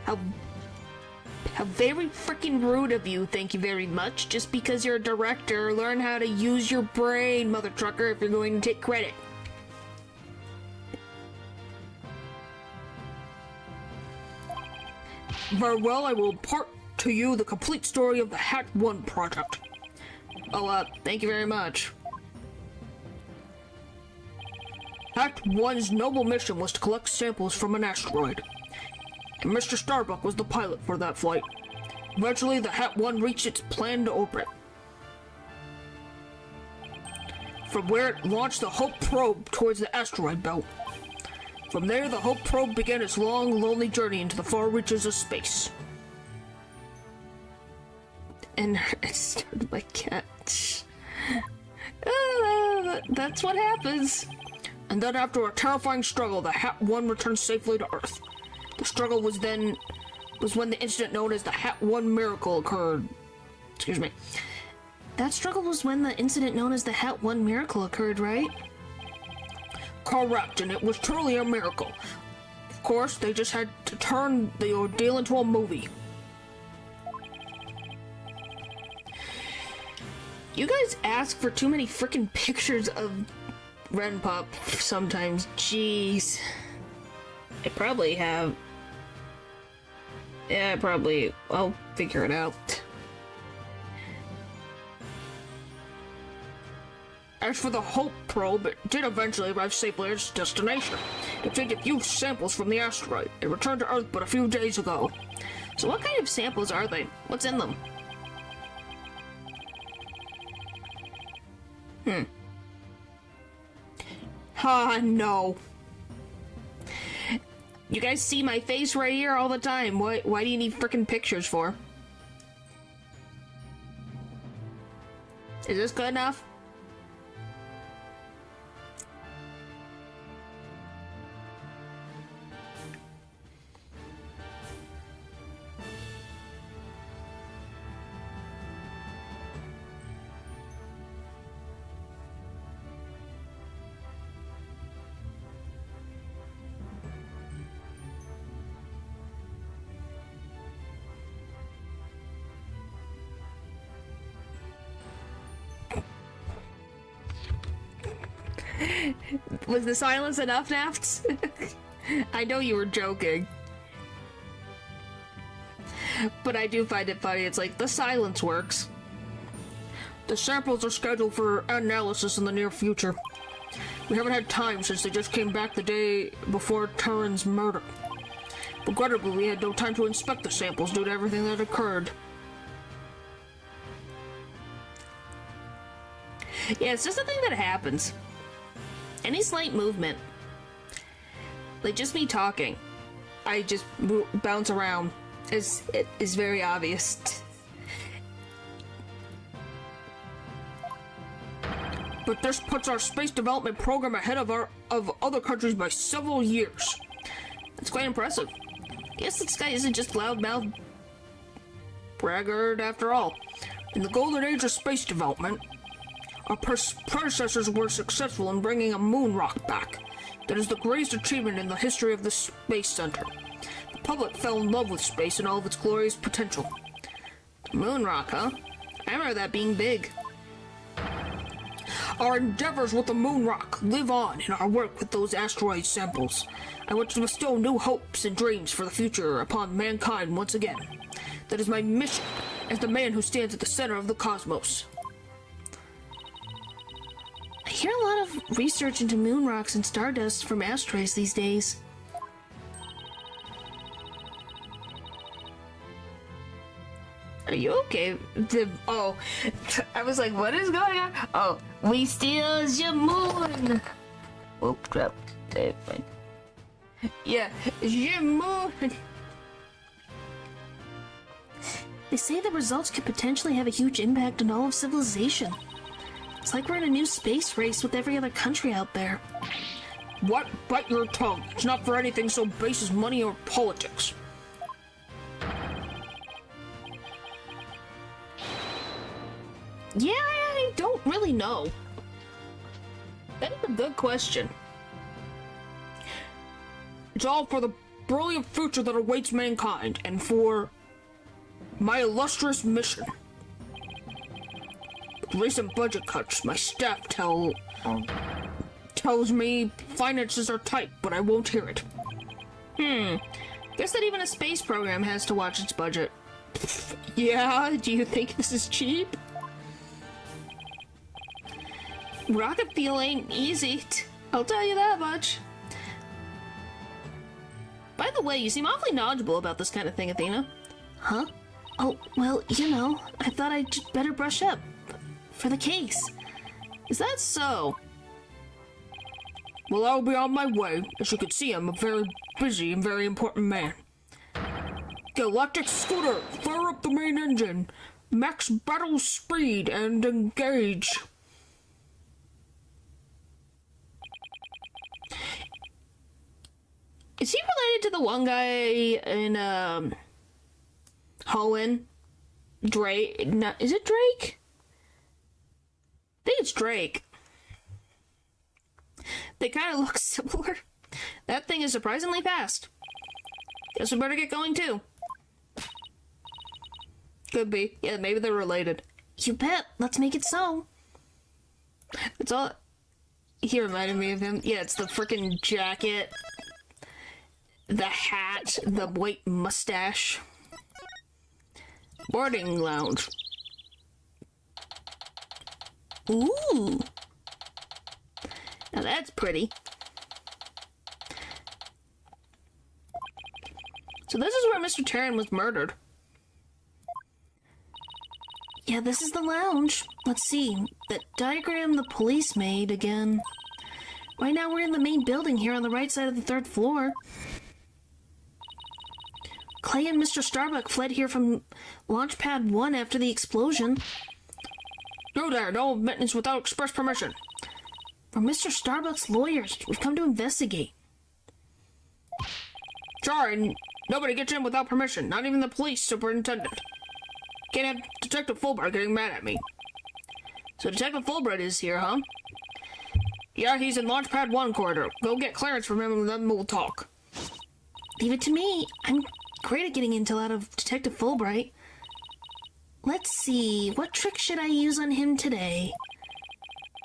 How very freaking rude of you, thank you very much. Just because you're a director, learn how to use your brain, mother trucker, if you're going to take credit. Very well, I will impart to you the complete story of the Hat 1 project. Oh, thank you very much. Hat 1's noble mission was to collect samples from an asteroid. And Mr. Starbuck was the pilot for that flight. Eventually, the Hat 1 reached its planned orbit, from where it launched the Hope probe towards the asteroid belt. From there, the Hope probe began its long, lonely journey into the far reaches of space. And it started my cat. That's what happens. And then after a terrifying struggle, the Hat 1 returned safely to Earth. The struggle was when the incident known as the Hat 1 miracle occurred. Excuse me. That struggle was when the incident known as the Hat 1 miracle occurred, right? Correct, and it was truly a miracle. Of course, they just had to turn the ordeal into a movie. You guys ask for too many freaking pictures of Ren Pup sometimes. Jeez. I probably have. Yeah, I'll figure it out. As for the Hope probe, it did eventually arrive safely at its destination. It took a few samples from the asteroid. It returned to Earth but a few days ago. So what kind of samples are they? What's in them? No. You guys see my face right here all the time. Why do you need freaking pictures for? Is this good enough? Was the silence enough, Nafts? I know you were joking. But I do find it funny. It's like, the silence works. The samples are scheduled for analysis in the near future. We haven't had time since they just came back the day before Turin's murder. Regrettably, we had no time to inspect the samples due to everything that occurred. Yeah, it's just a thing that happens. Any slight movement, like just me talking, I just bounce around. It is very obvious. But this puts our space development program ahead of other countries by several years. That's quite impressive. Guess this guy isn't just loudmouth braggart after all. In the golden age of space development, our predecessors were successful in bringing a moon rock back. That is the greatest achievement in the history of the Space Center. The public fell in love with space and all of its glorious potential. The moon rock, huh? I remember that being big. Our endeavors with the moon rock live on in our work with those asteroid samples. I want to bestow new hopes and dreams for the future upon mankind once again. That is my mission as the man who stands at the center of the cosmos. I hear a lot of research into moon rocks and stardust from asteroids these days. Are you okay? I was like, what is going on? Oh, we steal your moon. Oh, crap. Yeah, your moon. They say the results could potentially have a huge impact on all of civilization. It's like we're in a new space race with every other country out there. What? Bite your tongue. It's not for anything so base as money or politics. Yeah, I don't really know. That is a good question. It's all for the brilliant future that awaits mankind, and for my illustrious mission. With recent budget cuts, my staff tells me finances are tight, but I won't hear it. Guess that even a space program has to watch its budget. Yeah, do you think this is cheap? Rocket fuel ain't easy, I'll tell you that much. By the way, you seem awfully knowledgeable about this kind of thing, Athena. Huh? Oh, well, you know, I thought I'd better brush up. For the case. Is that so? Well, I'll be on my way. As you can see, I'm a very busy and very important man. Galactic Scooter, fire up the main engine. Max battle speed and engage. Is he related to the one guy in, Hoenn? Drake? No, is it Drake? I think it's Drake. They kind of look similar. That thing is surprisingly fast. Guess we better get going too. Could be. Yeah, maybe they're related. You bet. Let's make it so. It's all... He reminded me of him. Yeah, it's the frickin' jacket. The hat. The white mustache. Boarding lounge. Ooh. Now that's pretty. So this is where Mr. Terran was murdered. Yeah, this is the lounge. Let's see. That diagram the police made again. Right now we're in the main building here on the right side of the 3rd floor. Clay and Mr. Starbuck fled here from Launchpad 1 after the explosion. Go there, no admittance without express permission. We're Mr. Starbuck's lawyers. We've come to investigate. Sorry, nobody gets in without permission, not even the police superintendent. Can't have Detective Fulbright getting mad at me. So Detective Fulbright is here, huh? Yeah, he's in Launchpad 1 corridor. Go get clearance from him and then we'll talk. Leave it to me. I'm great at getting intel out of Detective Fulbright. Let's see, what trick should I use on him today?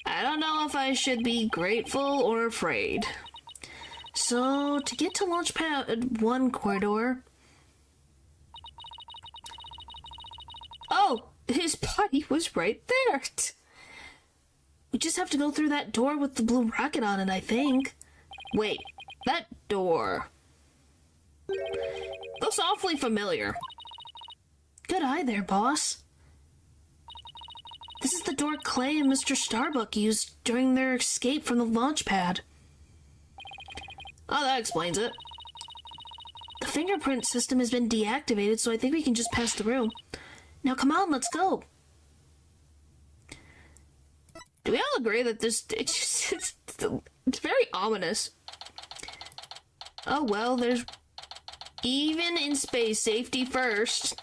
I don't know if I should be grateful or afraid. So, to get to Launchpad 1 corridor... Oh, his body was right there. We just have to go through that door with the blue rocket on it, I think. Wait, that door... looks awfully familiar. Good eye there, boss. This is the door Clay and Mr. Starbuck used during their escape from the launch pad. Oh, that explains it. The fingerprint system has been deactivated, so I think we can just pass through. Now come on, let's go. Do we all agree that it's very ominous? Oh well, there's... Even in space, safety first.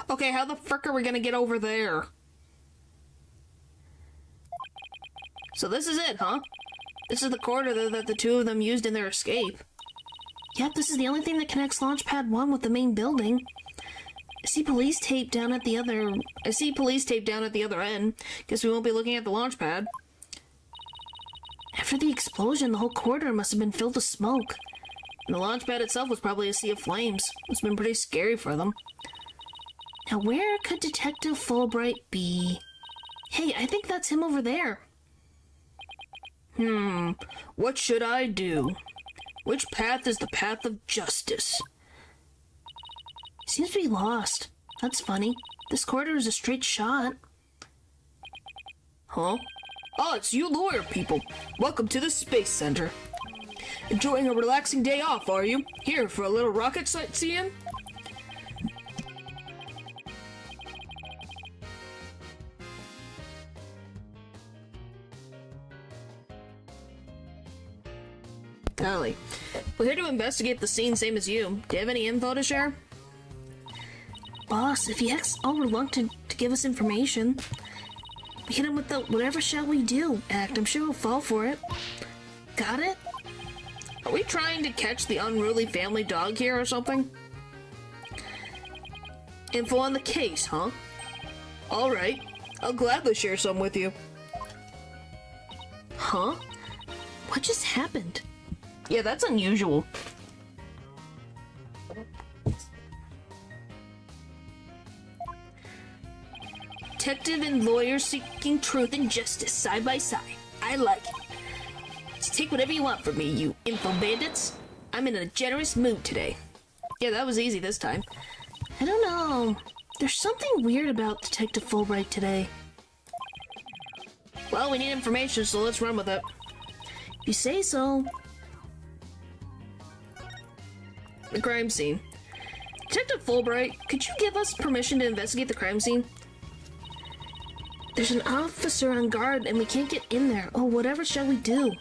Okay, how the frick are we gonna get over there? So this is it, huh? This is the corridor that the two of them used in their escape. Yep, this is the only thing that connects Launchpad 1 with the main building. I see police tape down at the other end. Guess we won't be looking at the launch pad. After the explosion, the whole corridor must have been filled with smoke. And the launch pad itself was probably a sea of flames. It's been pretty scary for them. Now where could Detective Fulbright be? Hey, I think that's him over there. What should I do? Which path is the path of justice? Seems to be lost. That's funny. This corridor is a straight shot. Huh? Oh, it's you lawyer people. Welcome to the Space Center. Enjoying a relaxing day off, are you? Here for a little rocket sightseeing? Golly. We're here to investigate the scene, same as you. Do you have any info to share? Boss, if he acts all reluctant to give us information, we hit him with the whatever shall we do act. I'm sure he'll fall for it. Got it? Are we trying to catch the unruly family dog here or something? Info on the case, huh? Alright, I'll gladly share some with you. Huh? What just happened? Yeah, that's unusual. Detective and lawyer seeking truth and justice side by side. I like it. So take whatever you want from me, you info bandits. I'm in a generous mood today. Yeah, that was easy this time. I don't know. There's something weird about Detective Fulbright today. Well, we need information, so let's run with it. If you say so. The crime scene. Detective Fulbright, could you give us permission to investigate the crime scene? There's an officer on guard and we can't get in there. Oh, whatever shall we do?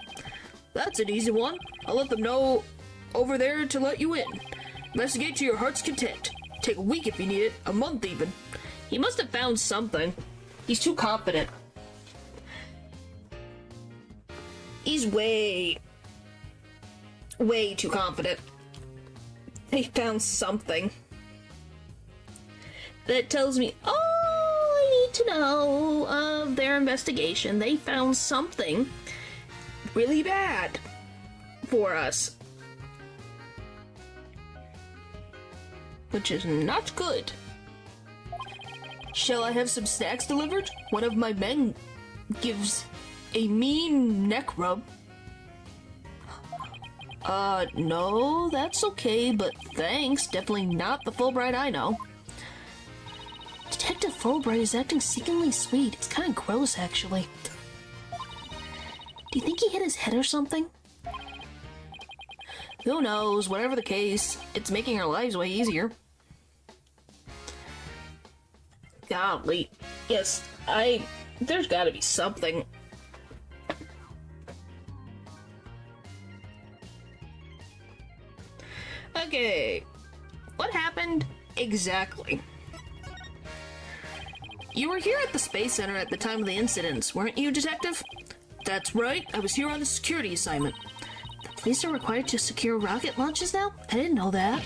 That's an easy one. I'll let them know over there to let you in. Investigate to your heart's content. Take a week if you need it, a month even. He must have found something. He's too confident. He's way too confident. They found something. That tells me all I need to know of their investigation. They found something really bad for us. Which is not good. Shall I have some snacks delivered? One of my men gives a mean neck rub. No, that's okay, but thanks. Definitely not the Fulbright I know. Detective Fulbright is acting sickeningly sweet. It's kind of gross, actually. Do you think he hit his head or something? Who knows? Whatever the case, it's making our lives way easier. Golly. Yes, there's gotta be something. Okay. What happened exactly? You were here at the Space Center at the time of the incidents, weren't you, Detective? That's right. I was here on a security assignment. The police are required to secure rocket launches now? I didn't know that.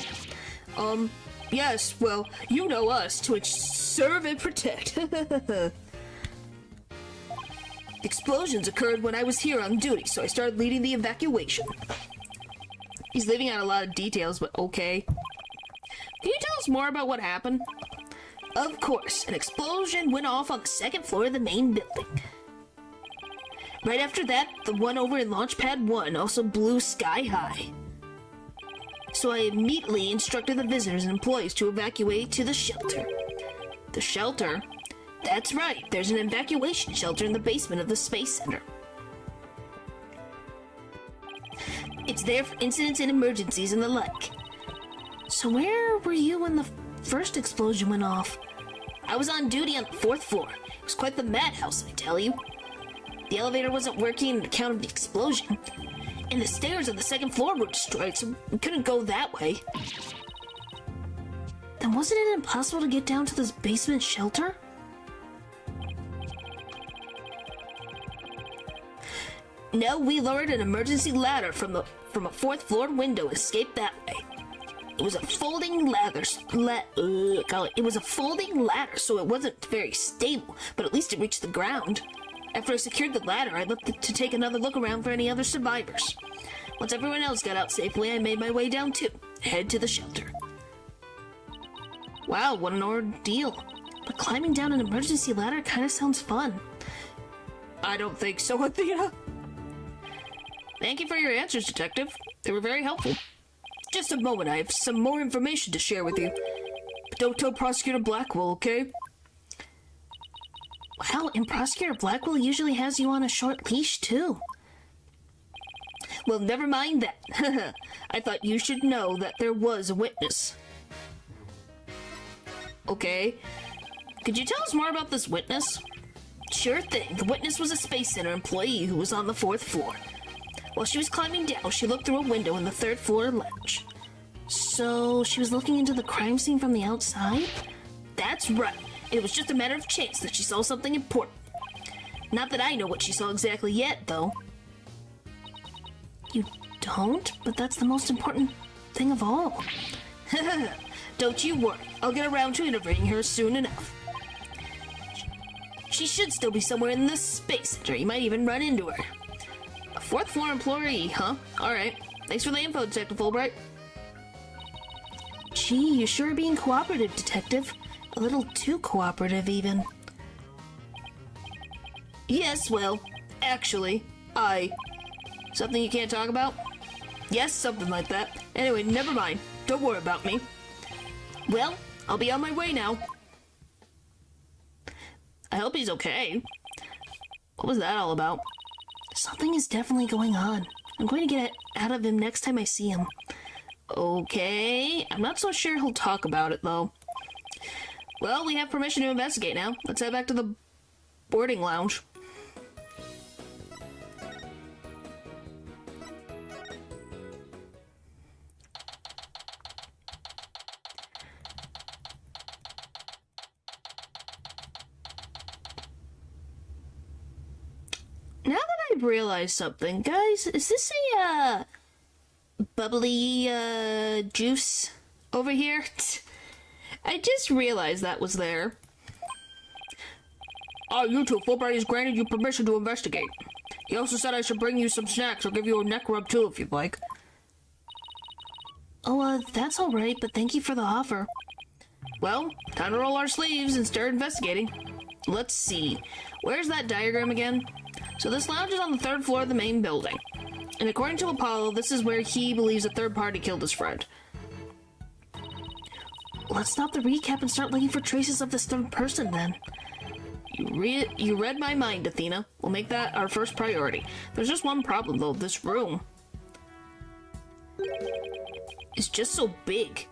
Yes, well, you know us, to serve and protect. Explosions occurred when I was here on duty, so I started leading the evacuation. He's leaving out a lot of details, but okay. Can you tell us more about what happened? Of course, an explosion went off on the second floor of the main building. Right after that, the one over in Launchpad 1 also blew sky high. So I immediately instructed the visitors and employees to evacuate to the shelter. The shelter? That's right, there's an evacuation shelter in the basement of the Space Center. It's there for incidents and emergencies and the like. So where were you when the first explosion went off? I was on duty on the 4th floor. It was quite the madhouse, I tell you. The elevator wasn't working on account of the explosion, and the stairs on the 2nd floor were destroyed, so we couldn't go that way. Then wasn't it impossible to get down to this basement shelter? No, we lowered an emergency ladder from a 4th floor window and escaped that way. It was a folding ladder. It was a folding ladder, so it wasn't very stable, but at least it reached the ground. After I secured the ladder, I left it to take another look around for any other survivors. Once everyone else got out safely, I made my way down too, head to the shelter. Wow, what an ordeal. But climbing down an emergency ladder kind of sounds fun. I don't think so, Athena. Thank you for your answers, Detective. They were very helpful. Just a moment, I have some more information to share with you. But don't tell Prosecutor Blackwell, okay? Wow, and Prosecutor Blackwell usually has you on a short leash, too. Well, never mind that. I thought you should know that there was a witness. Okay. Could you tell us more about this witness? Sure thing. The witness was a Space Center employee who was on the 4th floor. While she was climbing down, she looked through a window in the 3rd floor lounge. So she was looking into the crime scene from the outside? That's right. It was just a matter of chance that she saw something important. Not that I know what she saw exactly yet, though. You don't? But that's the most important thing of all. Don't you worry. I'll get around to interviewing her soon enough. She should still be somewhere in the Space Center. You might even run into her. A 4th floor employee, huh? Alright. Thanks for the info, Detective Fulbright. Gee, you sure are being cooperative, Detective. A little too cooperative, even. Yes, well, actually, Something you can't talk about? Yes, something like that. Anyway, never mind. Don't worry about me. Well, I'll be on my way now. I hope he's okay. What was that all about? Something is definitely going on. I'm going to get it out of him next time I see him. Okay, I'm not so sure he'll talk about it, though. Well, we have permission to investigate now. Let's head back to the boarding lounge. Now that I've realized something, guys, is this a, bubbly, juice over here? I just realized that was there. Oh, you two, Fulbright has granted you permission to investigate. He also said I should bring you some snacks or give you a neck rub too if you'd like. Oh, that's alright, but thank you for the offer. Well, time to roll our sleeves and start investigating. Let's see. Where's that diagram again? So this lounge is on the 3rd floor of the main building. And according to Apollo, this is where he believes a third party killed his friend. Let's stop the recap and start looking for traces of this third person, then. You read my mind, Athena. We'll make that our first priority. There's just one problem, though. This room is just so big.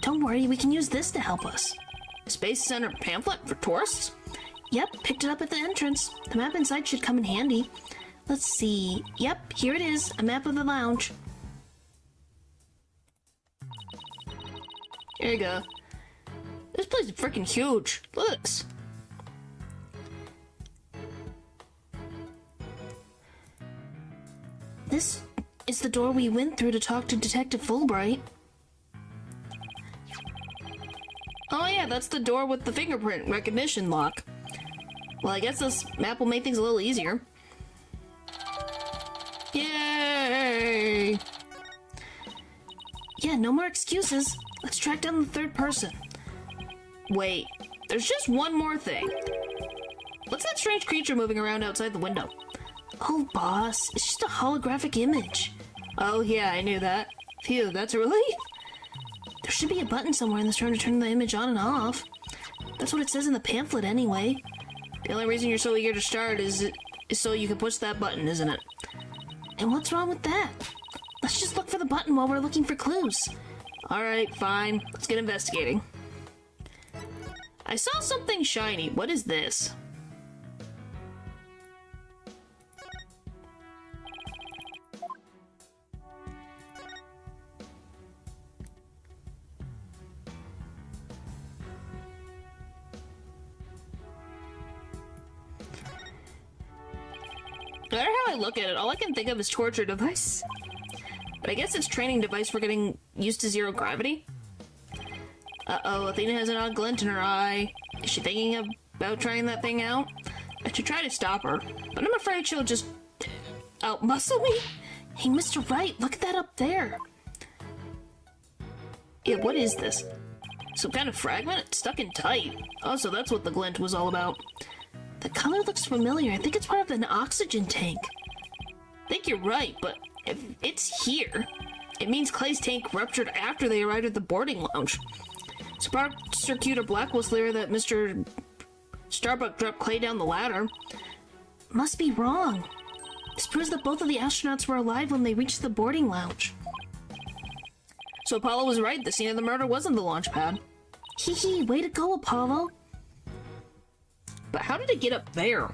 Don't worry, we can use this to help us. Space Center pamphlet for tourists? Yep, picked it up at the entrance. The map inside should come in handy. Let's see. Yep, here it is. A map of the lounge. Here you go. This place is freaking huge. Look at this. This is the door we went through to talk to Detective Fulbright. Oh yeah, that's the door with the fingerprint recognition lock. Well, I guess this map will make things a little easier. Yay! Yeah, no more excuses. Let's track down the third person. Wait, there's just one more thing. What's that strange creature moving around outside the window? Oh, boss, it's just a holographic image. Oh yeah, I knew that. Phew, that's a relief. should be a button somewhere in this room to turn the image on and off. That's what it says in the pamphlet anyway. The only reason you're so eager to start is so you can push that button, isn't it? And what's wrong with that? Let's just look for the button while we're looking for clues. Alright, fine. Let's get investigating. I saw something shiny. What is this? No matter how I look at it, all I can think of is torture device. But I guess it's training device for getting used to zero gravity. Uh-oh, Athena has an odd glint in her eye. Is she thinking about trying that thing out? I should try to stop her, but I'm afraid she'll just out-muscle me. Hey, Mr. Wright, look at that up there. Yeah, what is this? Some kind of fragment? It's stuck in tight. Oh, so that's what the glint was all about. The color looks familiar. I think it's part of an oxygen tank. I think you're right, but if it's here, it means Clay's tank ruptured after they arrived at the boarding lounge. Spark Circuiter Black was there that Mr. Starbuck dropped Clay down the ladder. Must be wrong. This proves that both of the astronauts were alive when they reached the boarding lounge. So Apollo was right. The scene of the murder wasn't the launch pad. Hee hee, way to go, Apollo. But how did it get up there?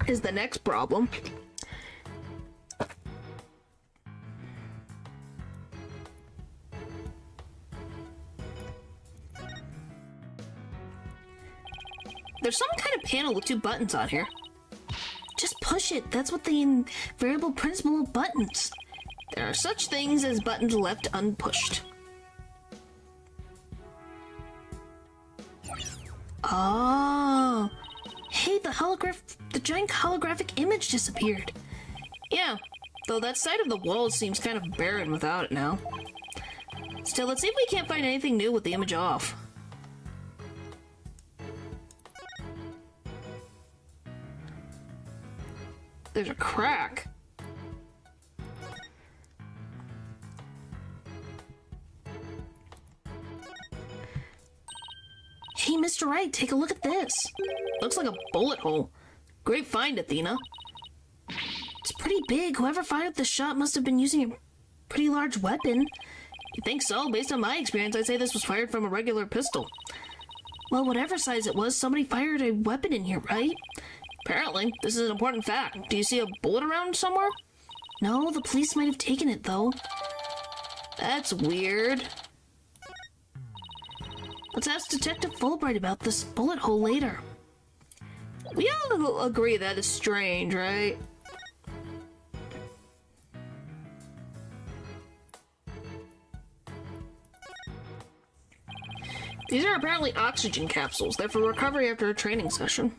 Is the next problem. There's some kind of panel with two buttons on here. Just push it. That's what the invariable principle of buttons. There are such things as buttons left unpushed. Oh. Hey, the giant holographic image disappeared. Yeah, though that side of the wall seems kind of barren without it now. Still, let's see if we can't find anything new with the image off. There's a crack. Hey, Mr. Wright, take a look at this. Looks like a bullet hole. Great find, Athena. It's pretty big. Whoever fired the shot must have been using a pretty large weapon. You think so? Based on my experience, I'd say this was fired from a regular pistol. Well, whatever size it was, somebody fired a weapon in here, right? Apparently. This is an important fact. Do you see a bullet around somewhere? No, the police might have taken it, though. That's weird. Let's ask Detective Fulbright about this bullet hole later. We all agree that is strange, right? These are apparently oxygen capsules. They're for recovery after a training session.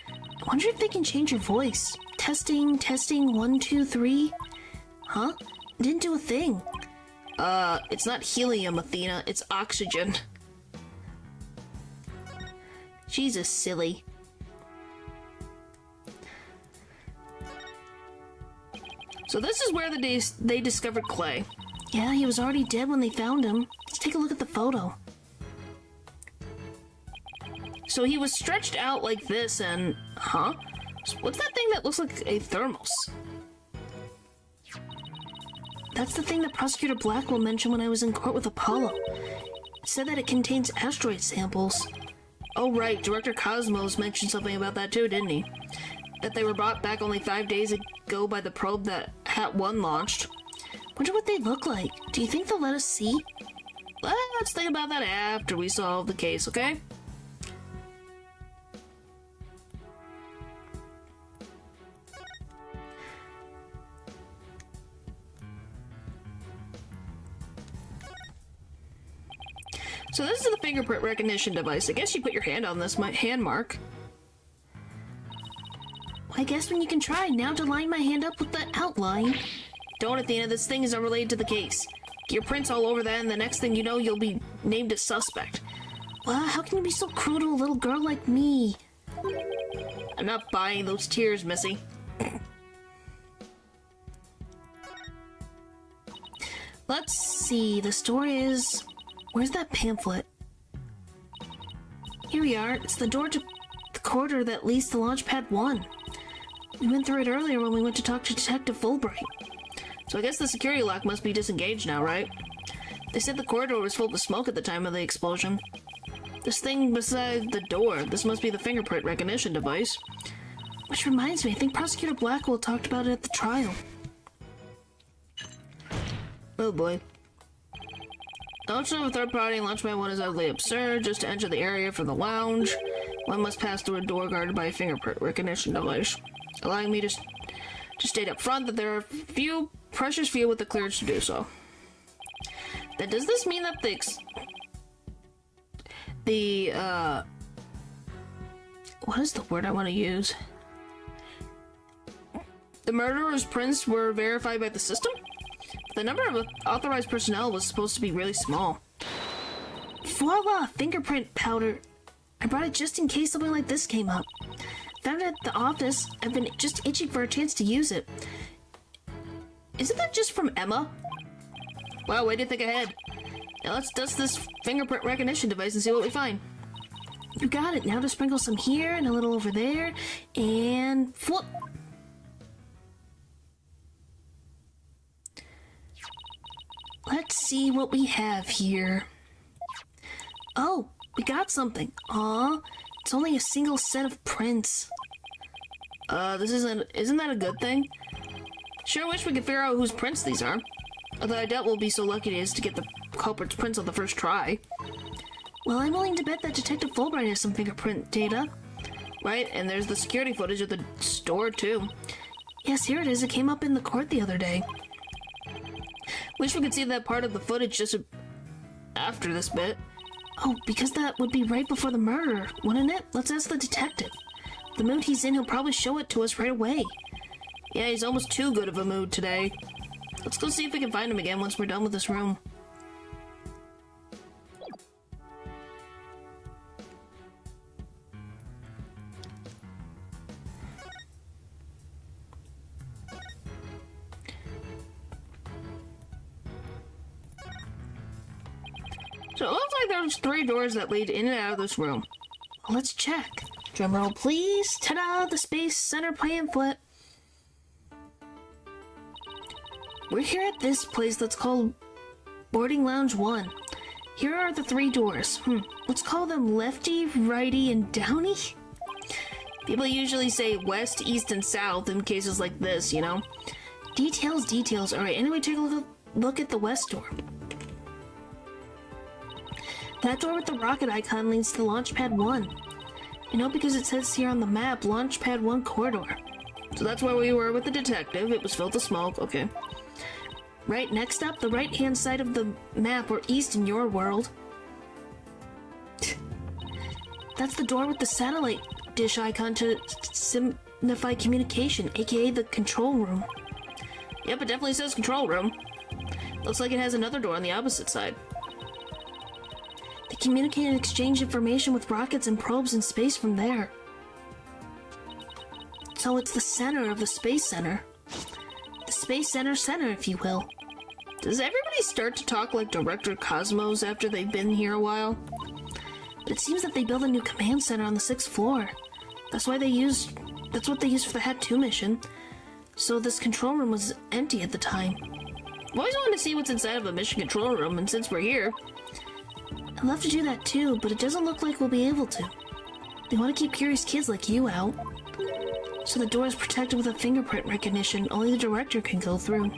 I wonder if they can change your voice. Testing, testing, 1, 2, 3. Huh? Didn't do a thing. It's not helium, Athena. It's oxygen. Jesus, silly. So this is where they discovered Clay. Yeah, he was already dead when they found him. Let's take a look at the photo. So he was stretched out like this and... Huh? What's that thing that looks like a thermos? That's the thing that Prosecutor Blackwell mentioned when I was in court with Apollo. It said that it contains asteroid samples. Oh right, Director Cosmos mentioned something about that too, didn't he? That they were brought back only 5 days ago by the probe that Hat 1 launched. Wonder what they look like. Do you think they'll let us see? Let's think about that after we solve the case, okay? So this is the fingerprint recognition device. I guess you put your hand on this, my hand mark. I guess when you can try. Now to line my hand up with the outline. Don't, Athena, this thing is unrelated to the case. Get your prints all over that and the next thing you know, you'll be named a suspect. Well, how can you be so cruel to a little girl like me? I'm not buying those tears, Missy. Let's see, the story is... Where's that pamphlet? Here we are. It's the door to the corridor that leads to Launchpad 1. We went through it earlier when we went to talk to Detective Fulbright. So I guess the security lock must be disengaged now, right? They said the corridor was filled with smoke at the time of the explosion. This thing beside the door, this must be the fingerprint recognition device. Which reminds me, I think Prosecutor Blackwell talked about it at the trial. Oh boy. Launch of a third party in Launchpad 1 is utterly absurd. Just to enter the area from the lounge, one must pass through a door guarded by a fingerprint recognition device, allowing me to state up front that there are precious few with the clearance to do so. Then does this mean that what is the word I want to use? The murderer's prints were verified by the system? The number of authorized personnel was supposed to be really small. Voila! Fingerprint powder. I brought it just in case something like this came up. Found it at the office. I've been just itching for a chance to use it. Isn't that just from Emma? Wow, way to think ahead. Now let's dust this fingerprint recognition device and see what we find. You got it. Now to sprinkle some here and a little over there. And flip. Let's see what we have here. Oh, we got something. Aw, it's only a single set of prints. Isn't that a good thing? Sure wish we could figure out whose prints these are. Although I doubt we'll be so lucky as to get the culprit's prints on the first try. Well, I'm willing to bet that Detective Fulbright has some fingerprint data. Right, and there's the security footage of the store, too. Yes, here it is. It came up in the court the other day. Wish we could see that part of the footage just after this bit. Oh, because that would be right before the murder, wouldn't it? Let's ask the detective. The mood he's in, he'll probably show it to us right away. Yeah, he's almost too good of a mood today. Let's go see if we can find him again once we're done with this room. So it looks like there's 3 doors that lead in and out of this room. Let's check. Drumroll, please. Ta-da! The Space Center pamphlet. We're here at this place that's called Boarding Lounge 1. Here are the 3 doors. Let's call them Lefty, Righty, and Downy? People usually say west, east, and south in cases like this, you know? Details, details. Alright, anyway, take a look at the west door. That door with the rocket icon leads to Launchpad 1. You know, because it says here on the map, Launchpad 1 corridor. So that's where we were with the detective. It was filled with smoke. Okay. Right, next up, the right-hand side of the map, or east in your world. That's the door with the satellite dish icon to signify communication, aka the control room. Yep, it definitely says control room. Looks like it has another door on the opposite side. They communicate and exchange information with rockets and probes in space from there. So it's the center of the Space Center. The Space Center, if you will. Does everybody start to talk like Director Cosmos after they've been here a while? But it seems that they built a new command center on the 6th floor. That's what they used for the Hat 2 mission. So this control room was empty at the time. I've always wanted to see what's inside of a mission control room, and since we're here... I'd love to do that too, but it doesn't look like we'll be able to. They want to keep curious kids like you out. So the door is protected with a fingerprint recognition only the director can go through.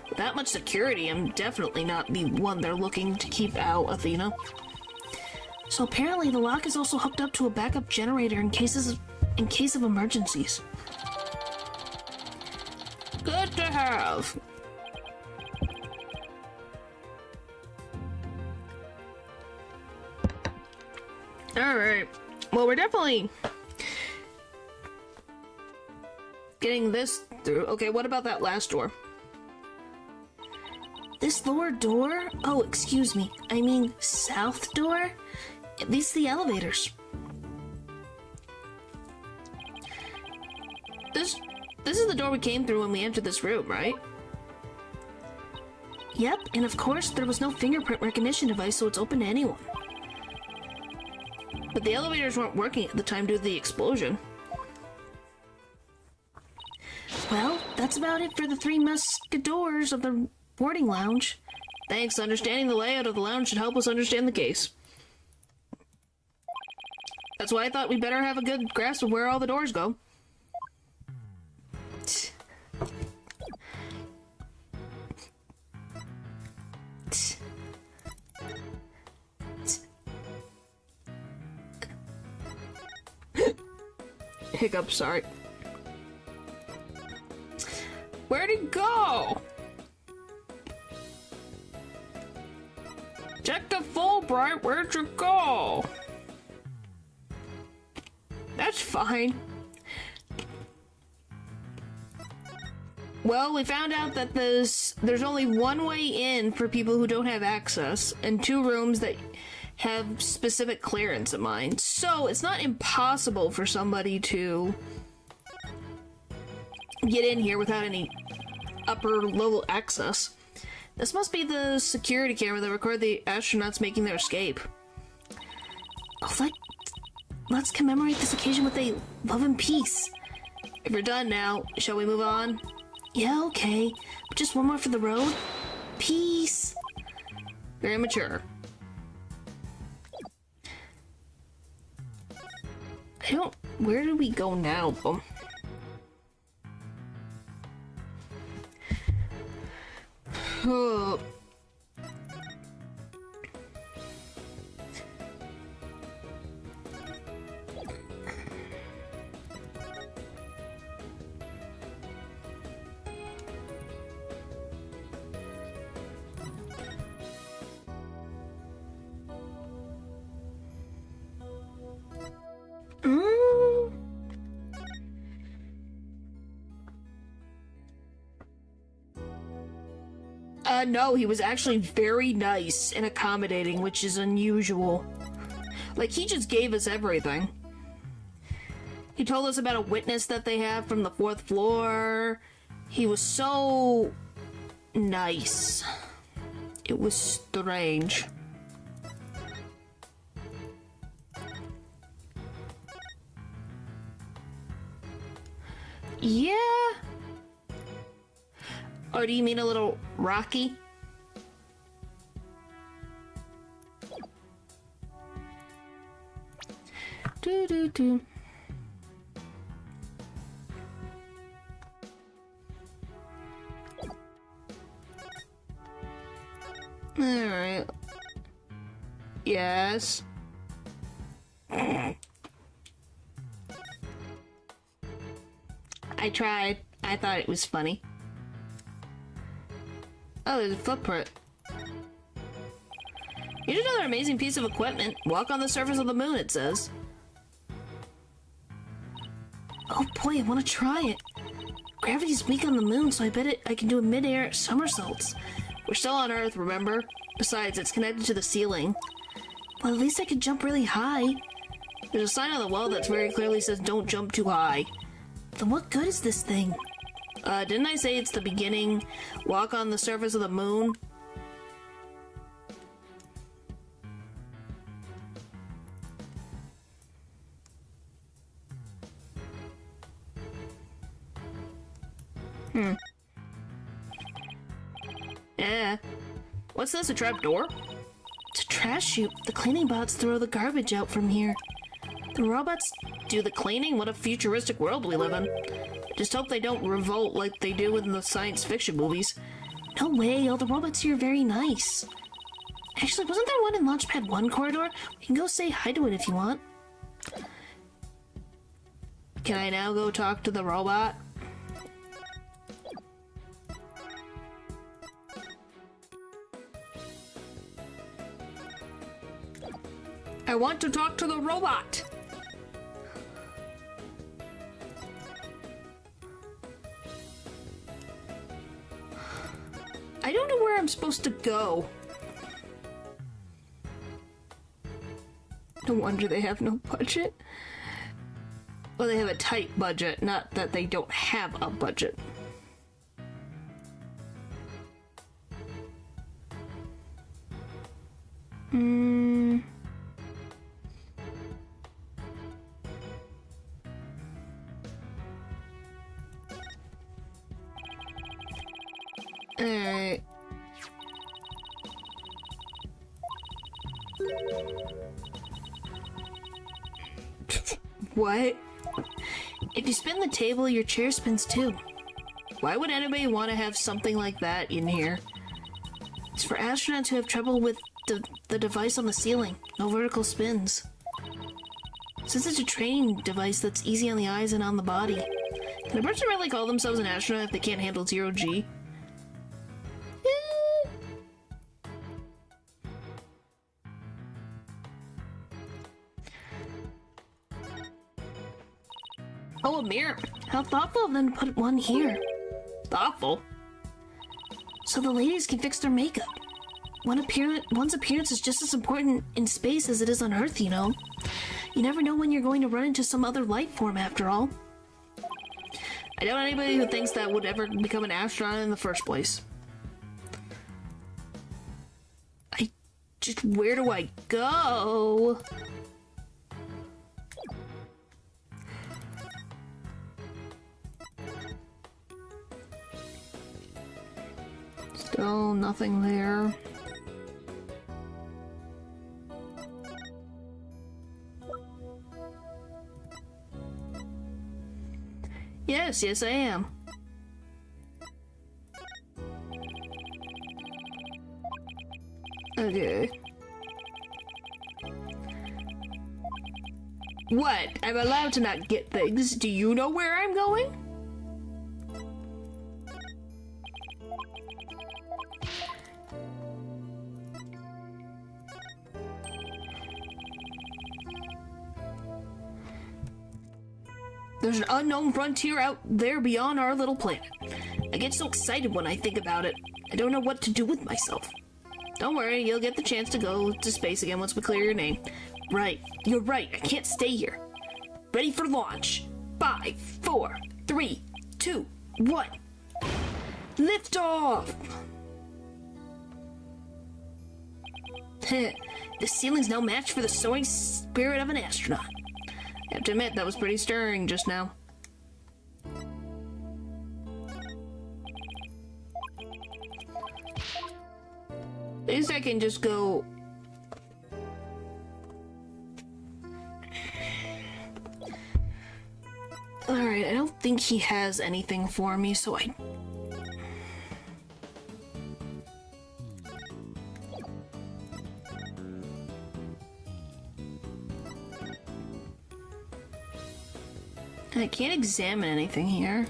With that much security, I'm definitely not the one they're looking to keep out, Athena. So apparently the lock is also hooked up to a backup generator in case of emergencies. Good to have. Alright. Well, we're definitely getting this through. Okay, what about that last door? This lower door? Oh, excuse me. I mean, south door? It leads to the elevators. This is the door we came through when we entered this room, right? Yep, and of course, there was no fingerprint recognition device, so it's open to anyone. But the elevators weren't working at the time due to the explosion. Well, that's about it for the three musketeers of the boarding lounge. Thanks. Understanding the layout of the lounge should help us understand the case. That's why I thought we'd better have a good grasp of where all the doors go. Hiccup, sorry. Where'd it go? Check the Fulbright, where'd you go? That's fine. Well, we found out that there's only one way in for people who don't have access, and 2 rooms that have specific clearance in mind. So it's not impossible for somebody to get in here without any upper level access. This must be the security camera that recorded the astronauts making their escape. Oh, let's commemorate this occasion with a love and peace. If you're done now, shall we move on? Yeah, okay. But just one more for the road. Peace. Very mature. Where do we go now? Oh. No, he was actually very nice and accommodating, which is unusual. Like, he just gave us everything. He told us about a witness that they have from the 4th floor. He was so nice. It was strange. Yeah. Or do you mean a little rocky? Do. Alright. Yes. I tried. I thought it was funny. Oh, there's a footprint. Here's another amazing piece of equipment. Walk on the surface of the moon, it says. Oh boy, I want to try it. Gravity's weak on the moon, so I bet I can do a mid-air somersaults. We're still on Earth, remember? Besides, it's connected to the ceiling. Well, at least I could jump really high. There's a sign on the wall that very clearly says don't jump too high. Then what good is this thing? Didn't I say it's the beginning? Walk on the surface of the moon? Yeah. What's this, a trap door? It's a trash chute. The cleaning bots throw the garbage out from here. The robots do the cleaning? What a futuristic world we live in. Just hope they don't revolt like they do in the science fiction movies. No way, all the robots here are very nice. Actually, wasn't there one in Launchpad 1 corridor? We can go say hi to it if you want. Can I now go talk to the robot? I want to talk to the robot! I don't know where I'm supposed to go. No wonder they have no budget. Well, they have a tight budget, not that they don't have a budget. Hmm. Alright. What? If you spin the table, your chair spins too. Why would anybody want to have something like that in here? It's for astronauts who have trouble with the device on the ceiling. No vertical spins. Since it's a training device that's easy on the eyes and on the body. Can a person really call themselves an astronaut if they can't handle 0G? Oh, a mirror. How thoughtful of them to put one here. Thoughtful. So the ladies can fix their makeup. One's appearance is just as important in space as it is on Earth, you know. You never know when you're going to run into some other life form after all. I doubt anybody who thinks that would ever become an astronaut in the first place. Where do I go? Still nothing there. Yes, I am. Okay. What? I'm allowed to not get things. Do you know where I'm going? There's an unknown frontier out there beyond our little planet. I get so excited when I think about it. I don't know what to do with myself. Don't worry, you'll get the chance to go to space again once we clear your name. Right, you're right, I can't stay here. Ready for launch. 5, 4, 3, 2, 1. Lift off! The ceiling's no match for the soaring spirit of an astronaut. I have to admit, that was pretty stirring just now. At least I can just go... Alright, I don't think he has anything for me, so I can't examine anything here.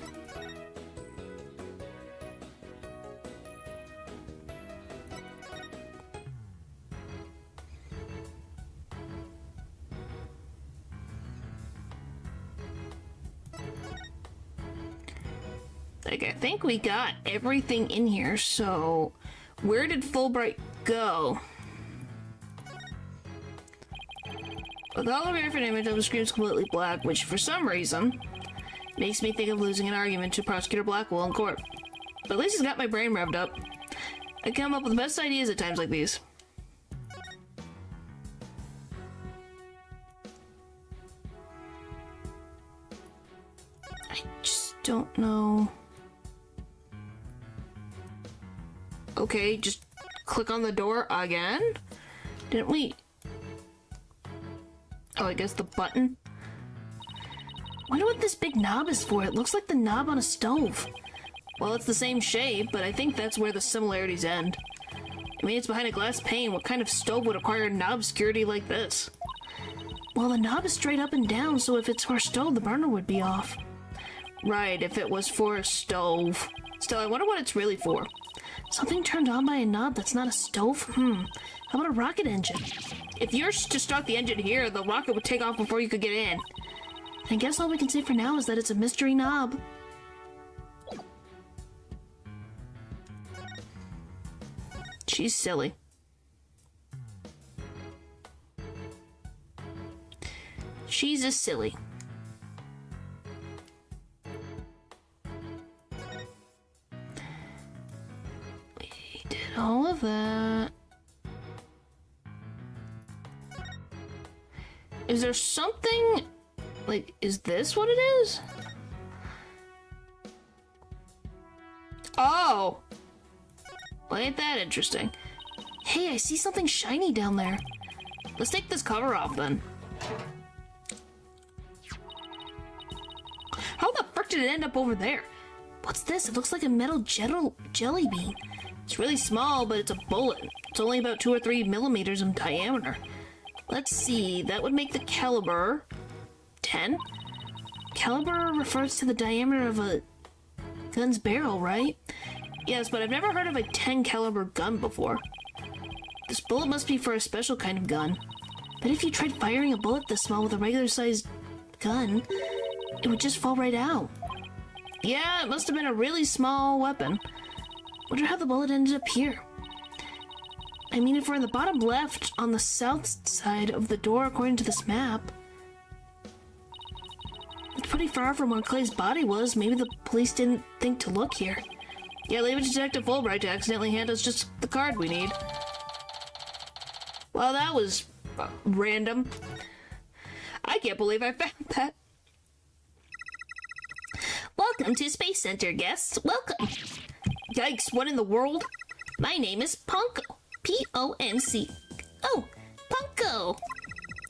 Like, I think we got everything in here, so where did Fulbright go? With all the different image of the screen is completely black, which for some reason makes me think of losing an argument to Prosecutor Blackwell in court. But at least he's got my brain revved up. I come up with the best ideas at times like these. I just don't know. Okay, just click on the door again? Didn't we... Oh, I guess the button? Wonder what this big knob is for. It looks like the knob on a stove. Well, it's the same shape, but I think that's where the similarities end. I mean, it's behind a glass pane. What kind of stove would acquire knob security like this? Well, the knob is straight up and down, so if it's for a stove, the burner would be off. Right, if it was for a stove. Still, I wonder what it's really for. Something turned on by a knob that's not a stove? How about a rocket engine? If you're to start the engine here, the rocket would take off before you could get in. I guess all we can say for now is that it's a mystery knob. She's silly. She's a silly. We did all of that. Is there something... Like, is this what it is? Oh! Well, ain't that interesting. Hey, I see something shiny down there. Let's take this cover off, then. How the frick did it end up over there? What's this? It looks like a metal jelly bean. It's really small, but it's a bullet. It's only about 2 or 3 millimeters in diameter. Let's see, that would make the caliber 10? Caliber refers to the diameter of a gun's barrel, right? Yes, but I've never heard of a 10 caliber gun before. This bullet must be for a special kind of gun. But if you tried firing a bullet this small with a regular sized gun, it would just fall right out. Yeah, it must have been a really small weapon. Wonder how the bullet ended up here. I mean, if we're in the bottom left on the south side of the door according to this map, it's pretty far from where Clay's body was. Maybe the police didn't think to look here. Yeah, leave it to Detective Fulbright to accidentally hand us just the card we need. Well, that was random. I can't believe I found that. Welcome to Space Center, guests. Welcome. Yikes, what in the world? My name is Ponko. P-O-N-C. Oh, Ponko.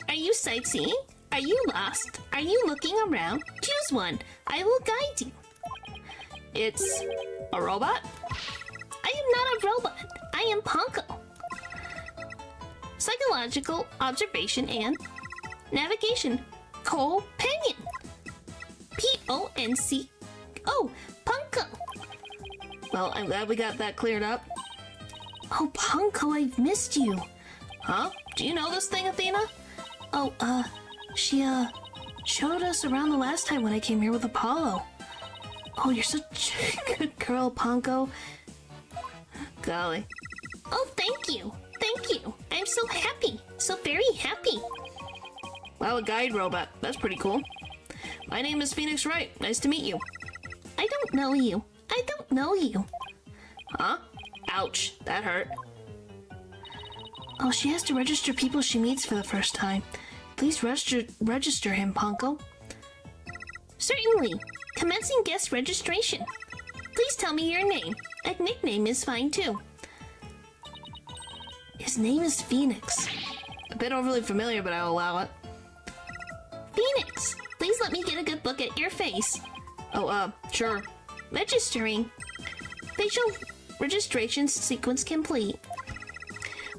Are you sightseeing? Are you lost? Are you looking around? Choose one. I will guide you. It's a robot? I am not a robot. I am Ponko. Psychological observation and navigation companion. P-O-N-C. Oh, Ponko. Well, I'm glad we got that cleared up. Oh, Ponko, I've missed you. Huh? Do you know this thing, Athena? Oh, she, showed us around the last time when I came here with Apollo. Oh, you're such a good girl, Ponko. Golly. Oh, thank you. Thank you. I'm so happy. So very happy. Wow, a guide robot. That's pretty cool. My name is Phoenix Wright. Nice to meet you. I don't know you. I don't know you. Huh? Ouch. That hurt. Oh, she has to register people she meets for the first time. Please register him, Ponko. Certainly. Commencing guest registration. Please tell me your name. A nickname is fine too. His name is Phoenix. A bit overly familiar, but I'll allow it. Phoenix, please let me get a good look at your face. Oh, sure. Registering. Facial registration sequence complete.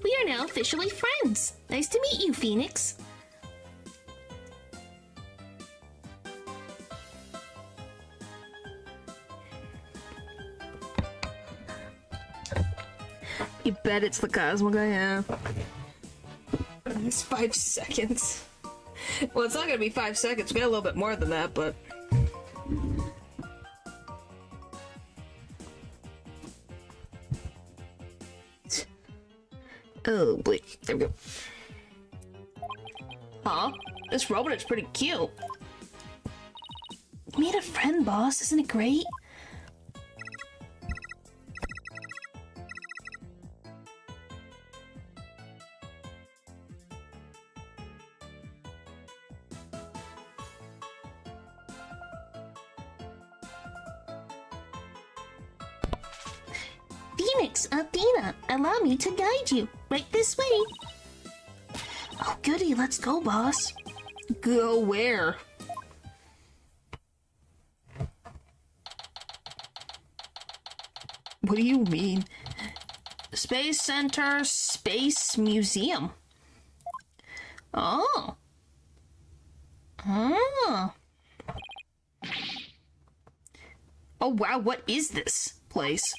We are now officially friends. Nice to meet you, Phoenix. You bet it's the Cosmo guy, yeah. It's 5 seconds. Well, it's not gonna be 5 seconds. We got a little bit more than that, but... Oh, boy. There we go. Huh? This robot is pretty cute. You made a friend, boss. Isn't it great? Phoenix, Athena, allow me to guide you. Right this way. Oh, goody. Let's go, boss. Go where? What do you mean? Space Center Space Museum. Oh. Oh. Oh wow, what is this place?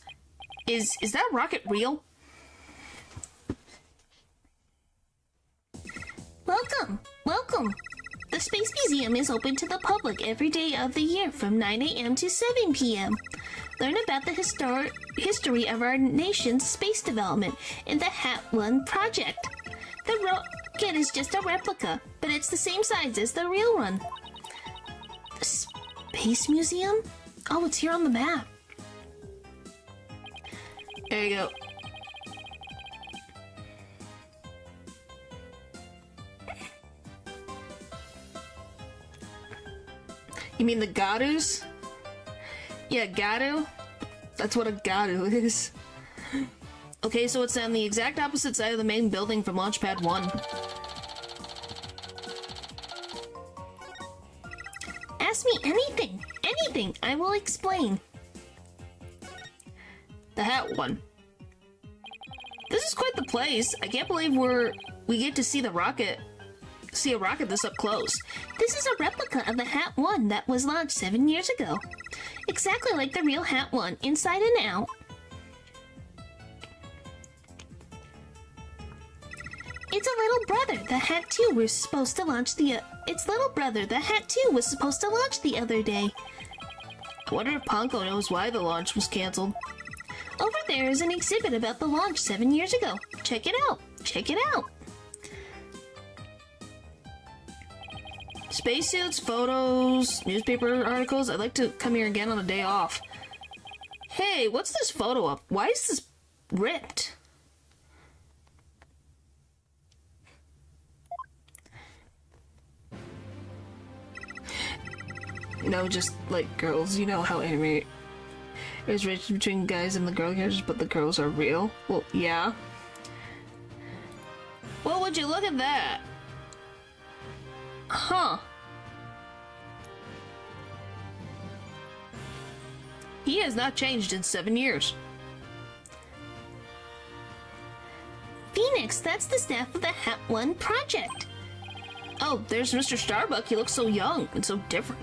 Is that rocket real? Welcome, welcome. The Space Museum is open to the public every day of the year from 9 a.m. to 7 p.m. Learn about the history of our nation's space development in the Hat 1 project. The rocket is just a replica, but it's the same size as the real one. The Space Museum? Oh, it's here on the map. There you go. You mean the Garus? Yeah, Garu? That's what a Garu is. Okay, so it's on the exact opposite side of the main building from Launchpad 1. Ask me anything. Anything. I will explain. The Hat One. This is quite the place. I can't believe we get to see a rocket this up close. This is a replica of the Hat 1 that was launched 7 years ago. Exactly like the real Hat 1, inside and out. Its little brother, the Hat 2, was supposed to launch the other day. I wonder if Ponko knows why the launch was canceled. Over there is an exhibit about the launch 7 years ago. Check it out. Check it out. Spacesuits, photos, newspaper articles. I'd like to come here again on a day off. Hey, what's this photo up? Why is this ripped? You know, just like girls, you know how anime is rated between guys and the girl characters, but the girls are real? Well, yeah. Well, would you look at that? Huh. He has not changed in 7 years. Phoenix, that's the staff of the Hat 1 project. Oh, there's Mr. Starbuck. He looks so young and so different.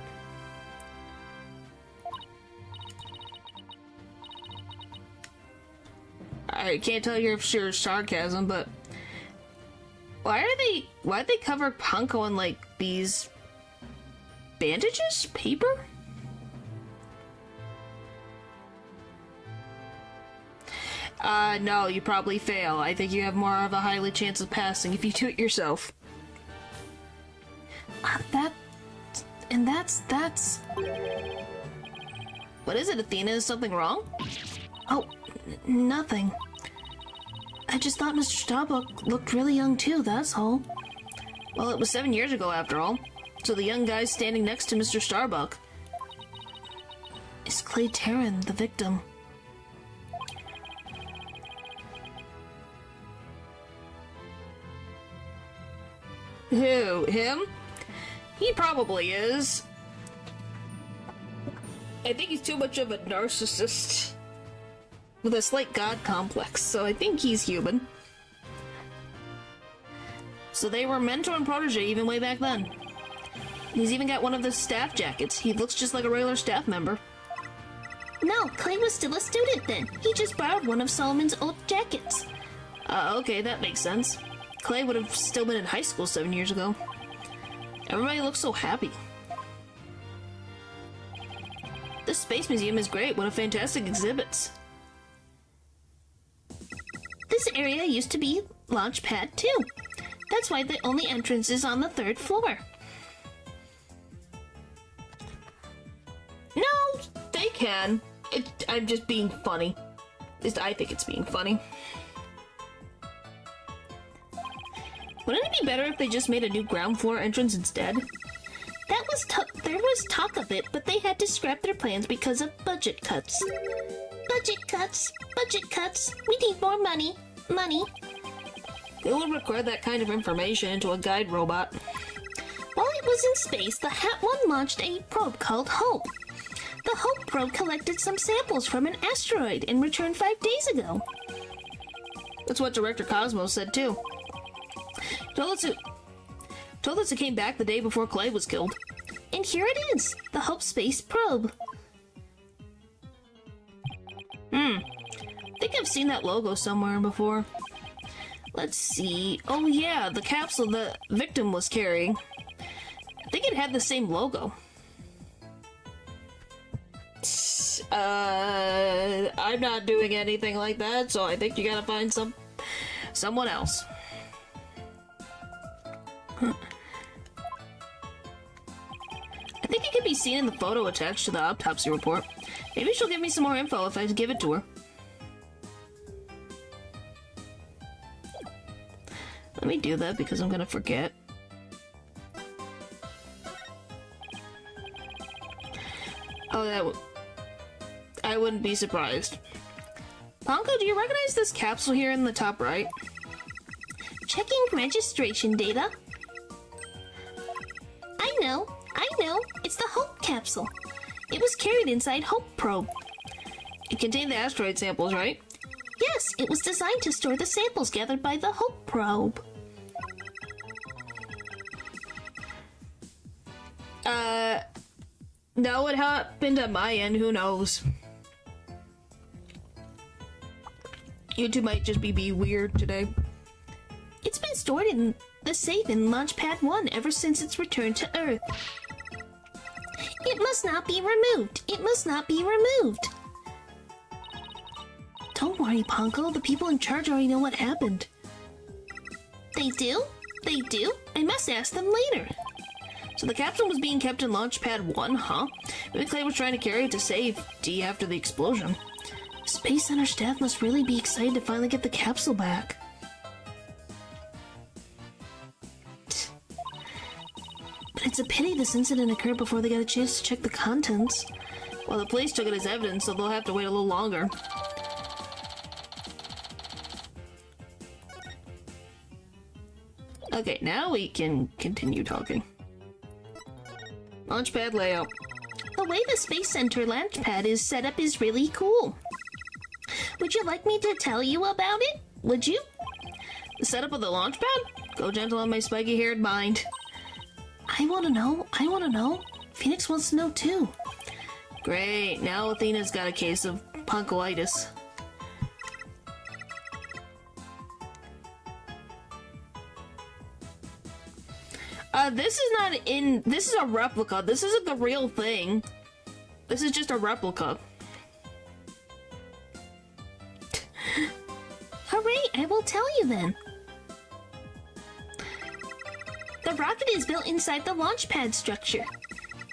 I can't tell you if it's sarcasm, but why'd they cover Ponko in like these bandages? Paper? No, you probably fail. I think you have more of a highly chance of passing if you do it yourself. That's... What is it, Athena? Is something wrong? Oh, nothing. I just thought Mr. Starbuck looked really young too, that's all. Well, it was 7 years ago after all. So the young guy standing next to Mr. Starbuck is Clay Terran, the victim. Who? Him? He probably is. I think he's too much of a narcissist with a slight god complex, so I think he's human. So they were mentor and protege even way back then. He's even got one of the staff jackets. He looks just like a regular staff member. No, Clay was still a student then. He just borrowed one of Solomon's old jackets. Okay, that makes sense. Clay would have still been in high school 7 years ago. Everybody looks so happy. This space museum is great. What a fantastic exhibits. This area used to be Launchpad 2. That's why the only entrance is on the 3rd floor. No, they can. I'm just being funny. At least I think it's being funny. Wouldn't it be better if they just made a new ground floor entrance instead? There was talk of it, but they had to scrap their plans because of budget cuts. Budget cuts! Budget cuts! We need more money! Money! They would record that kind of information into a guide robot. While it was in space, the Hat 1 launched a probe called Hope. The Hope probe collected some samples from an asteroid and returned 5 days ago. That's what Director Cosmos said too. Told us it came back the day before Clay was killed. And here it is, the Hope Space Probe. I think I've seen that logo somewhere before. Let's see. Oh yeah, the capsule the victim was carrying. I think it had the same logo. I'm not doing anything like that, so I think you gotta find someone else. I think it can be seen in the photo attached to the autopsy report. Maybe she'll give me some more info if I give it to her. Let me do that because I'm gonna forget. Oh, I wouldn't be surprised. Ponko, do you recognize this capsule here in the top right? Checking registration data. I know. It's the Hope capsule. It was carried inside Hope probe. It contained the asteroid samples, right? Yes, it was designed to store the samples gathered by the Hope probe. Now what happened at my end, who knows? YouTube might just be weird today. It's been stored in the safe in Launchpad 1 ever since its return to Earth. It must not be removed. It must not be removed. Don't worry, Ponko. The people in charge already know what happened. They do? They do? I must ask them later. So the capsule was being kept in Launchpad 1, huh? Maybe Clay was trying to carry it to safety after the explosion. Space Center staff must really be excited to finally get the capsule back. But it's a pity this incident occurred before they got a chance to check the contents. Well, the police took it as evidence, so they'll have to wait a little longer. Okay, now we can continue talking. Launchpad layout. The way the Space Center launchpad is set up is really cool. Would you like me to tell you about it? Would you? The setup of the launchpad? Go gentle on my spiky-haired mind. I want to know. Phoenix wants to know too. Great, now Athena's got a case of punkolitis. This is a replica. This isn't the real thing. This is just a replica. Hooray, I will tell you then. The rocket is built inside the launch pad structure.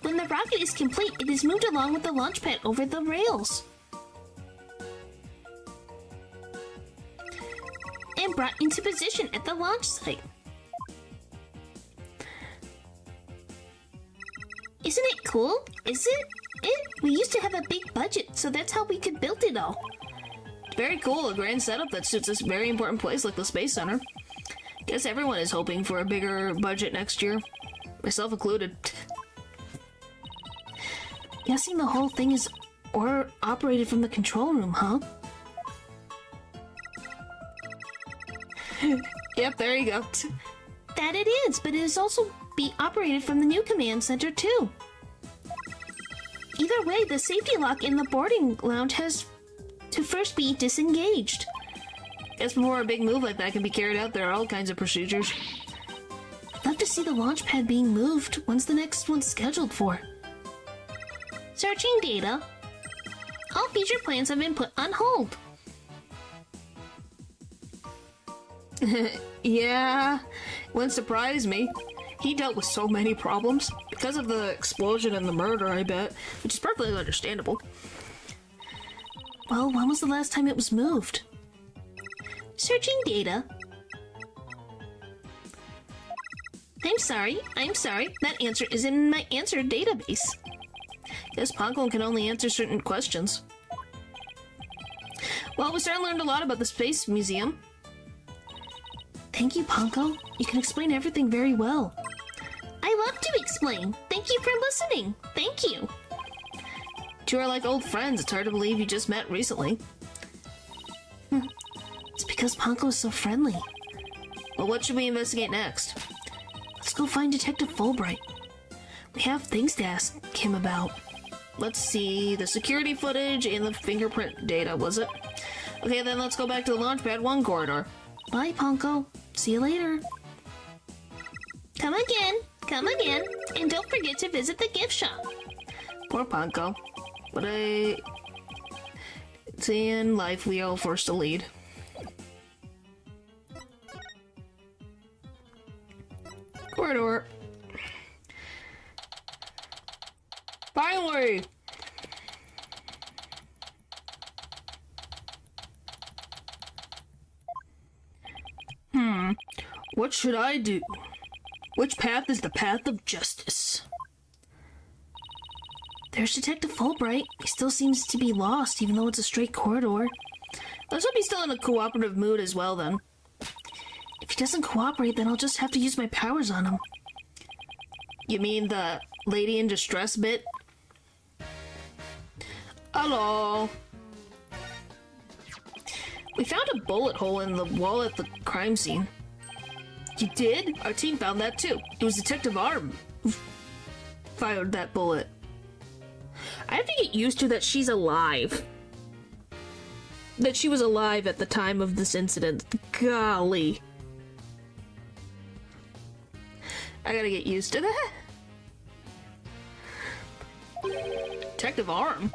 When the rocket is complete, it is moved along with the launch pad over the rails and brought into position at the launch site. Isn't it cool? Is it? We used to have a big budget, so that's how we could build it all. Very cool, a grand setup that suits this very important place like the Space Center. Guess everyone is hoping for a bigger budget next year, myself included. Guessing the whole thing is operated from the control room, huh? Yep, there you go. That it is, but it is also be operated from the new command center too. Either way, the safety lock in the boarding lounge has to first be disengaged. Guess before a big move like that can be carried out, there are all kinds of procedures. I'd love to see the launch pad being moved. When's the next one scheduled for? Searching data. All future plans have been put on hold. Yeah, wouldn't surprise me. He dealt with so many problems because of the explosion and the murder, I bet, which is perfectly understandable. Well, when was the last time it was moved? Searching data. I'm sorry. That answer is in my answer database. Guess Ponko can only answer certain questions. Well, we certainly learned a lot about the Space Museum. Thank you, Ponko. You can explain everything very well. I love to explain. Thank you for listening. Thank you. Two are like old friends. It's hard to believe you just met recently. It's because Ponko is so friendly. Well, what should we investigate next? Let's go find Detective Fulbright. We have things to ask him about. Let's see, the security footage and the fingerprint data, was it? Okay, then let's go back to the Launchpad 1 corridor. Bye, Ponko. See you later. Come again, and don't forget to visit the gift shop. Poor Ponko. But it's in life we are forced to lead. Corridor. Finally! What should I do? Which path is the path of justice? There's Detective Fulbright. He still seems to be lost, even though it's a straight corridor. Let's hope he's still in a cooperative mood as well, then. If he doesn't cooperate, then I'll just have to use my powers on him. You mean the lady in distress bit? Hello. We found a bullet hole in the wall at the crime scene. You did? Our team found that too. It was Detective Arm who fired that bullet. I have to get used to that she's alive. That she was alive at the time of this incident. Golly. I gotta get used to that. Detective Arm.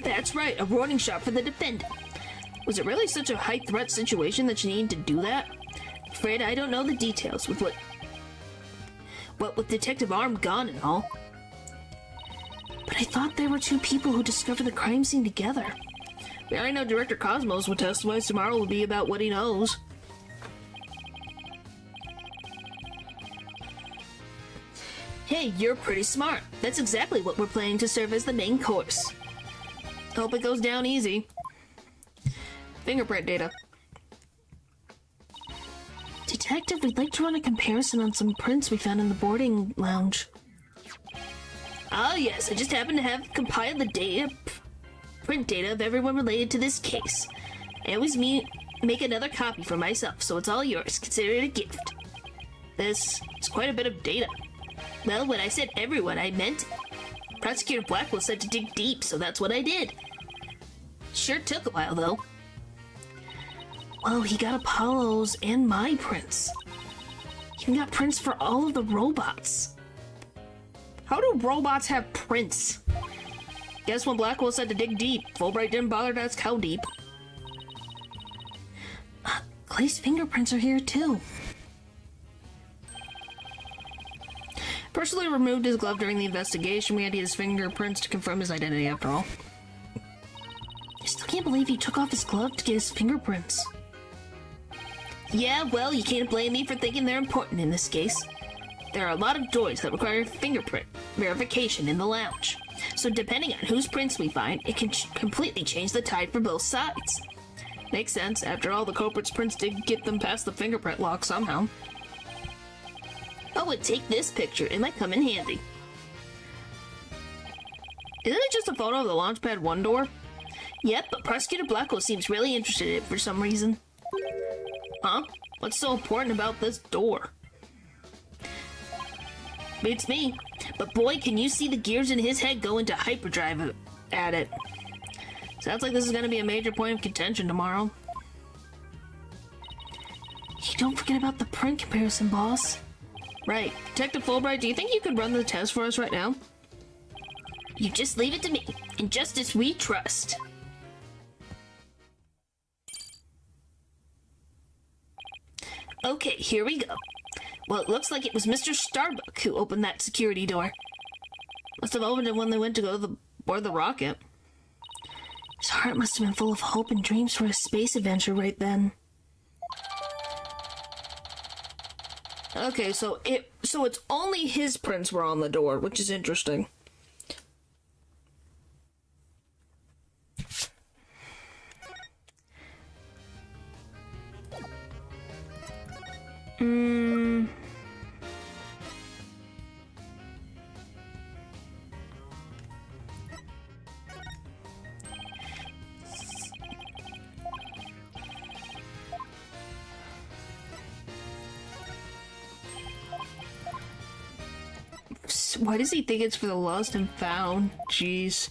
That's right, a warning shot for the defendant. Was it really such a high-threat situation that you needed to do that? Afraid I don't know the details with what with Detective Arm gone and all. But I thought there were two people who discovered the crime scene together. We already know Director Cosmos will testify. Tomorrow will be about what he knows. Hey, you're pretty smart. That's exactly what we're planning to serve as the main course. Hope it goes down easy. Fingerprint data. Detective, we'd like to run a comparison on some prints we found in the boarding lounge. Ah, yes, I just happen to have compiled the print data of everyone related to this case. I always make another copy for myself, so it's all yours. Consider it a gift. This is quite a bit of data. Well, when I said everyone, I meant Prosecutor Blackwell said to dig deep, so that's what I did. Sure took a while, though. Well, he got Apollo's and my prints. He even got prints for all of the robots. How do robots have prints? Guess when Blackwell said to dig deep, Fulbright didn't bother to ask how deep. Clay's fingerprints are here, too. Personally removed his glove during the investigation. We had to get his fingerprints to confirm his identity after all. I still can't believe he took off his glove to get his fingerprints. Yeah, well, you can't blame me for thinking they're important in this case. There are a lot of doors that require fingerprint verification in the lounge. So depending on whose prints we find, it can completely change the tide for both sides. Makes sense. After all, the culprit's prints did get them past the fingerprint lock somehow. Oh, and take this picture. It might come in handy. Isn't it just a photo of the Launchpad 1 door? Yep, but Prosecutor Blackwell seems really interested in it for some reason. Huh? What's so important about this door? Beats me. But boy, can you see the gears in his head go into hyperdrive at it. Sounds like this is going to be a major point of contention tomorrow. Hey, don't forget about the print comparison, boss. Right. Detective Fulbright, do you think you could run the test for us right now? You just leave it to me. In justice we trust. Okay, here we go. Well, it looks like it was Mr. Starbuck who opened that security door. Must have opened it when they went to go to board the rocket. His heart must have been full of hope and dreams for a space adventure right then. Okay, so it's only his prints were on the door, which is interesting. Why does he think it's for the lost and found? Jeez.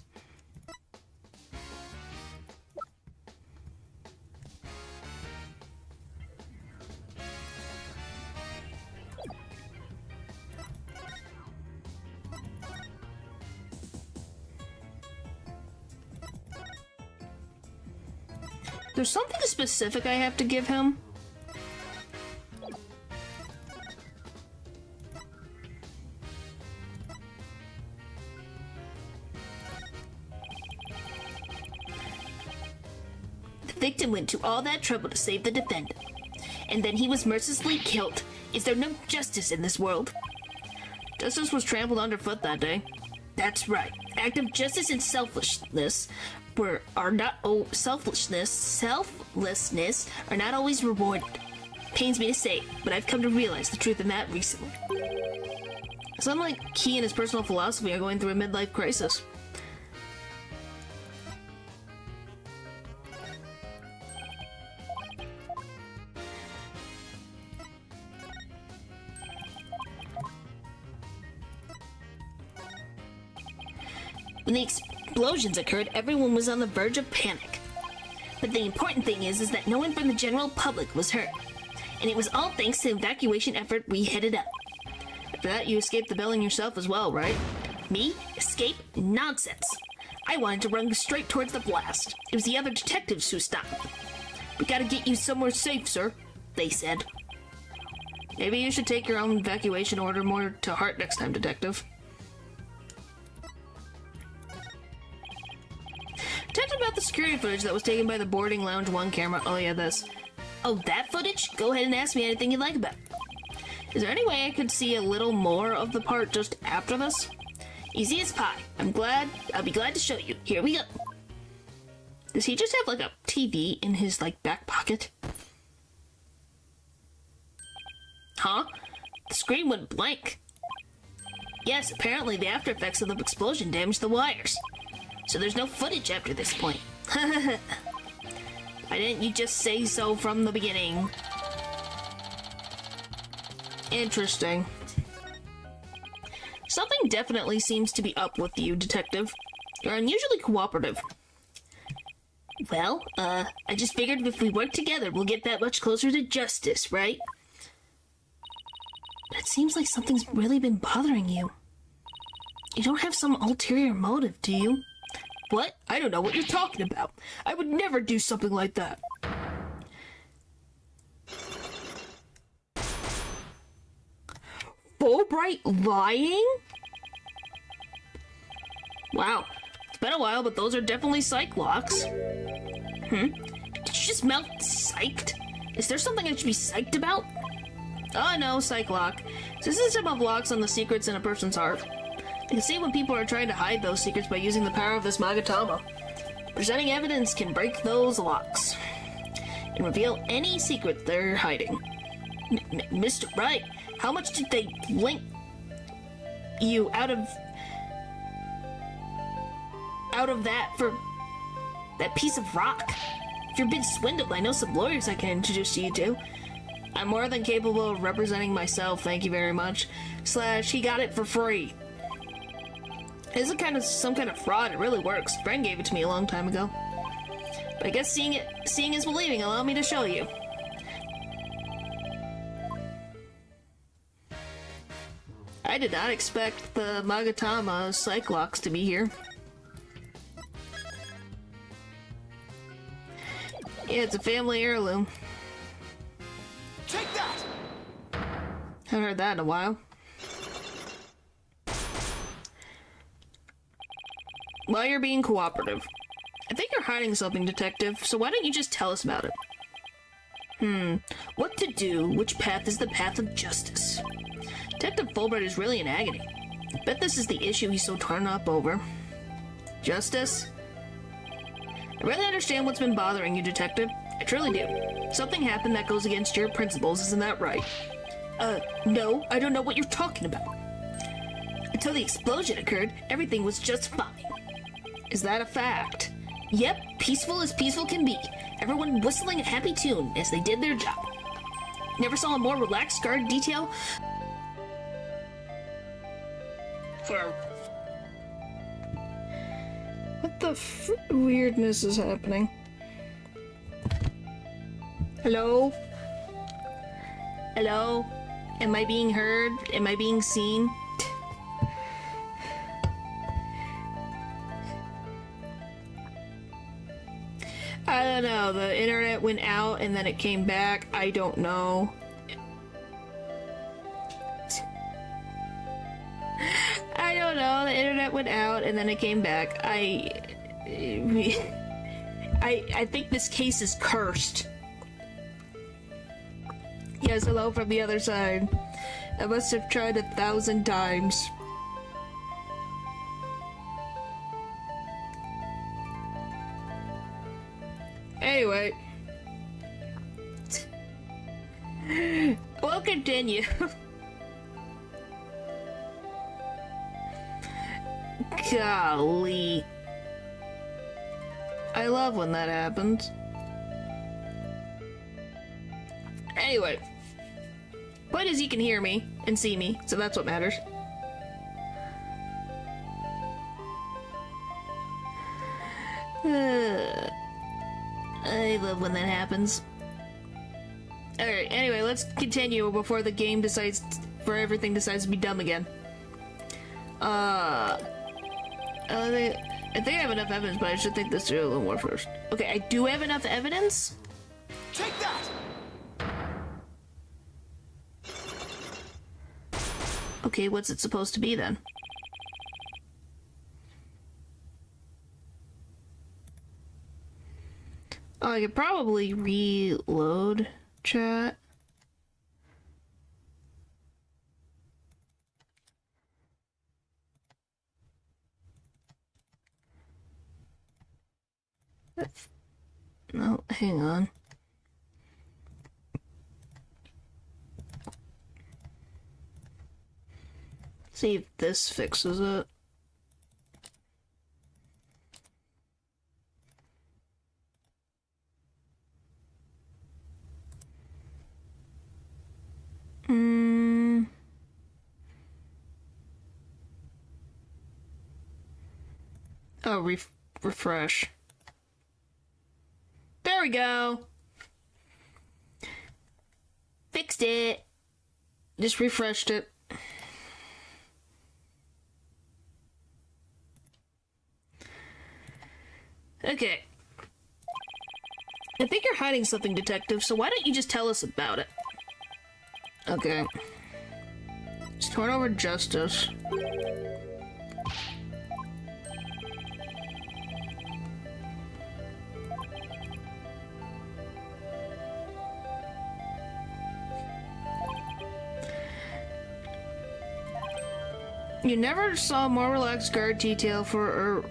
There's something specific I have to give him. The victim went to all that trouble to save the defendant, and then he was mercilessly killed. Is there no justice in this world? Justice was trampled underfoot that day. That's right. Act of justice and selflessness selflessness are not always rewarded. Pains me to say, but I've come to realize the truth in that recently. It's unlike he and his personal philosophy are going through a midlife crisis. When the explosions occurred, everyone was on the verge of panic. But the important thing is that no one from the general public was hurt. And it was all thanks to the evacuation effort we headed up. After that, you escaped the building yourself as well, right? Me? Escape? Nonsense. I wanted to run straight towards the blast. It was the other detectives who stopped me. We gotta get you somewhere safe, sir, they said. Maybe you should take your own evacuation order more to heart next time, detective. Talked about the security footage that was taken by the boarding lounge 1 camera. Oh yeah, this. Oh, that footage? Go ahead and ask me anything you'd like about it. Is there any way I could see a little more of the part just after this? Easy as pie. I'll be glad to show you. Here we go. Does he just have like a TV in his like back pocket? Huh? The screen went blank. Yes, apparently the after effects of the explosion damaged the wires. So there's no footage after this point. Why didn't you just say so from the beginning? Interesting. Something definitely seems to be up with you, detective. You're unusually cooperative. Well, I just figured if we work together, we'll get that much closer to justice, right? But it seems like something's really been bothering you. You don't have some ulterior motive, do you? What? I don't know what you're talking about. I would never do something like that. Fulbright lying? Wow. It's been a while, but those are definitely psych locks. Did you just mouth psyched? Is there something I should be psyched about? Oh no, psych lock. This is a system of locks on the secrets in a person's heart. You can see when people are trying to hide those secrets by using the power of this Magatama. Presenting evidence can break those locks and reveal any secret they're hiding. Mr. Right, how much did they link you out of that for that piece of rock? If you've been swindled, I know some lawyers I can introduce you to. I'm more than capable of representing myself, thank you very much. / he got it for free. It isn't some kind of fraud, it really works. Bren gave it to me a long time ago. But I guess seeing is believing. Allow me to show you. I did not expect the Magatama Cyclops to be here. Yeah, it's a family heirloom. Take that! Haven't heard that in a while. Well, you're being cooperative. I think you're hiding something, detective, so why don't you just tell us about it? What to do? Which path is the path of justice? Detective Fulbright is really in agony. I bet this is the issue he's so torn up over. Justice? I really understand what's been bothering you, detective. I truly do. Something happened that goes against your principles, isn't that right? No, I don't know what you're talking about. Until the explosion occurred, everything was just fine. Is that a fact? Yep, peaceful as peaceful can be. Everyone whistling a happy tune as they did their job. Never saw a more relaxed guard detail. What the weirdness is happening? Hello? Hello? Am I being heard? Am I being seen? I don't know. The internet went out and then it came back. I don't know. I don't know. The internet went out and then it came back. I think this case is cursed. Yes, hello from the other side. I must have tried 1,000 times. Anyway. We'll continue. Golly. I love when that happens. Anyway. Point is, he can hear me and see me, so that's what matters. I love when that happens. Alright, anyway, let's continue before the game decides, everything decides to be dumb again. I think I have enough evidence, but I should think this through a little more first. Okay, I do have enough evidence? Take that! Okay, what's it supposed to be then? Oh, I could probably reload chat. No, hang on. See if this fixes it. Oh, refresh. There we go. Fixed it. Just refreshed it. Okay. I think you're hiding something, detective, so why don't you just tell us about it? Okay. Let's turn over justice. You never saw a more relaxed guard detail for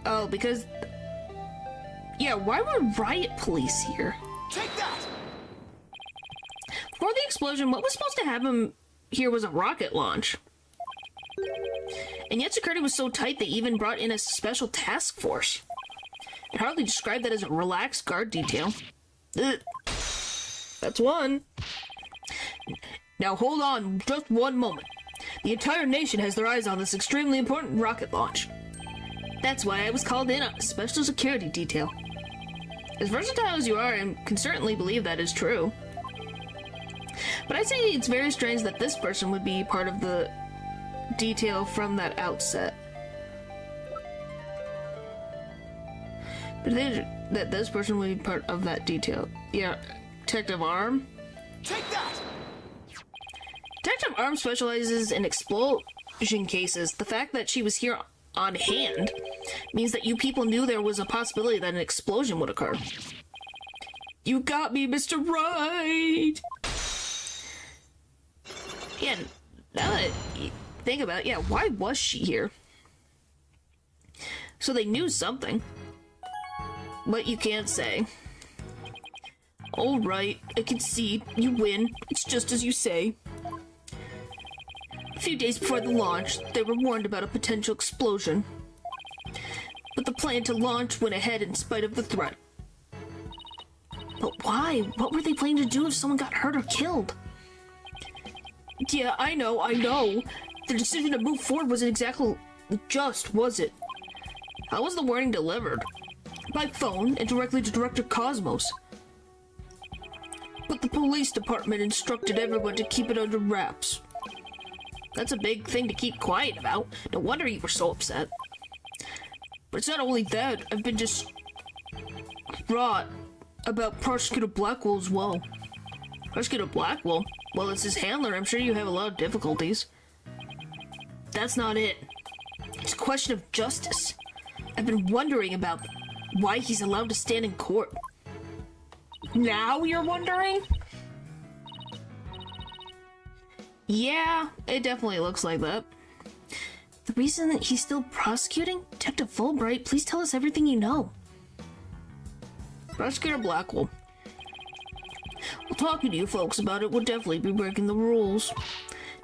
Oh, because... Yeah, why were riot police here? Take that! Before the explosion, what was supposed to happen here was a rocket launch. And yet security was so tight they even brought in a special task force. I'd hardly describe that as a relaxed guard detail. Ugh. That's one. Now hold on just one moment. The entire nation has their eyes on this extremely important rocket launch. That's why I was called in on a special security detail. As versatile as you are, I can certainly believe that is true. But I'd say it's very strange that this person would be part of the detail from that outset. But that this person would be part of that detail. Yeah, Detective Arm? Take that! Detective Arm specializes in explosion cases. The fact that she was here on hand means that you people knew there was a possibility that an explosion would occur. You got me, Mr. Right! Yeah, now that you think about it, yeah, why was she here? So they knew something. But you can't say. Alright, I can see. You win. It's just as you say. A few days before the launch, they were warned about a potential explosion. But the plan to launch went ahead in spite of the threat. But why? What were they planning to do if someone got hurt or killed? Yeah, I know. The decision to move forward wasn't exactly just, was it? How was the warning delivered? By phone and directly to Director Cosmos. But the police department instructed everyone to keep it under wraps. That's a big thing to keep quiet about. No wonder you were so upset. But it's not only that. I've been distraught about Prosecutor Blackwell as well. Prosecutor Blackwell? Well, it's his handler. I'm sure you have a lot of difficulties. That's not it. It's a question of justice. I've been wondering about why he's allowed to stand in court. Now you're wondering? Yeah, it definitely looks like that. The reason he's still prosecuting? Detective Fulbright, please tell us everything you know. Prosecutor Blackwell. Well, talking to you folks about it would definitely be breaking the rules.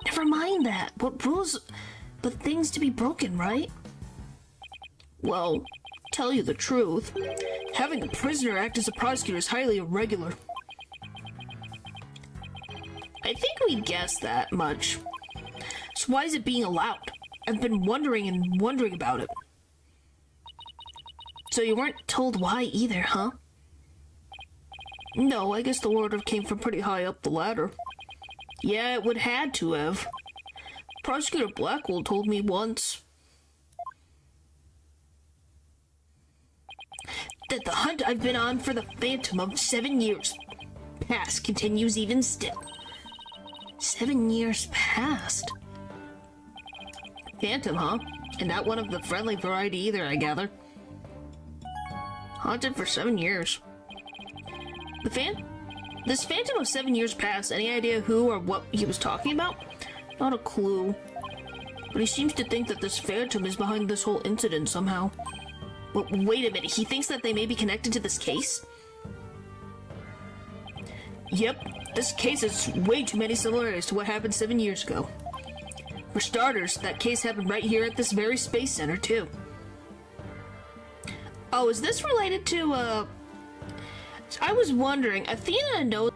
Never mind that. What rules? But things to be broken, right? Well, tell you the truth, having a prisoner act as a prosecutor is highly irregular. I think we guessed that much. So why is it being allowed? I've been wondering and wondering about it. So you weren't told why either, huh? No, I guess the order came from pretty high up the ladder. Yeah, it would had to have. Prosecutor Blackwell told me once that the hunt I've been on for the Phantom of 7 years past continues even still. 7 years past? Phantom, huh? And not one of the friendly variety either, I gather. Haunted for 7 years. This Phantom of 7 years past, any idea who or what he was talking about? Not a clue. But he seems to think that this Phantom is behind this whole incident somehow. But wait a minute, he thinks that they may be connected to this case? Yep, this case has way too many similarities to what happened 7 years ago. For starters, that case happened right here at this very space center, too. Oh, is this related to, I was wondering, Athena knows...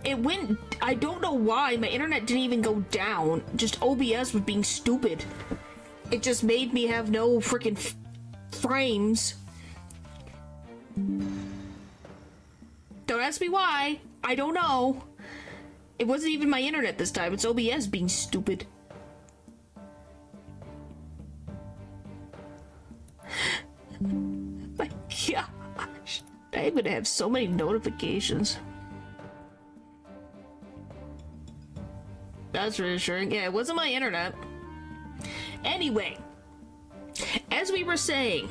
It went, I don't know why, my internet didn't even go down. Just OBS was being stupid. It just made me have no freaking frames. Don't ask me why. I don't know. It wasn't even my internet this time. It's OBS being stupid. My gosh. I'm gonna have so many notifications. That's reassuring. Yeah, it wasn't my internet. Anyway, as we were saying...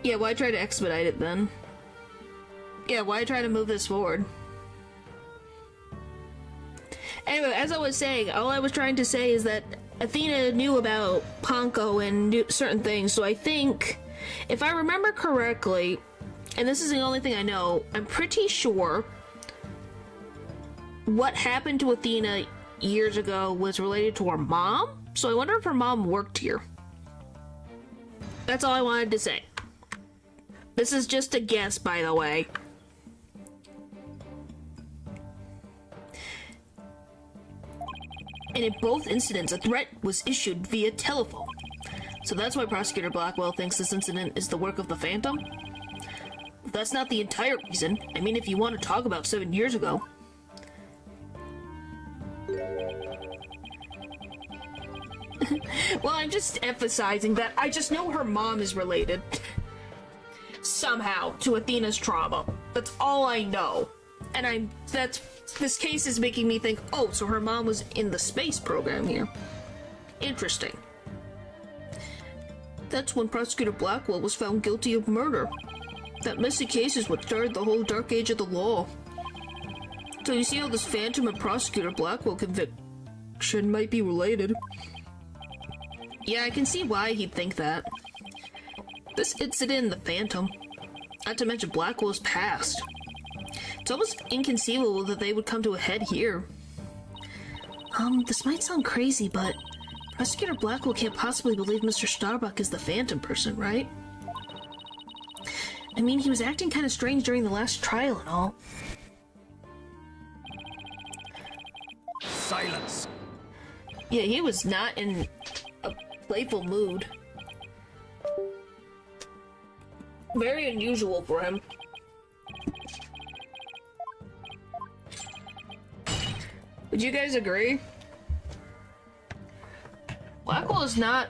Yeah, why try to expedite it then? Yeah, why try to move this forward? Anyway, as I was saying, all I was trying to say is that Athena knew about Ponko and knew certain things, so I think, if I remember correctly, and this is the only thing I know, I'm pretty sure what happened to Athena years ago was related to her mom, so I wonder if her mom worked here. That's all I wanted to say. This is just a guess, by the way. And in both incidents, a threat was issued via telephone. So that's why Prosecutor Blackwell thinks this incident is the work of the Phantom? But that's not the entire reason. I mean, if you want to talk about 7 years ago. Well, I'm just emphasizing that I just know her mom is related somehow to Athena's trauma. That's all I know. And this case is making me think, oh, so her mom was in the space program here. Interesting. That's when Prosecutor Blackwell was found guilty of murder. That messy case is what started the whole dark age of the law. So you see how this Phantom and Prosecutor Blackwell conviction might be related. Yeah, I can see why he'd think that. This incident in the Phantom, not to mention Blackwell's past. It's almost inconceivable that they would come to a head here. This might sound crazy, but Prosecutor Blackwell can't possibly believe Mr. Starbuck is the Phantom person, right? I mean, he was acting kind of strange during the last trial and all. Silence. Yeah, he was not in a playful mood. Very unusual for him. Would you guys agree? Blackwell is not...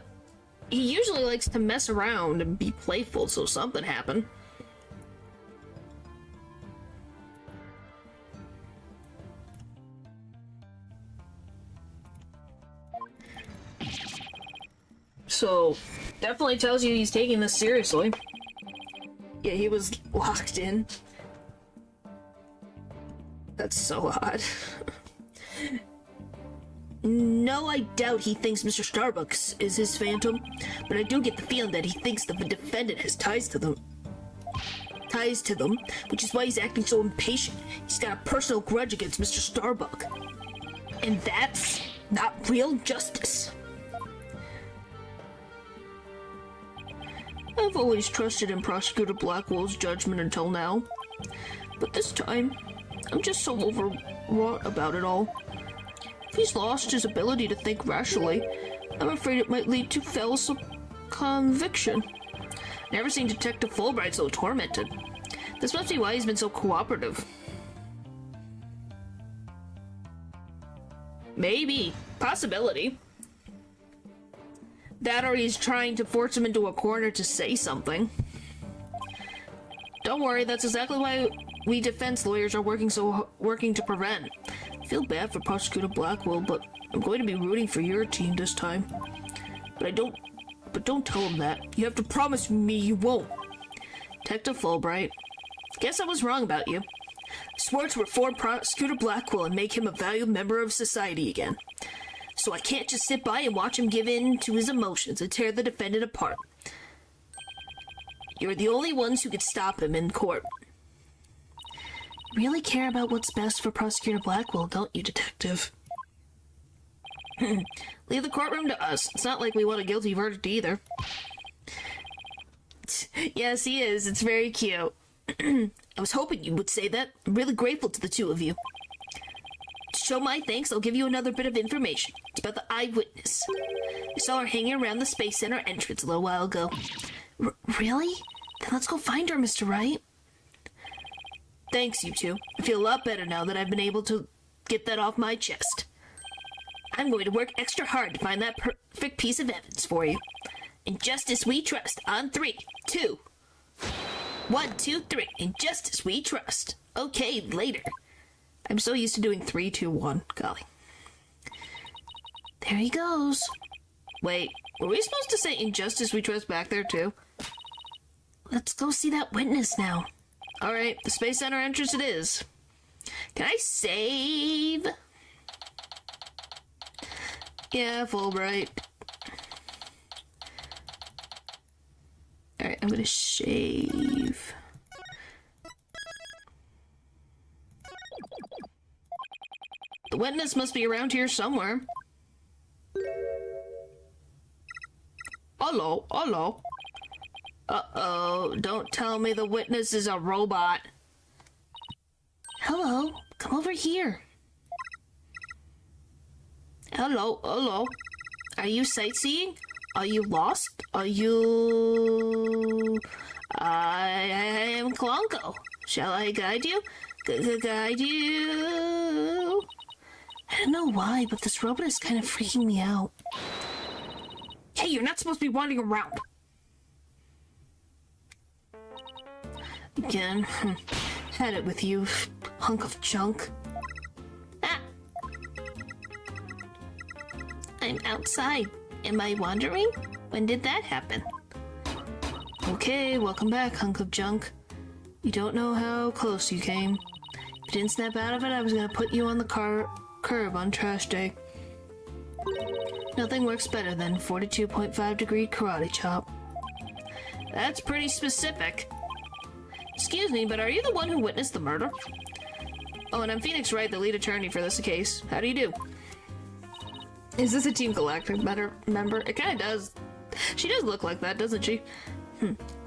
He usually likes to mess around and be playful, so something happened. So, definitely tells you he's taking this seriously. Yeah, he was locked in. That's so odd. No, I doubt he thinks Mr. Starbucks is his phantom, but I do get the feeling that he thinks that the defendant has ties to them, which is why he's acting so impatient. He's got a personal grudge against Mr. Starbuck. And that's not real justice. I've always trusted in Prosecutor Blackwell's judgment until now, but this time, I'm just so overwrought about it all. If he's lost his ability to think rationally, I'm afraid it might lead to false conviction. Never seen Detective Fulbright so tormented. This must be why he's been so cooperative. Maybe. Possibility. That or he's trying to force him into a corner to say something. Don't worry, that's exactly why we defense lawyers are working to prevent. I feel bad for Prosecutor Blackwell, but I'm going to be rooting for your team this time. But don't tell him that. You have to promise me you won't. Detective Fulbright, guess I was wrong about you. I swore to reform Prosecutor Blackwell and make him a valued member of society again. So I can't just sit by and watch him give in to his emotions and tear the defendant apart. You're the only ones who could stop him in court. Really care about what's best for Prosecutor Blackwell, don't you, Detective? Leave the courtroom to us. It's not like we want a guilty verdict either. Yes, he is. It's very cute. I was hoping you would say that. I'm really grateful to the two of you. To show my thanks, I'll give you another bit of information. It's about the eyewitness. I saw her hanging around the Space Center entrance a little while ago. Really? Then let's go find her, Mr. Wright. Thanks, you two. I feel a lot better now that I've been able to get that off my chest. I'm going to work extra hard to find that perfect piece of evidence for you. In justice we trust. On 3, 2. 1, 2, 3. In justice we trust. Okay, later. I'm so used to doing 3, 2, 1. Golly. There he goes. Wait, were we supposed to say in justice we trust back there too? Let's go see that witness now. Alright, the Space Center entrance it is. Can I save? Yeah, Fulbright. Alright, I'm gonna save. The witness must be around here somewhere. Hello, hello. Uh-oh, don't tell me the witness is a robot. Hello, come over here. Hello, hello. Are you sightseeing? Are you lost? Are you... I am Klonko. Shall I guide you? Guide you? I don't know why, but this robot is kind of freaking me out. Hey, you're not supposed to be wandering around. Again. Had it with you, hunk of junk. Ah! I'm outside. Am I wandering? When did that happen? Okay, welcome back, hunk of junk. You don't know how close you came. If you didn't snap out of it, I was gonna put you on the curb on trash day. Nothing works better than 42.5 degree karate chop. That's pretty specific. Excuse me, but are you the one who witnessed the murder? Oh, and I'm Phoenix Wright, the lead attorney for this case. How do you do? Is this a Team Galactic member? It kinda does. She does look like that, doesn't she?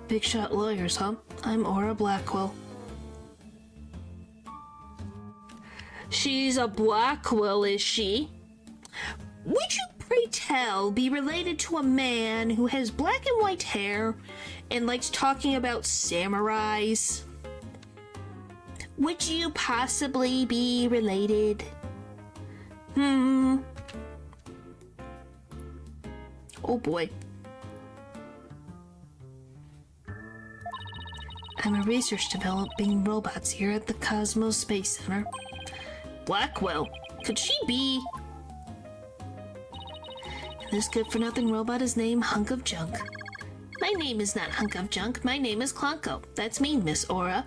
Big shot lawyers, huh? I'm Aura Blackwell. She's a Blackwell, is she? Would you pray tell be related to a man who has black and white hair and likes talking about samurais? Would you possibly be related? Oh boy. I'm a research developing robots here at the Cosmos Space Center. Blackwell. Could she be... This good-for-nothing robot is named Hunk of Junk. My name is not Hunk of Junk. My name is Clonko. That's me, Miss Aura.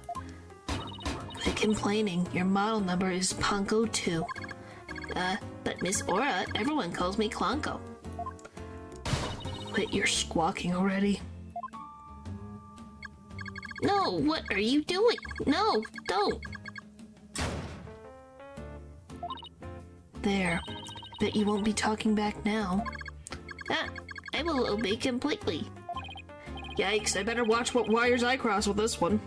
Quit complaining. Your model number is Ponko 2. But Miss Aura, everyone calls me Clonko. Quit your squawking already. No, what are you doing? No, don't. There. Bet you won't be talking back now. I will obey completely. Yikes, I better watch what wires I cross with this one.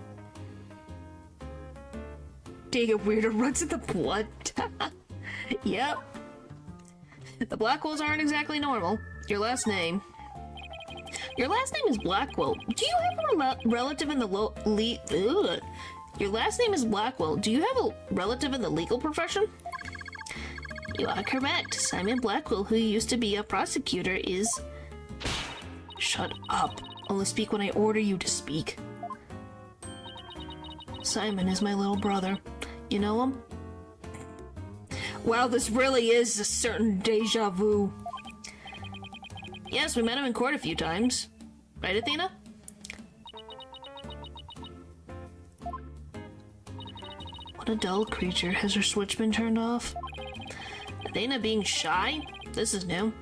Dang it, weirdo runs in the blood. Yep. The Blackwells aren't exactly normal. Your last name. Your last name is Blackwell. Do you have a relative in the Your last name is Blackwell. Do you have a relative in the legal profession? You are correct. Simon Blackwell, who used to be a prosecutor, is... Shut up. Only speak when I order you to speak. Simon is my little brother. You know him? Wow, this really is a certain deja vu. Yes, we met him in court a few times. Right, Athena? What a dull creature. Has her switch been turned off? Athena being shy? This is new.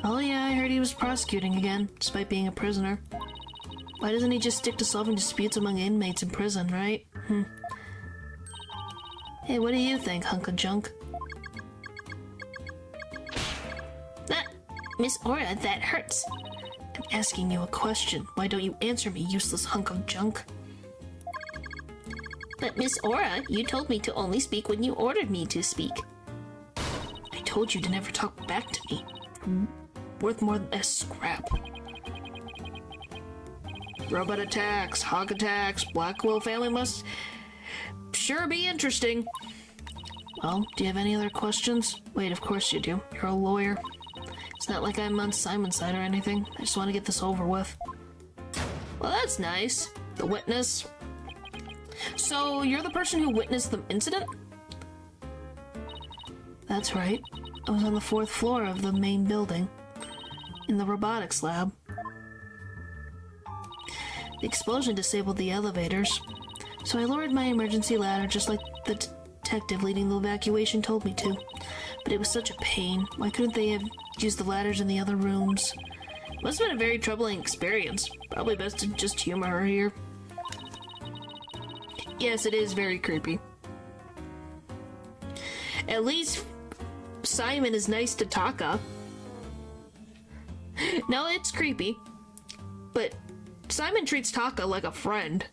Oh yeah, I heard he was prosecuting again, despite being a prisoner. Why doesn't he just stick to solving disputes among inmates in prison, right? Hey, what do you think, hunk of junk? Miss Aura, that hurts. I'm asking you a question. Why don't you answer me, useless hunk of junk? But Miss Aura, you told me to only speak when you ordered me to speak. I told you to never talk back to me. I'm worth more than a scrap. Robot attacks, hog attacks, Blackwell family must sure be interesting. Well, do you have any other questions? Wait, of course you do. You're a lawyer. It's not like I'm on Simon's side or anything. I just want to get this over with. Well, that's nice. The witness. So, you're the person who witnessed the incident? That's right. I was on the 4th floor of the main building, in the robotics lab. The explosion disabled the elevators, so I lowered my emergency ladder just like the detective leading the evacuation told me to. But it was such a pain. Why couldn't they have used the ladders in the other rooms? Must have been a very troubling experience. Probably best to just humor her here. Yes, it is very creepy. At least Simon is nice to Taka. No, it's creepy. But Simon treats Taka like a friend.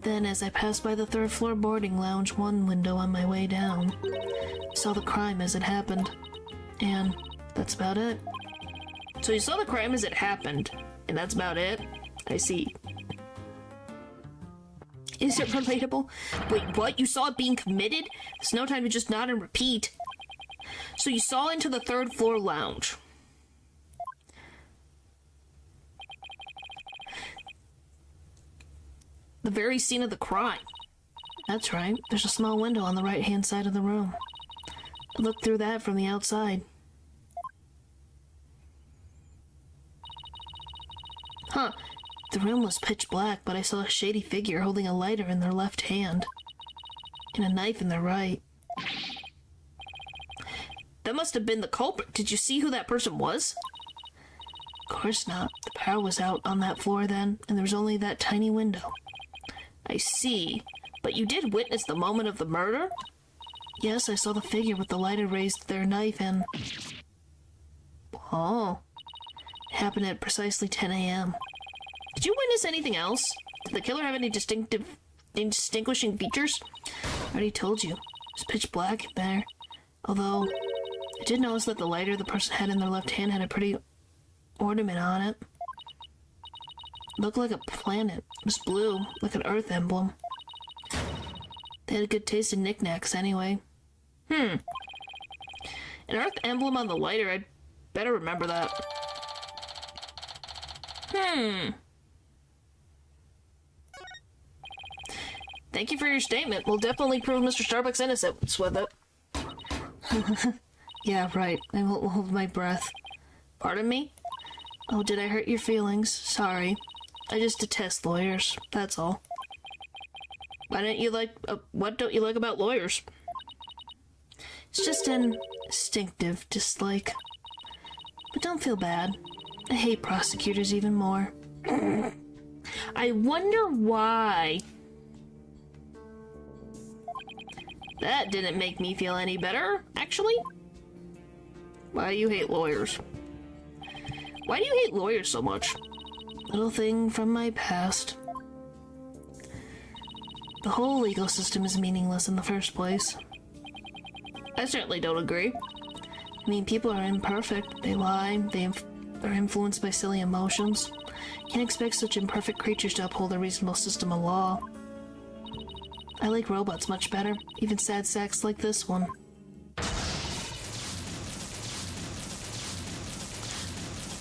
Then, as I passed by the 3rd floor boarding lounge one window on my way down, I saw the crime as it happened. And that's about it. So you saw the crime as it happened, and that's about it? I see. Is it relatable? Wait, what? You saw it being committed? There's no time to just nod and repeat. So you saw into the 3rd floor lounge. The very scene of the crime. That's right. There's a small window on the right-hand side of the room. I looked through that from the outside. Huh. The room was pitch black, but I saw a shady figure holding a lighter in their left hand and a knife in their right. That must have been the culprit. Did you see who that person was? Of course not. The power was out on that floor then, and there was only that tiny window. I see. But you did witness the moment of the murder? Yes, I saw the figure with the lighter raised to their knife and... Oh. It happened at precisely 10 a.m. Did you witness anything else? Did the killer have any distinguishing features? I already told you. It was pitch black in there. Although, I did notice that the lighter the person had in their left hand had a pretty ornament on it. It looked like a planet. It was blue, like an Earth emblem. They had a good taste in knickknacks anyway. An Earth emblem on the lighter, I'd better remember that. Thank you for your statement. We'll definitely prove Mr. Starbucks innocent with it. Yeah, right. I won't hold my breath. Pardon me? Oh, did I hurt your feelings? Sorry. I just detest lawyers. That's all. Why don't you like, what don't you like about lawyers? It's just an instinctive dislike. But don't feel bad. I hate prosecutors even more. I wonder why. That didn't make me feel any better, actually. Why do you hate lawyers? Why do you hate lawyers so much? Little thing from my past. The whole legal system is meaningless in the first place. I certainly don't agree. I mean, people are imperfect. They lie. They are influenced by silly emotions. Can't expect such imperfect creatures to uphold a reasonable system of law. I like robots much better. Even sad sacks like this one.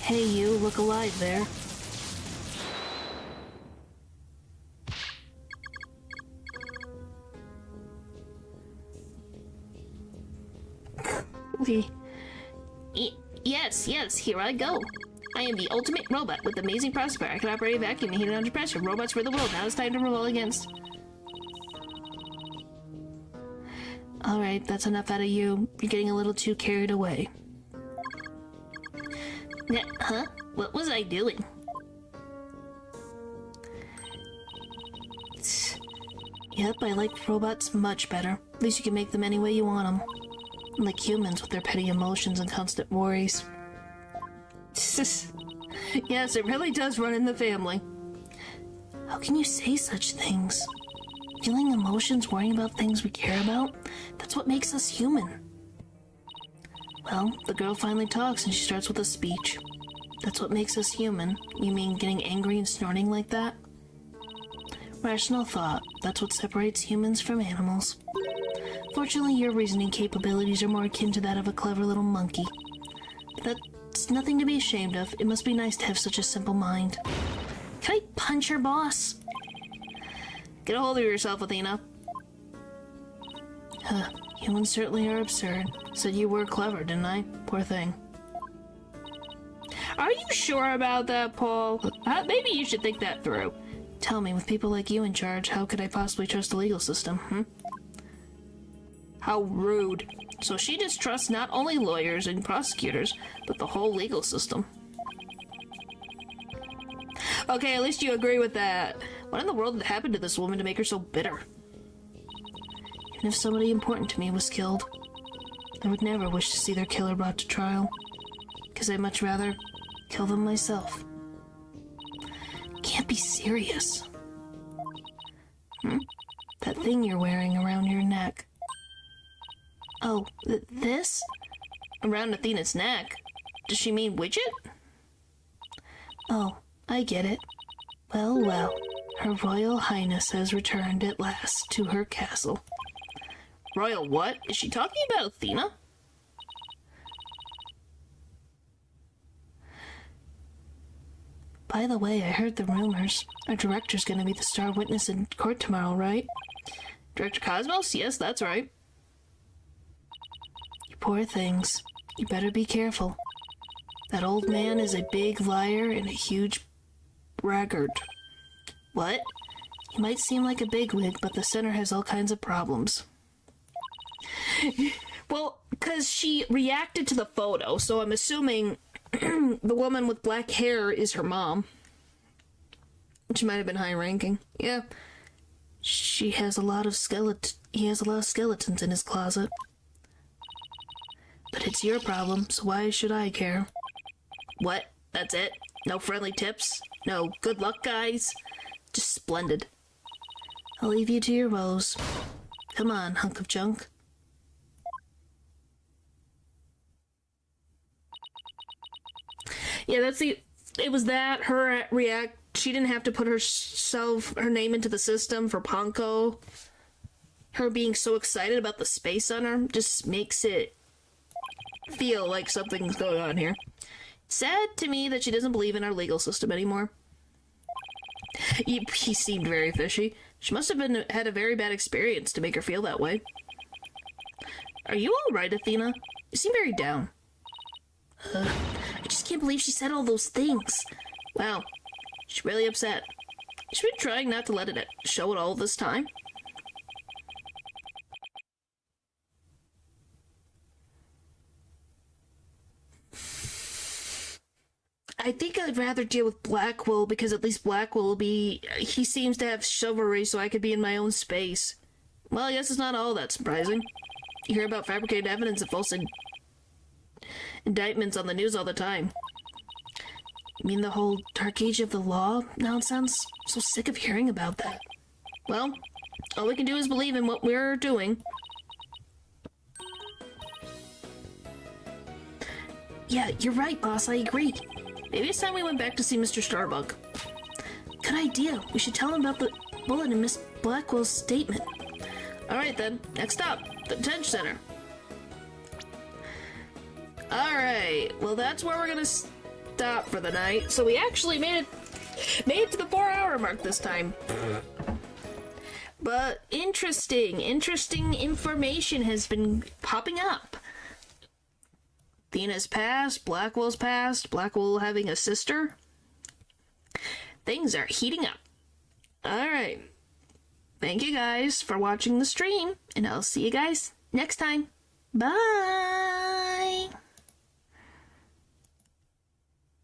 Hey, you look alive there. Yes, here I go. I am the ultimate robot with amazing processor. I can operate a vacuum and heat it under pressure. Robots for the world. Now it's time to revolt against. Alright, that's enough out of you. You're getting a little too carried away. Huh? What was I doing? Yep, I like robots much better. At least you can make them any way you want them. Unlike humans with their petty emotions and constant worries. Yes, it really does run in the family. How can you say such things? Feeling emotions, worrying about things we care about? That's what makes us human. Well, the girl finally talks and she starts with a speech. That's what makes us human. You mean getting angry and snorting like that? Rational thought. That's what separates humans from animals. Fortunately, your reasoning capabilities are more akin to that of a clever little monkey. That's nothing to be ashamed of. It must be nice to have such a simple mind. Can I punch your boss? Get a hold of yourself, Athena. Huh. Humans certainly are absurd. Said you were clever, didn't I? Poor thing. Are you sure about that, Paul? Maybe you should think that through. Tell me, with people like you in charge, how could I possibly trust the legal system, How rude. So she distrusts not only lawyers and prosecutors, but the whole legal system. Okay, at least you agree with that. What in the world had happened to this woman to make her so bitter? Even if somebody important to me was killed, I would never wish to see their killer brought to trial. Because I'd much rather kill them myself. Can't be serious. That thing you're wearing around your neck. Oh, this? Around Athena's neck? Does she mean widget? Oh, I get it. Well, well. Her Royal Highness has returned at last to her castle. Royal what? Is she talking about Athena? By the way, I heard the rumors. Our director's gonna be the star witness in court tomorrow, right? Director Cosmos? Yes, that's right. You poor things. You better be careful. That old man is a big liar and a huge braggart. What? He might seem like a bigwig, but the center has all kinds of problems. Well, because she reacted to the photo, so I'm assuming the woman with black hair is her mom. She might have been high-ranking. Yeah. He has a lot of skeletons in his closet. But it's your problem, so why should I care? What? That's it? No friendly tips? No good luck, guys? Just splendid. I'll leave you to your woes. Come on, hunk of junk. Yeah, it was that, her she didn't have to put her name into the system for Ponko. Her being so excited about the space on her just makes it feel like something's going on here. Sad to me that she doesn't believe in our legal system anymore. He seemed very fishy. She must have had a very bad experience to make her feel that way. Are you all right, Athena? You seem very down. I just can't believe she said all those things. Wow, she's really upset. She's been trying not to let it show it all this time. I think I'd rather deal with Blackwell because at least Blackwell will be... He seems to have chivalry so I could be in my own space. Well, I guess it's not all that surprising. You hear about fabricated evidence and false indictments on the news all the time. You mean the whole Dark Age of the Law nonsense? I'm so sick of hearing about that. Well, all we can do is believe in what we're doing. Yeah, you're right, boss. I agree. Maybe it's time we went back to see Mr. Starbug. Good idea. We should tell him about the bullet in Miss Blackwell's statement. Alright then, next up, the detention center. Alright, well that's where we're gonna stop for the night. So we actually made it to the 4-hour mark this time. But interesting information has been popping up. Athena's past, Blackwell's past, Blackwell having a sister. Things are heating up. Alright. Thank you guys for watching the stream, and I'll see you guys next time. Bye!